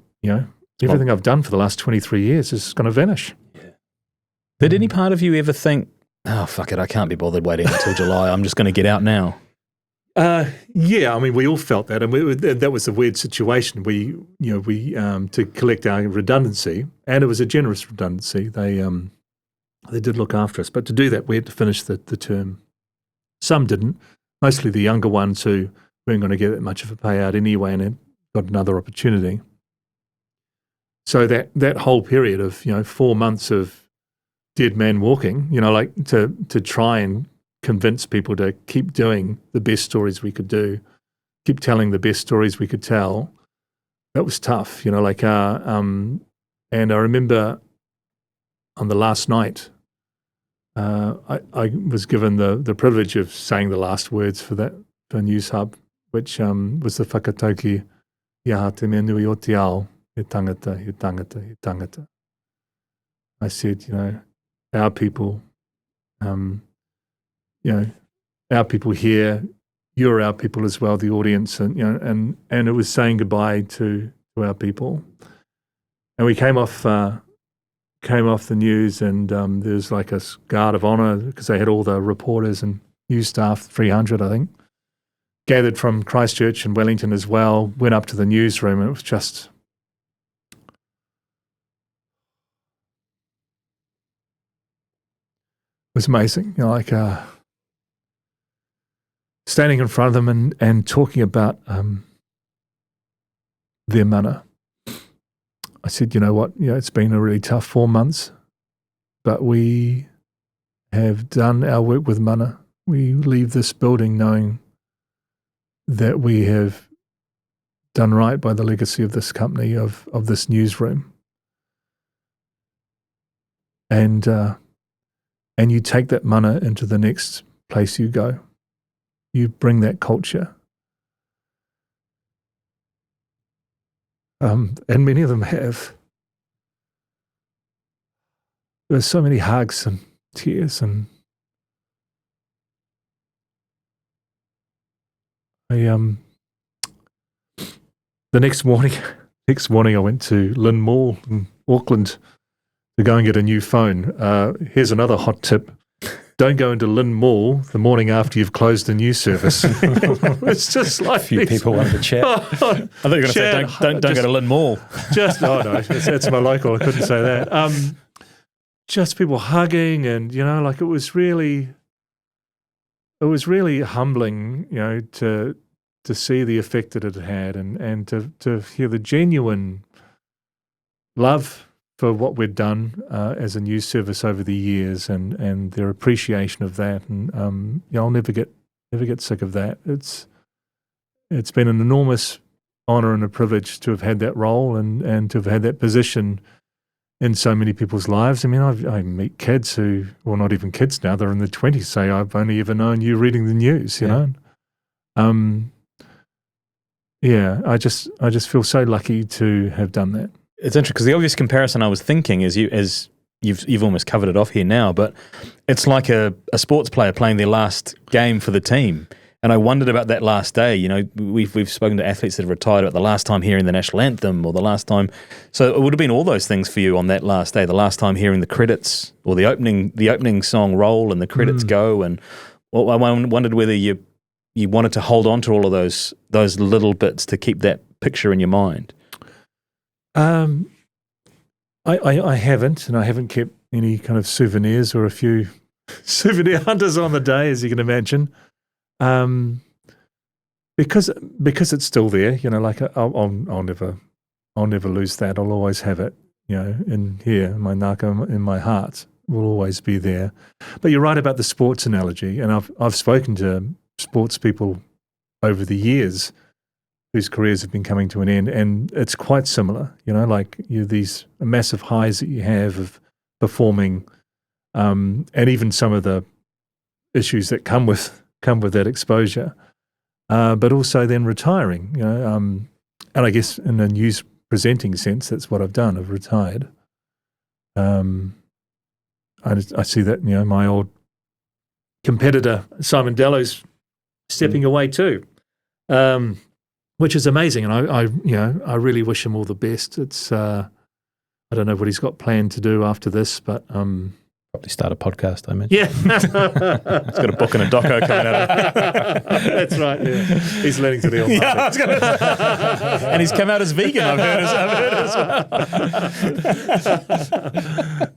everything I've done for the last 23 years is going to vanish. Yeah. Did any part of you ever think, oh, fuck it, I can't be bothered waiting until July, I'm just going to get out now? Yeah, I mean, we all felt that, and that was a weird situation. We to collect our redundancy, and it was a generous redundancy. They did look after us, but to do that, we had to finish the term. Some didn't, mostly the younger ones who weren't going to get that much of a payout anyway, and had got another opportunity. So that whole period of 4 months of dead man walking, to try and convince people to keep doing the best stories we could do, keep telling the best stories we could tell, that was tough. And I remember on the last night, I was given the privilege of saying the last words for Newshub, which was the whakatauki, ia te mea nui o te ao, he tangata, he tangata, he tangata. I said, our people, our people here, you're our people as well, the audience, and it was saying goodbye to our people. And we came off the news, and there was like a guard of honour, because they had all the reporters and news staff, 300 I think, gathered from Christchurch and Wellington as well, went up to the newsroom, and it was just, it was amazing, standing in front of them and talking about their mana. I said, you know what, it's been a really tough 4 months, but we have done our work with mana. We leave this building knowing that we have done right by the legacy of this company, of this newsroom. And you take that mana into the next place you go. You bring that culture. And many of them have. There's so many hugs and tears, and the next morning I went to Lynn Mall in Auckland to go and get a new phone. Here's another hot tip. Don't go into Lynn Mall the morning after you've closed the news service. It's just like a few people want to chat. I thought you were going to say, don't go to Lynn Mall. That's my local. I couldn't say that. Just people hugging, and it was really humbling, to see the effect that it had, and to hear the genuine love for what we'd done as a news service over the years, and their appreciation of that. And I'll never get sick of that. It's been an enormous honour and a privilege to have had that role and to have had that position in so many people's lives. I mean, I meet kids who, well, not even kids now, they're in their 20s, say, I've only ever known you reading the news, you know. I just feel so lucky to have done that. It's interesting because the obvious comparison I was thinking is you've almost covered it off here now, but it's like a sports player playing their last game for the team. And I wondered about that last day. You know, we've spoken to athletes that have retired about the last time hearing the national anthem or the last time. So it would have been all those things for you on that last day, the last time hearing the credits or the opening song roll and the credits go. And well, I wondered whether you wanted to hold on to all of those little bits to keep that picture in your mind. I haven't, and I haven't kept any kind of souvenirs or a few souvenir hunters on the day, as you can imagine. Because it's still there, you know, like I'll never lose that. I'll always have it, you know, in here, my naka, in my heart will always be there. But you're right about the sports analogy, and I've spoken to sports people over the years whose careers have been coming to an end, and it's quite similar, you know, like these massive highs that you have of performing, and even some of the issues that come with that exposure, but also then retiring, you know, and I guess in a news presenting sense, that's what I've done. I've retired. I see that, you know, my old competitor Simon Dellow's stepping away too, which is amazing, and I really wish him all the best. It's I don't know what he's got planned to do after this, but probably start a podcast, I imagine. Yeah. He's got a book and a doco coming out of it. That's right, yeah. He's learning to the old and he's come out as vegan, I've heard as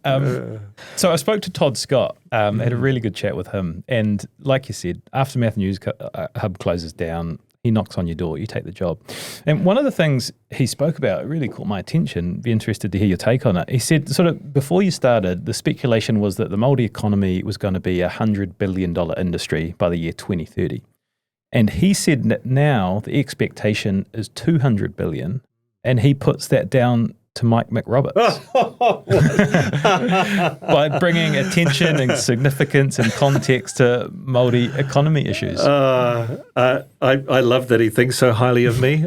well. So I spoke to Todd Scott, had a really good chat with him, and like you said, Aftermath News Hub closes down, he knocks on your door, you take the job. And one of the things he spoke about really caught my attention, be interested to hear your take on it. He said, sort of before you started, the speculation was that the Māori economy was going to be a $100 billion industry by the year 2030. And he said that now the expectation is $200 billion, and he puts that down to Mike McRoberts by bringing attention and significance and context to Māori economy issues. I love that he thinks so highly of me.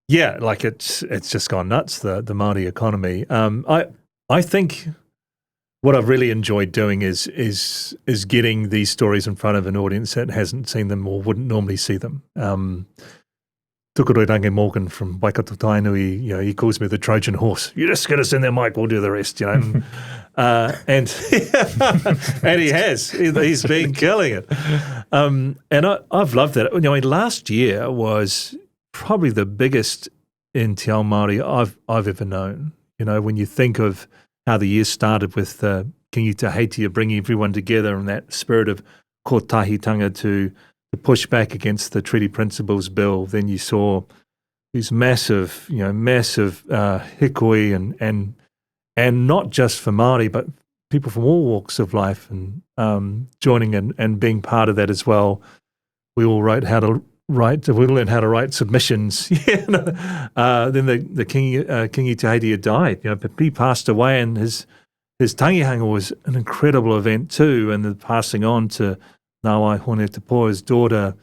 Yeah, like it's just gone nuts, the Māori economy. I think what I've really enjoyed doing is getting these stories in front of an audience that hasn't seen them or wouldn't normally see them. Tukuroirangi Morgan from Waikato Tainui, you know, he calls me the Trojan horse. You just get us in there, Mike, we'll do the rest, you know. And he has. He's been killing it. And I've loved that. You know, last year was probably the biggest in Te Ao Māori I've ever known. You know, when you think of how the year started with Kingi Haiti of bringing everyone together and that spirit of kotahitanga to push back against the Treaty Principles Bill, then you saw these massive hikoi and not just for Māori, but people from all walks of life and joining and being part of that as well. We all learned how to write submissions. Then the Kingi Te Haiti had died, you know, but he passed away, and his tangihanga was an incredible event too, and the passing on to Ngāwai Hone Te Poa's daughter,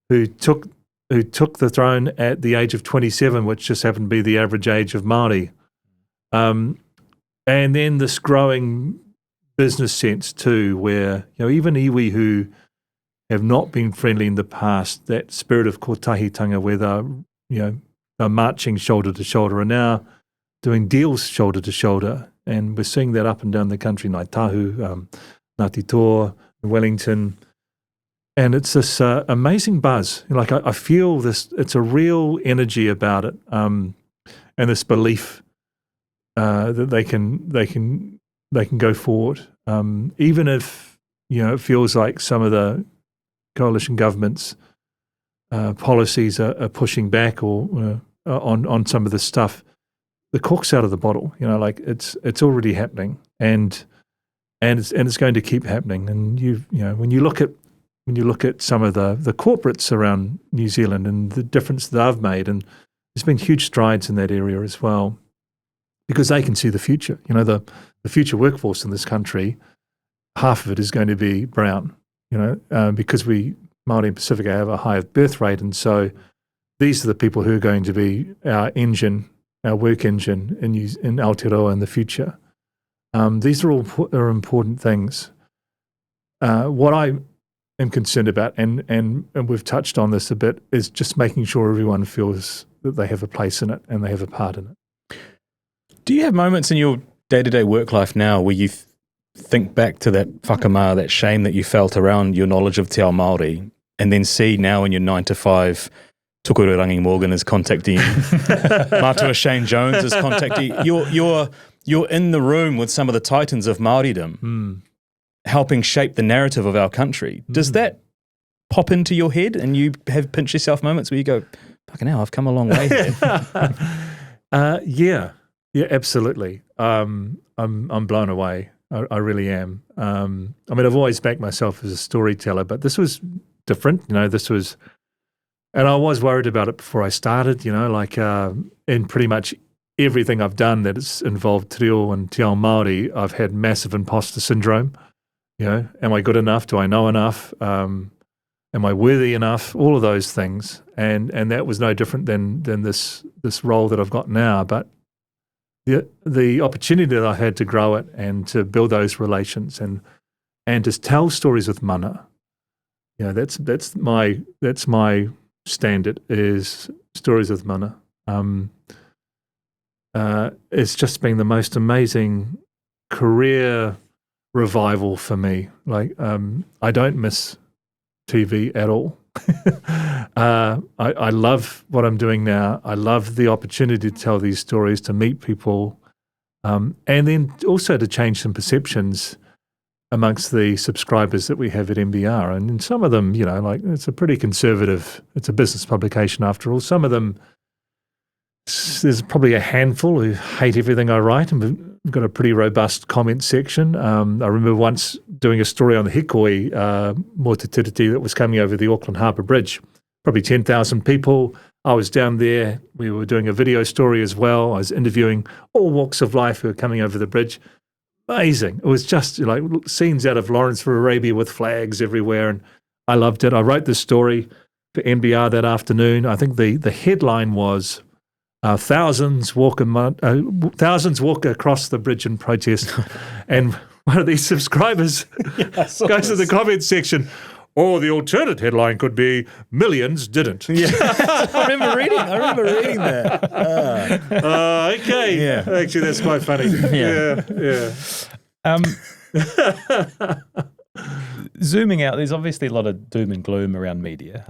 who took the throne at the age of 27, which just happened to be the average age of Māori. And then this growing business sense too, where, you know, even iwi who have not been friendly in the past, that spirit of kotahitanga where they're marching shoulder to shoulder, are now doing deals shoulder to shoulder. And we're seeing that up and down the country, Ngāi Tahu, Ngāti Toa, Wellington. And it's this amazing buzz. Like I feel this, it's a real energy about it, and this belief that they can go forward, even if, you know, it feels like some of the coalition government's policies are pushing back or on some of this stuff. The cork's out of the bottle. You know, like it's already happening, and it's going to keep happening. And you know when you look at some of the corporates around New Zealand and the difference that they've made, and there's been huge strides in that area as well. because they can see the future. The future workforce in this country, half of it is going to be brown, because we, Māori and Pacifica, have a higher birth rate. And so these are the people who are going to be our engine, our work engine in Aotearoa in the future. These are all important things. What I am concerned about, and we've touched on this a bit, is just making sure everyone feels that they have a place in it and they have a part in it. Do you have moments in your day-to-day work life now where you think back to that whakamā, that shame that you felt around your knowledge of Te Ao Māori, and then see now in your 9 to 5, Tukuru Rangi Morgan is contacting you, Matua Shane Jones is contacting you, you're in the room with some of the titans of Māoridom, helping shape the narrative of our country. Does that pop into your head and you have pinch yourself moments where you go, fucking hell, I've come a long way here? Yeah, absolutely. I'm blown away. I really am. I've always backed myself as a storyteller, but this was different. And I was worried about it before I started, in pretty much everything I've done that has involved te reo and te ao Māori, I've had massive imposter syndrome. Am I good enough? Do I know enough? Am I worthy enough? All of those things. And that was no different than this role that I've got now. But the opportunity that I had to grow it and to build those relations and to tell stories with mana, that's my standard, is stories with mana. It's just been the most amazing career revival for me. I don't miss TV at all. I love what I'm doing now. I love the opportunity to tell these stories, to meet people, and then also to change some perceptions amongst the subscribers that we have at MBR. And some of them, it's a pretty conservative, it's a business publication after all. Some of them, there's probably a handful who hate everything I write, and we've got a pretty robust comment section. I remember once doing a story on the Hikoi Motutiriti that was coming over the Auckland Harbour Bridge. Probably 10,000 people. I was down there. We were doing a video story as well. I was interviewing all walks of life who were coming over the bridge. Amazing. It was just like scenes out of Lawrence for Arabia with flags everywhere, and I loved it. I wrote this story for NBR that afternoon. I think the headline was thousands walk across the bridge in protest, and one of these subscribers goes to the comment section. Or the alternate headline could be millions didn't. Yeah. I remember reading that. Okay. Yeah. Actually, that's quite funny. Yeah. Zooming out, there's obviously a lot of doom and gloom around media.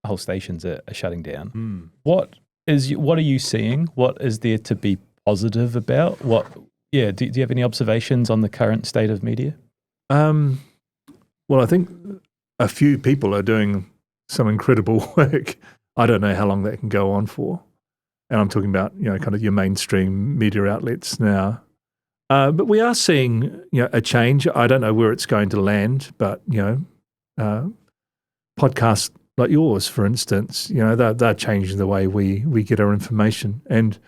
Whole stations are shutting down. What are you seeing? What is there to be positive about? Do you have any observations on the current state of media? Well, I think a few people are doing some incredible work. I don't know how long that can go on for. And I'm talking about, kind of your mainstream media outlets now. But we are seeing, a change. I don't know where it's going to land, but, podcasts like yours, for instance, they're changing the way we get our information. And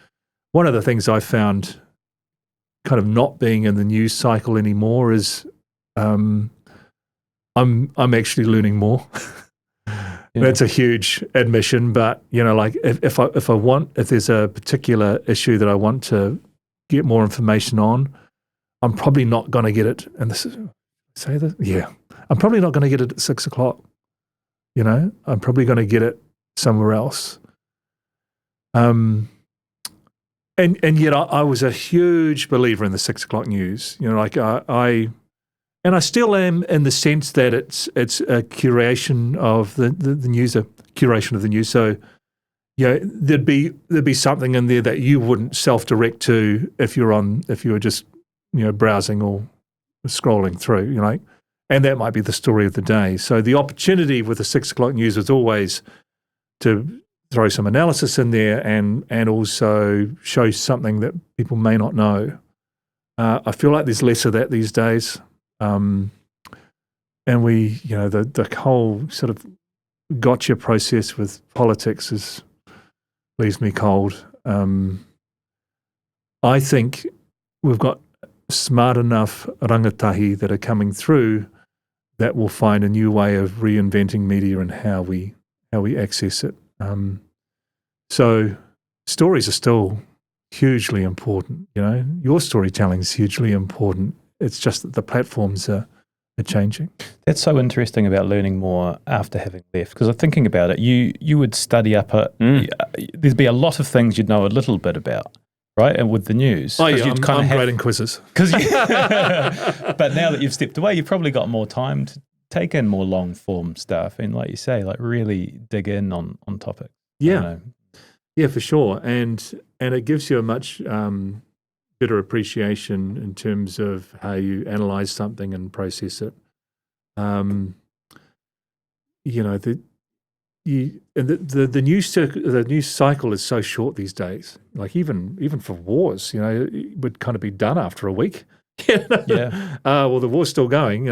one of the things I found kind of not being in the news cycle anymore is I'm actually learning more. That's a huge admission, but if there's a particular issue that I want to get more information on, I'm probably not going to get it. And this is I'm probably not going to get it at 6 o'clock. I'm probably going to get it somewhere else. And yet I was a huge believer in the 6 o'clock news. And I still am, in the sense that it's a curation of the news, a curation of the news. So, there'd be something in there that you wouldn't self-direct to if you were just browsing or scrolling through. And that might be the story of the day. So the opportunity with the 6 o'clock news was always to throw some analysis in there and also show something that people may not know. I feel like there's less of that these days. And we, the whole sort of gotcha process with politics leaves me cold. I think we've got smart enough rangatahi that are coming through that will find a new way of reinventing media and how we access it. So stories are still hugely important. Your storytelling is hugely important. It's just that the platforms are changing. That's so interesting about learning more after having left, because I'm thinking about it. You would study up there'd be a lot of things you'd know a little bit about, right? And with the news. Oh yeah, I'm great in quizzes. But now that you've stepped away, you've probably got more time to take in more long form stuff and, like you say, like really dig in on topics. Yeah, yeah, for sure. And it gives you a much better appreciation in terms of how you analyze something and process it. The news cycle is so short these days. Like even for wars, it would kind of be done after a week. Yeah. Well, the war's still going.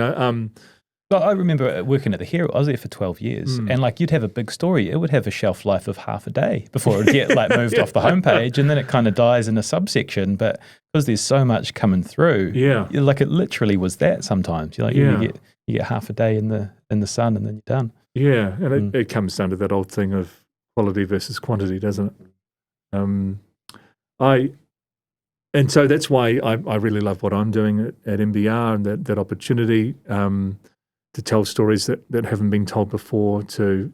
Well, I remember working at the Herald. I was there for 12 years, and like you'd have a big story. It would have a shelf life of half a day before it would get like moved off the homepage, and then it kind of dies in a subsection. But because there's so much coming through, like it literally was that. Sometimes you get half a day in the sun, and then you're done. Yeah, and it comes down to that old thing of quality versus quantity, doesn't it? And so that's why I really love what I'm doing at MBR and that opportunity. To tell stories that haven't been told before, to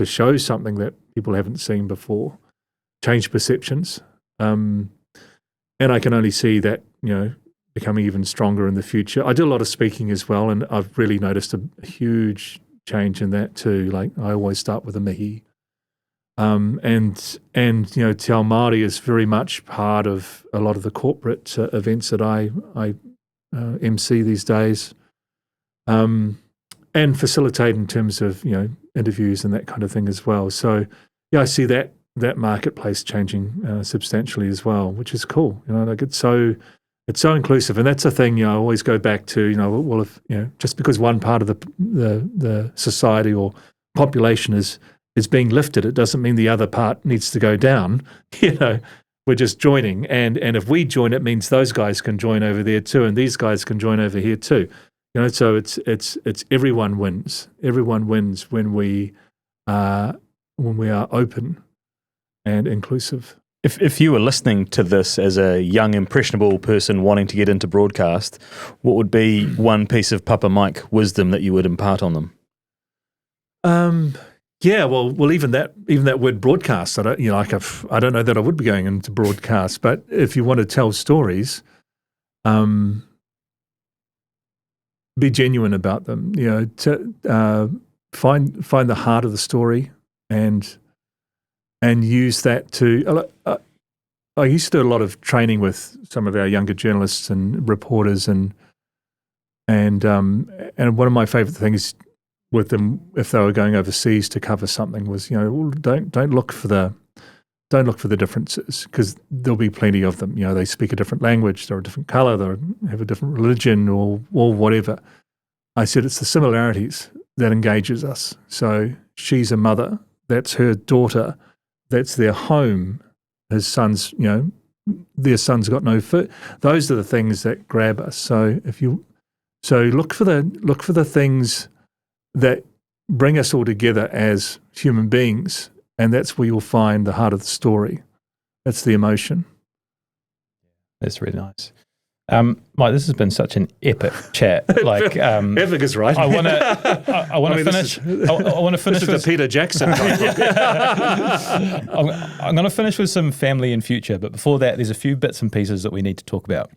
show something that people haven't seen before, change perceptions, and I can only see that becoming even stronger in the future. I do a lot of speaking as well, and I've really noticed a huge change in that too. Like I always start with a mihi, and Te Ao Māori is very much part of a lot of the corporate events that I MC these days. And facilitate in terms of interviews and that kind of thing as well. So I see that marketplace changing substantially as well, which is cool. It's so inclusive, and that's a thing. I always go back to well, if just because one part of the society or population is being lifted, it doesn't mean the other part needs to go down. We're just joining, and if we join, it means those guys can join over there too, and these guys can join over here too. So it's everyone wins. Everyone wins when we are open and inclusive. If you were listening to this as a young, impressionable person wanting to get into broadcast, what would be one piece of Papa Mike wisdom that you would impart on them? Yeah, well, even that word broadcast, I don't know that I would be going into broadcast, but if you want to tell stories, be genuine about them. To find the heart of the story and use that to. I used to do a lot of training with some of our younger journalists and reporters, and one of my favourite things with them, if they were going overseas to cover something, was don't look for the differences, because there'll be plenty of them. They speak a different language, they're a different colour, they have a different religion, or whatever. I said it's the similarities that engages us. So she's a mother, that's her daughter, that's their home. His son's, their son's got no food. Those are the things that grab us. So look for the things that bring us all together as human beings, and that's where you'll find the heart of the story. That's the emotion. That's really nice. Mike, this has been such an epic chat. Epic is right. I want to finish. I want to finish with the Peter Jackson. I'm going to finish with some family and future, but before that, there's a few bits and pieces that we need to talk about.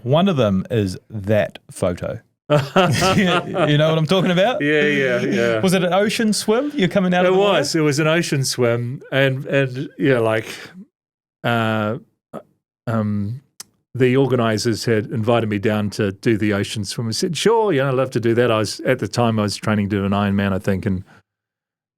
One of them is that photo. You know what I'm talking about? Yeah. Was it an ocean swim? You're coming out of the water? It was an ocean swim, and the organisers had invited me down to do the ocean swim. I said, sure, I'd love to do that. At the time I was training to do an Ironman, I think,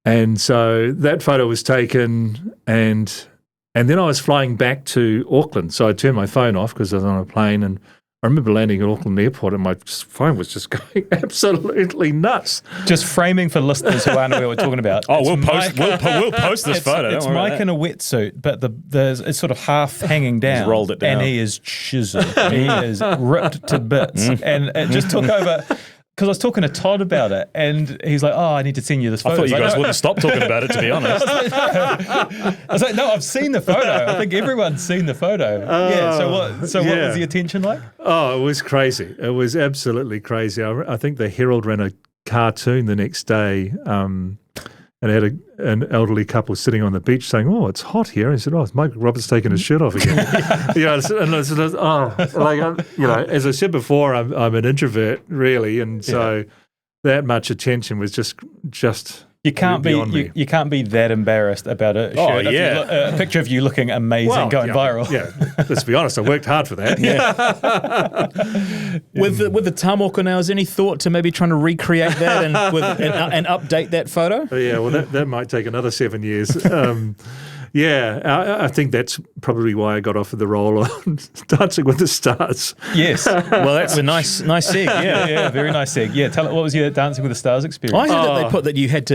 and so that photo was taken, and then I was flying back to Auckland. So I turned my phone off because I was on a plane, and I remember landing at Auckland Airport and my phone was just going absolutely nuts. Just framing for listeners who aren't aware what we're talking about. Oh, we'll post this photo. It's Mike in a wetsuit, but it's sort of half hanging down. He's rolled it down. And he is chiseled. He is ripped to bits. And it just took over... Because I was talking to Todd about it, and he's like, "Oh, I need to send you this photo." I thought you guys wouldn't stop talking about it, to be honest. I was like, "No, I've seen the photo. I think everyone's seen the photo." So what was the attention like? Oh, it was crazy. It was absolutely crazy. I think the Herald ran a cartoon the next day, and had an elderly couple sitting on the beach saying, "Oh, it's hot here." And he said, "Oh, it's McRoberts taking his shirt off again." As I said before, I'm an introvert really, and so that much attention was just you can't be that embarrassed about a shirt. Oh, yeah. A picture of you looking amazing going viral. Yeah, let's be honest, I worked hard for that. With the tamoko now, is there any thought to maybe trying to recreate that and update that photo? Yeah, well, that might take another 7 years. I think that's probably why I got offered the role on Dancing with the Stars. Yes. Well, that's a nice seg. Yeah, very nice seg. Yeah, tell it. What was your Dancing with the Stars experience? I heard that they put that you had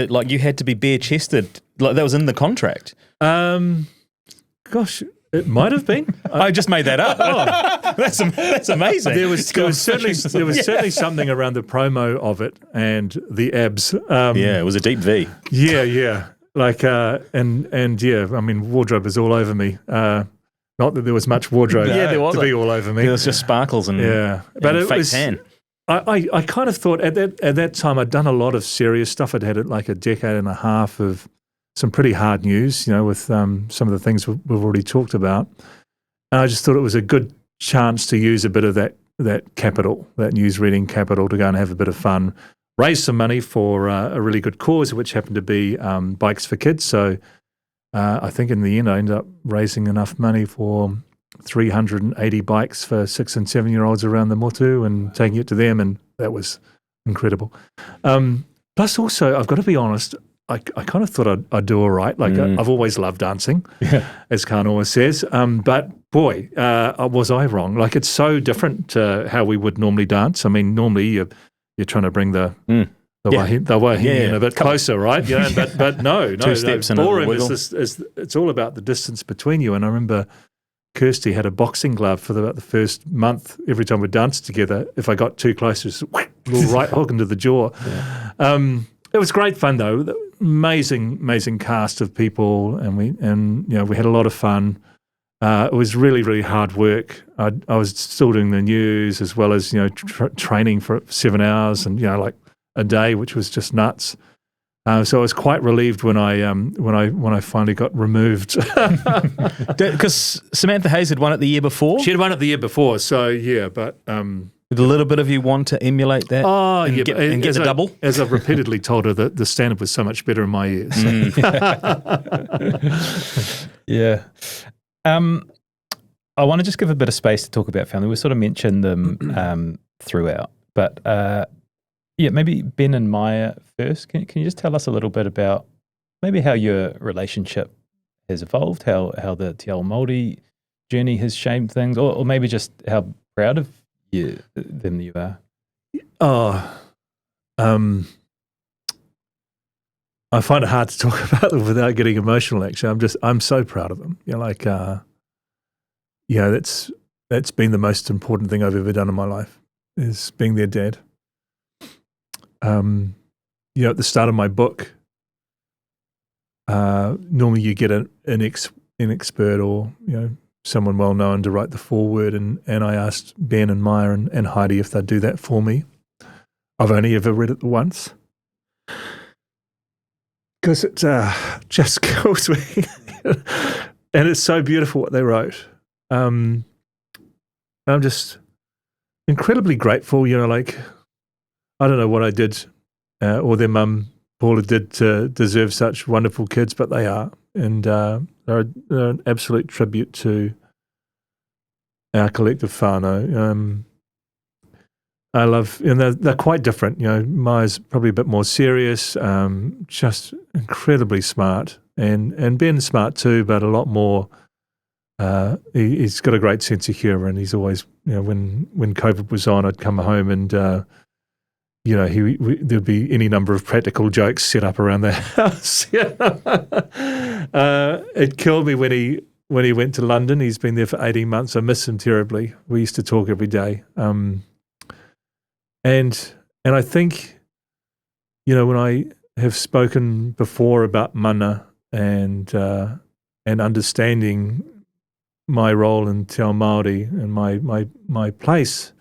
to be bare chested, like that was in the contract. Gosh, it might have been. I just made that up. Oh, that's amazing. There was certainly something around the promo of it and the abs. It was a deep V. Yeah. Like I mean, wardrobe is all over me. Not that there was much wardrobe to be all over me. There was just sparkles and but it fake was. tan. I kind of thought at that time I'd done a lot of serious stuff. I'd had like a decade and a half of some pretty hard news, with some of the things we've already talked about, and I just thought it was a good chance to use a bit of that capital, that news reading capital, to go and have a bit of fun. Raise some money for a really good cause, which happened to be Bikes for Kids. So I think in the end I ended up raising enough money for 380 bikes for 6 and 7 year olds around the motu and taking it to them, and that was incredible. Plus also, I've got to be honest, I kind of thought I'd do all right. Like I've always loved dancing, as Khan always says. But boy, was I wrong. Like it's so different to how we would normally dance. I mean, normally you're trying to bring the wahine a bit closer, right? But no. Two steps and ballroom a wiggle. It's all about the distance between you. And I remember Kirsty had a boxing glove for about the first month. Every time we danced together, if I got too close, just little right hook into the jaw. It was great fun though. Amazing cast of people, and we had a lot of fun. It was really, really hard work. I was still doing the news as well as training for 7 hours and like a day, which was just nuts. So I was quite relieved when I finally got removed. Because Samantha Hayes had won it the year before. She had won it the year before, so yeah. But did a little bit of you want to emulate that? And get the double? As I've repeatedly told her, that the standard was so much better in my ears. Yeah. I want to just give a bit of space to talk about family. We sort of mentioned them throughout, but maybe Ben and Maya first. Can you just tell us a little bit about maybe how your relationship has evolved, how the Te Ao Māori journey has shaped things, or maybe just how proud of them you are? I find it hard to talk about them without getting emotional. Actually, I'm so proud of them. That's been the most important thing I've ever done in my life, is being their dad. At the start of my book, normally you get an expert or someone well known to write the foreword, and I asked Ben and Maya and Heidi if they'd do that for me. I've only ever read it once because it just kills me, and it's so beautiful what they wrote. I'm just incredibly grateful. I don't know what I did or their mum Paula did to deserve such wonderful kids, but they are, and they're an absolute tribute to our collective whānau. I love, and they're quite different. Maya's probably a bit more serious, just incredibly smart, and Ben's smart too, but a lot more He's got a great sense of humour, and he's always, when COVID was on, I'd come home and, there'd be any number of practical jokes set up around the house. It killed me when he went to London. He's been there for 18 months. I miss him terribly. We used to talk every day. And I think, when I have spoken before about mana and understanding my role in Te Ao Māori and my place,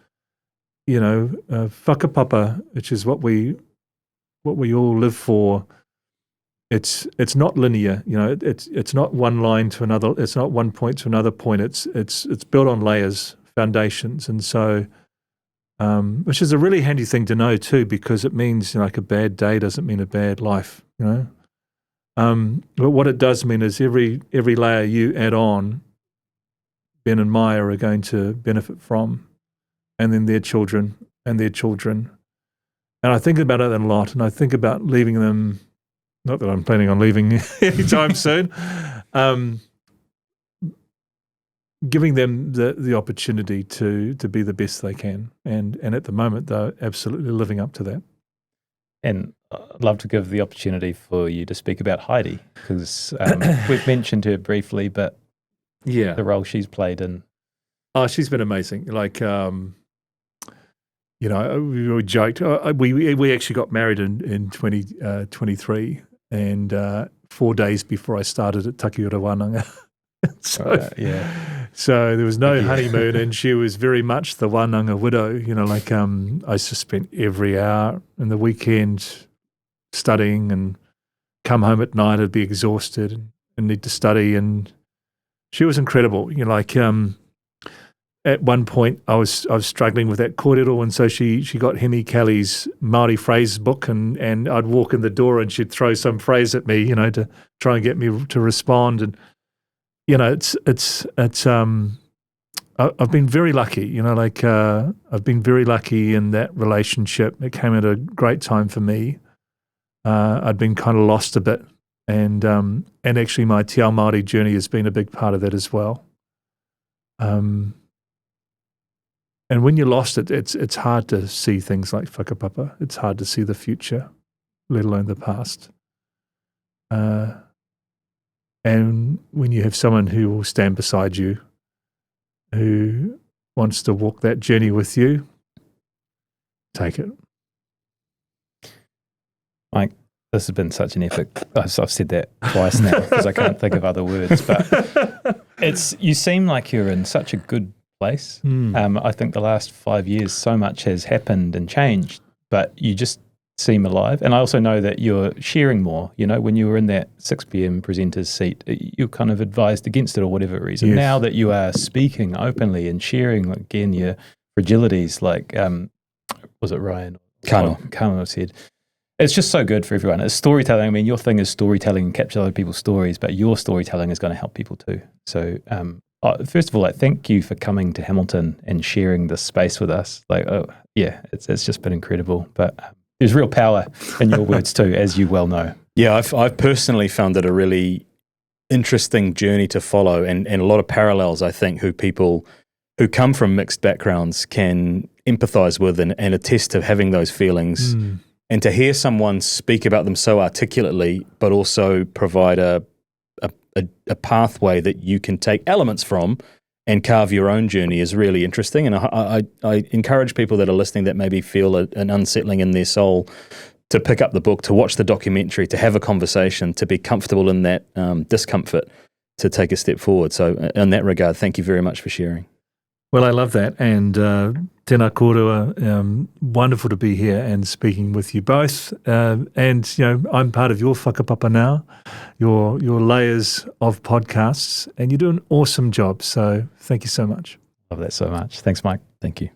whakapapa, which is what we all live for. It's not linear, it's not one line to another, it's not one point to another point. It's built on layers, foundations, and so which is a really handy thing to know too, because it means like a bad day doesn't mean a bad life, But what it does mean is every layer you add on, Ben and Maya are going to benefit from, and then their children and their children. And I think about it a lot, and I think about leaving them, not that I'm planning on leaving anytime soon, giving them the opportunity to be the best they can. And at the moment, they're absolutely living up to that. And I'd love to give the opportunity for you to speak about Heidi, because we've mentioned her briefly, but the role she's played in. Oh, she's been amazing. Like, we joked. We actually got married in 2023, and 4 days before I started at Takiura Wānanga. So there was no honeymoon, and she was very much the Wānanga widow. I just spent every hour in the weekend studying, and come home at night, I'd be exhausted and need to study. And she was incredible. At one point, I was struggling with that kōrero, and so she got Hemi Kelly's Māori phrase book, and I'd walk in the door and she'd throw some phrase at me, to try and get me to respond. And I've been very lucky, I've been very lucky in that relationship. It came at a great time for me. I'd been kind of lost a bit, and actually my Te Ao Māori journey has been a big part of that as well. And when you're lost, it's hard to see things like whakapapa. It's hard to see the future, let alone the past. And when you have someone who will stand beside you, who wants to walk that journey with you, take it. Mike, this has been such an epic. I've said that twice now because I can't think of other words, but you seem like you're in such a good place. I think the last 5 years, so much has happened and changed, but you just seem alive. And I also know that you're sharing more. When you were in that 6 p.m. presenter's seat, you kind of advised against it or whatever reason. Yes. Now that you are speaking openly and sharing, again, your fragilities, like, was it Ryan? Kano said. It's just so good for everyone. It's storytelling. I mean, your thing is storytelling and capture other people's stories, but your storytelling is going to help people too. So, first of all, thank you for coming to Hamilton and sharing this space with us. It's just been incredible. But there's real power in your words too, as you well know. Yeah, I've personally found it a really interesting journey to follow, and a lot of parallels, I think, who people who come from mixed backgrounds can empathise with and attest to having those feelings. And to hear someone speak about them so articulately, but also provide a pathway that you can take elements from and carve your own journey is really interesting. And I encourage people that are listening that maybe feel an unsettling in their soul to pick up the book, to watch the documentary, to have a conversation, to be comfortable in that discomfort, to take a step forward. So in that regard, thank you very much for sharing. Well, I love that, and tēnā kōrua, wonderful to be here and speaking with you both. And I'm part of your whakapapa now, your layers of podcasts, and you do an awesome job. So thank you so much. Love that so much. Thanks, Mike. Thank you.